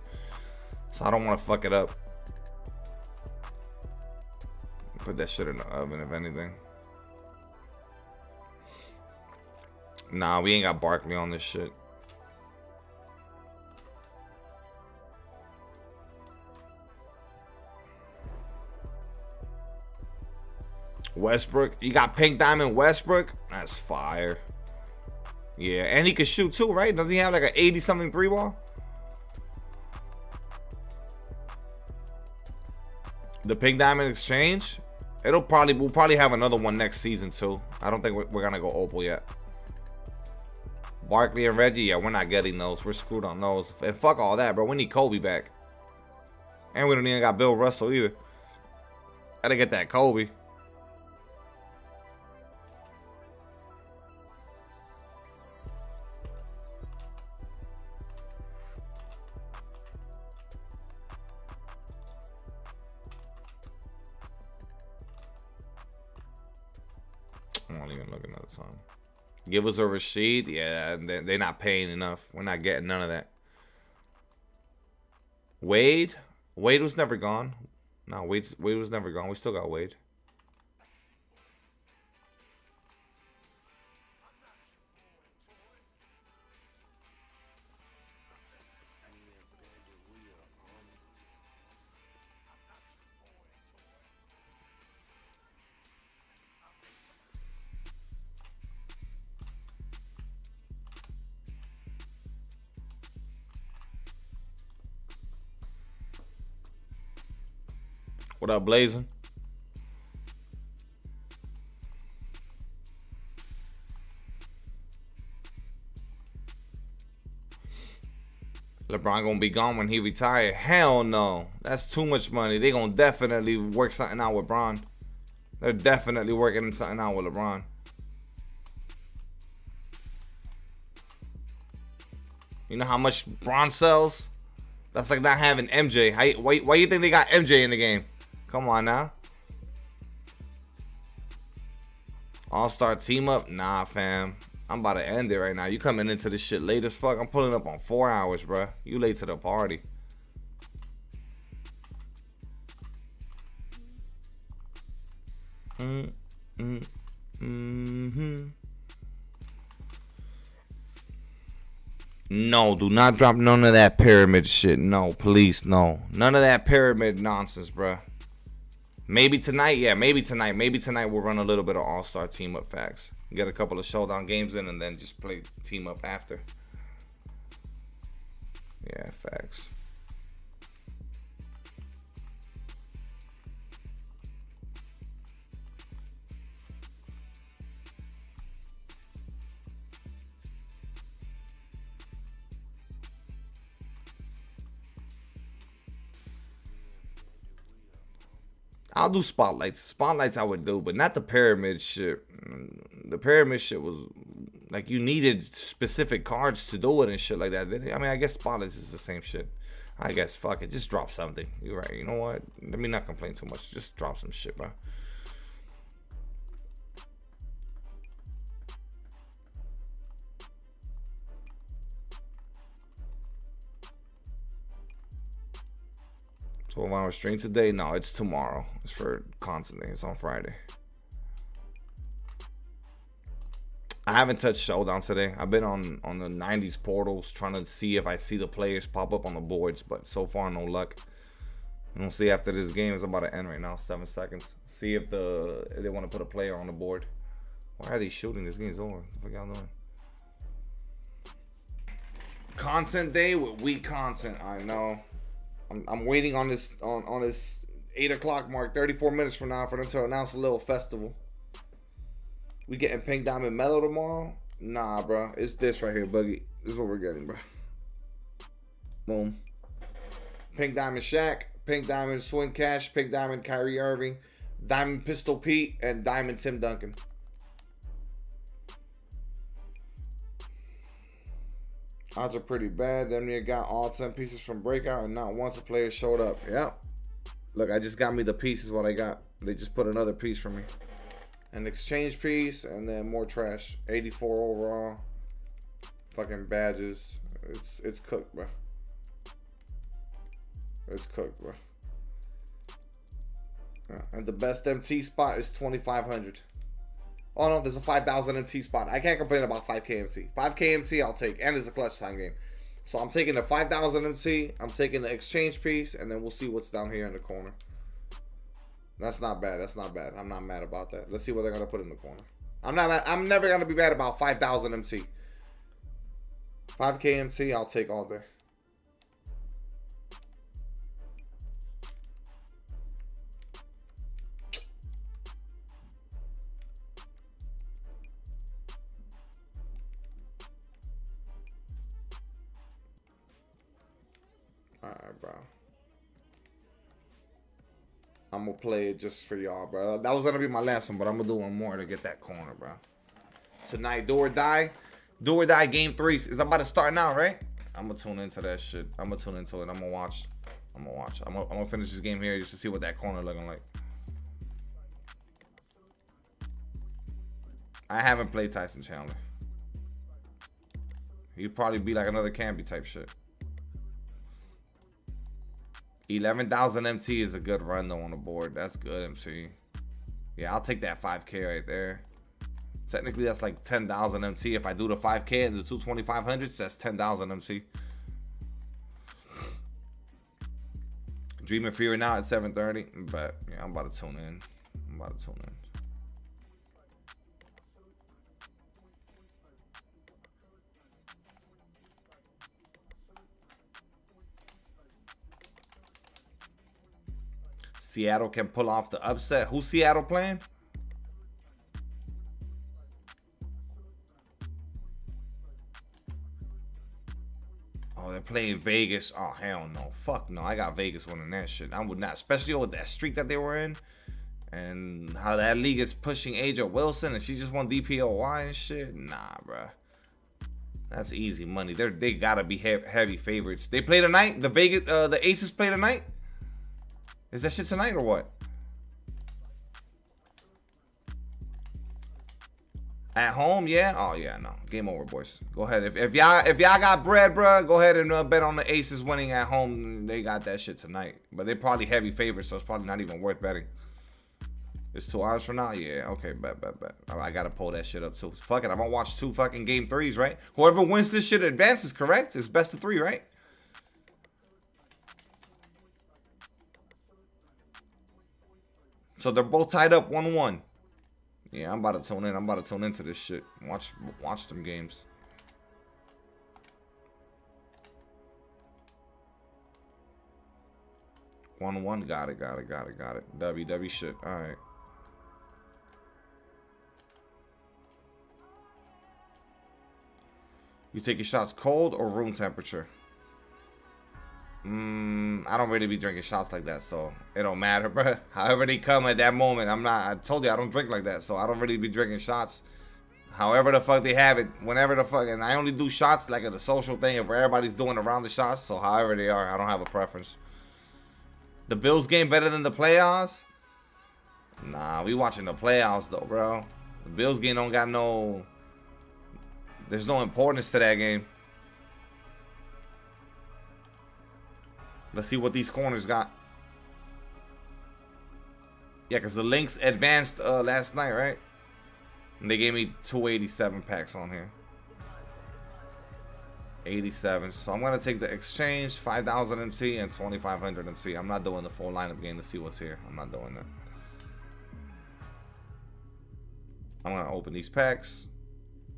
So I don't want to fuck it up. Put that shit in the oven, if anything. Nah, we ain't got Barkley on this shit. Westbrook. You got Pink Diamond Westbrook? That's fire. Yeah, and he can shoot too, right? Doesn't he have like an 80-something 3-ball? The Pink Diamond Exchange? We'll probably have another one next season too. I don't think we're gonna go Opal yet. Barkley and Reggie, yeah, we're not getting those. We're screwed on those. And fuck all that, bro. We need Kobe back. And we don't even got Bill Russell either. Gotta get that Kobe. I won't even look another time. Give us a Rashid. Yeah, they're not paying enough. We're not getting none of that. Wade was never gone. No, Wade was never gone. We still got Wade. What up, Blazing? LeBron gonna be gone when he retire? Hell no. That's too much money. They gonna definitely work something out with Bron. They're definitely working something out with LeBron. You know how much Bron sells? That's like not having MJ. Why you think they got MJ in the game? Come on now. All-star team up? Nah, fam. I'm about to end it right now. You coming into this shit late as fuck. I'm pulling up on 4 hours, bro. You late to the party. No, do not drop none of that pyramid shit. No, please, no. None of that pyramid nonsense, bro. Maybe tonight, yeah, maybe tonight. Maybe tonight we'll run a little bit of all-star team-up facts. Get a couple of showdown games in and then just play team-up after. Yeah, facts. I'll do spotlights. Spotlights I would do, but not the pyramid shit. The pyramid shit was like you needed specific cards to do it and shit like that. I mean, I guess spotlights is the same shit. I guess fuck it, just drop something. You're right. You know what? Let me not complain too much. Just drop some shit, bro. So 12-hour stream today? No, it's tomorrow. It's for content day. It's on Friday. I haven't touched Showdown today. I've been on the 90s portals trying to see if I see the players pop up on the boards, but so far no luck. We'll see after this game is about to end right now. 7 seconds. See if they want to put a player on the board. Why are they shooting? This game's over. What the fuck y'all doing? Content day with weak content. I know. I'm waiting on this on this 8 o'clock mark. 34 minutes from now for them to announce a little festival. We getting Pink Diamond Mellow tomorrow? Nah, bro. It's this right here, Boogie. This is what we're getting, bro. Boom. Pink Diamond Shaq, Pink Diamond Swin Cash, Pink Diamond Kyrie Irving, Diamond Pistol Pete, and Diamond Tim Duncan. Odds are pretty bad. Them nigga got all 10 pieces from Breakout, and not once a player showed up. Yep. Look, I just got me the pieces what I got. They just put another piece for me. An exchange piece, and then more trash. 84 overall. Fucking badges. It's cooked, bro. It's cooked, bro. Yeah. And the best MT spot is 2,500. Oh no, there's a 5,000 MT spot. I can't complain about 5K MT. 5K MT I'll take, and it's a clutch time game. So I'm taking the 5,000 MT. I'm taking the exchange piece, and then we'll see what's down here in the corner. That's not bad. That's not bad. I'm not mad about that. Let's see what they're gonna put in the corner. I'm never gonna be mad about 5,000 MT. 5K MT, I'll take all day. Alright, bro. I'm gonna play it just for y'all, bro. That was gonna be my last one, but I'm gonna do one more to get that corner, bro. Tonight, do or die. Do or die game 3 is about to start now, right? I'm gonna tune into that shit. I'm gonna tune into it. I'm gonna watch. I'm gonna finish this game here just to see what that corner looking like. I haven't played Tyson Chandler. He'd probably be like another Camby type shit. 11,000 MT is a good run though on the board. That's good MT. Yeah, I'll take that 5K right there. Technically, that's like 10,000 MT. If I do the 5K and the 2,500s, that's 10,000 MT. Dreaming Fear now at 7:30, but yeah, I'm about to tune in. Seattle can pull off the upset. Who's Seattle playing? Oh, they're playing Vegas. Oh, hell no. Fuck no. I got Vegas winning that shit. I would not. Especially with that streak that they were in. And how that league is pushing AJ Wilson. And she just won DPOY and shit. Nah, bruh. That's easy money. They gotta be heavy favorites. They play tonight? The Aces play tonight? Is that shit tonight or what? At home, yeah. Oh yeah, no. Game over, boys. Go ahead. If y'all got bread, bro, go ahead and bet on the Aces winning at home. They got that shit tonight, but they're probably heavy favorites, so it's probably not even worth betting. It's 2 hours from now. Yeah. Okay. Bet. I gotta pull that shit up too. Fuck it. I'm gonna watch 2 fucking game 3s, right? Whoever wins this shit advances. Correct? It's best of 3, right? So they're both tied up 1-1. Yeah, I'm about to tune in. I'm about to tune into this shit. Watch them games. One. Got it. WW shit. All right. You take your shots cold or room temperature? I don't really be drinking shots like that, so it don't matter, bro. However they come at that moment, I told you I don't drink like that, so I don't really be drinking shots. However the fuck they have it, whenever the fuck, and I only do shots like at a social thing if everybody's doing around the shots, so however they are, I don't have a preference. The Bills game better than the playoffs? Nah, we watching the playoffs though, bro. The Bills game don't got no, there's no importance to that game. Let's see what these corners got. Yeah, because the Lynx advanced last night, right? And they gave me 287 packs on here. 87. So I'm going to take the exchange, 5,000 MC and 2,500 MC. I'm not doing the full lineup game to see what's here. I'm not doing that. I'm going to open these packs.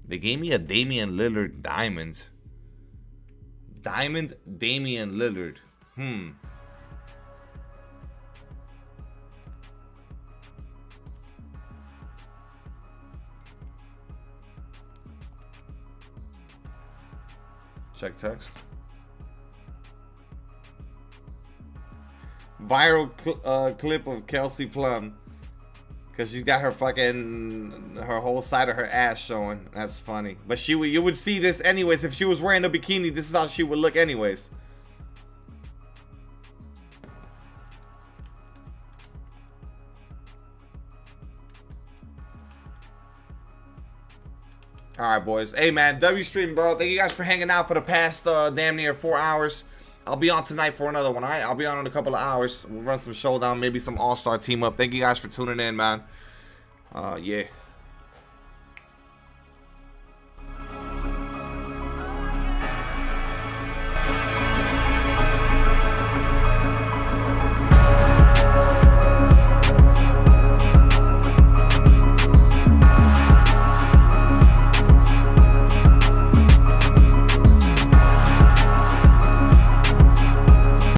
They gave me a Damian Lillard diamond. Diamond Damian Lillard. Check text. Viral clip of Kelsey Plum. Because she's got her whole side of her ass showing. That's funny. But you would see this anyways. If she was wearing a bikini, this is how she would look anyways. Alright, boys. Hey, man. W stream, bro. Thank you guys for hanging out for the past damn near 4 hours. I'll be on tonight for another one, alright? I'll be on in a couple of hours. We'll run some showdown, maybe some all-star team up. Thank you guys for tuning in, man. Yeah.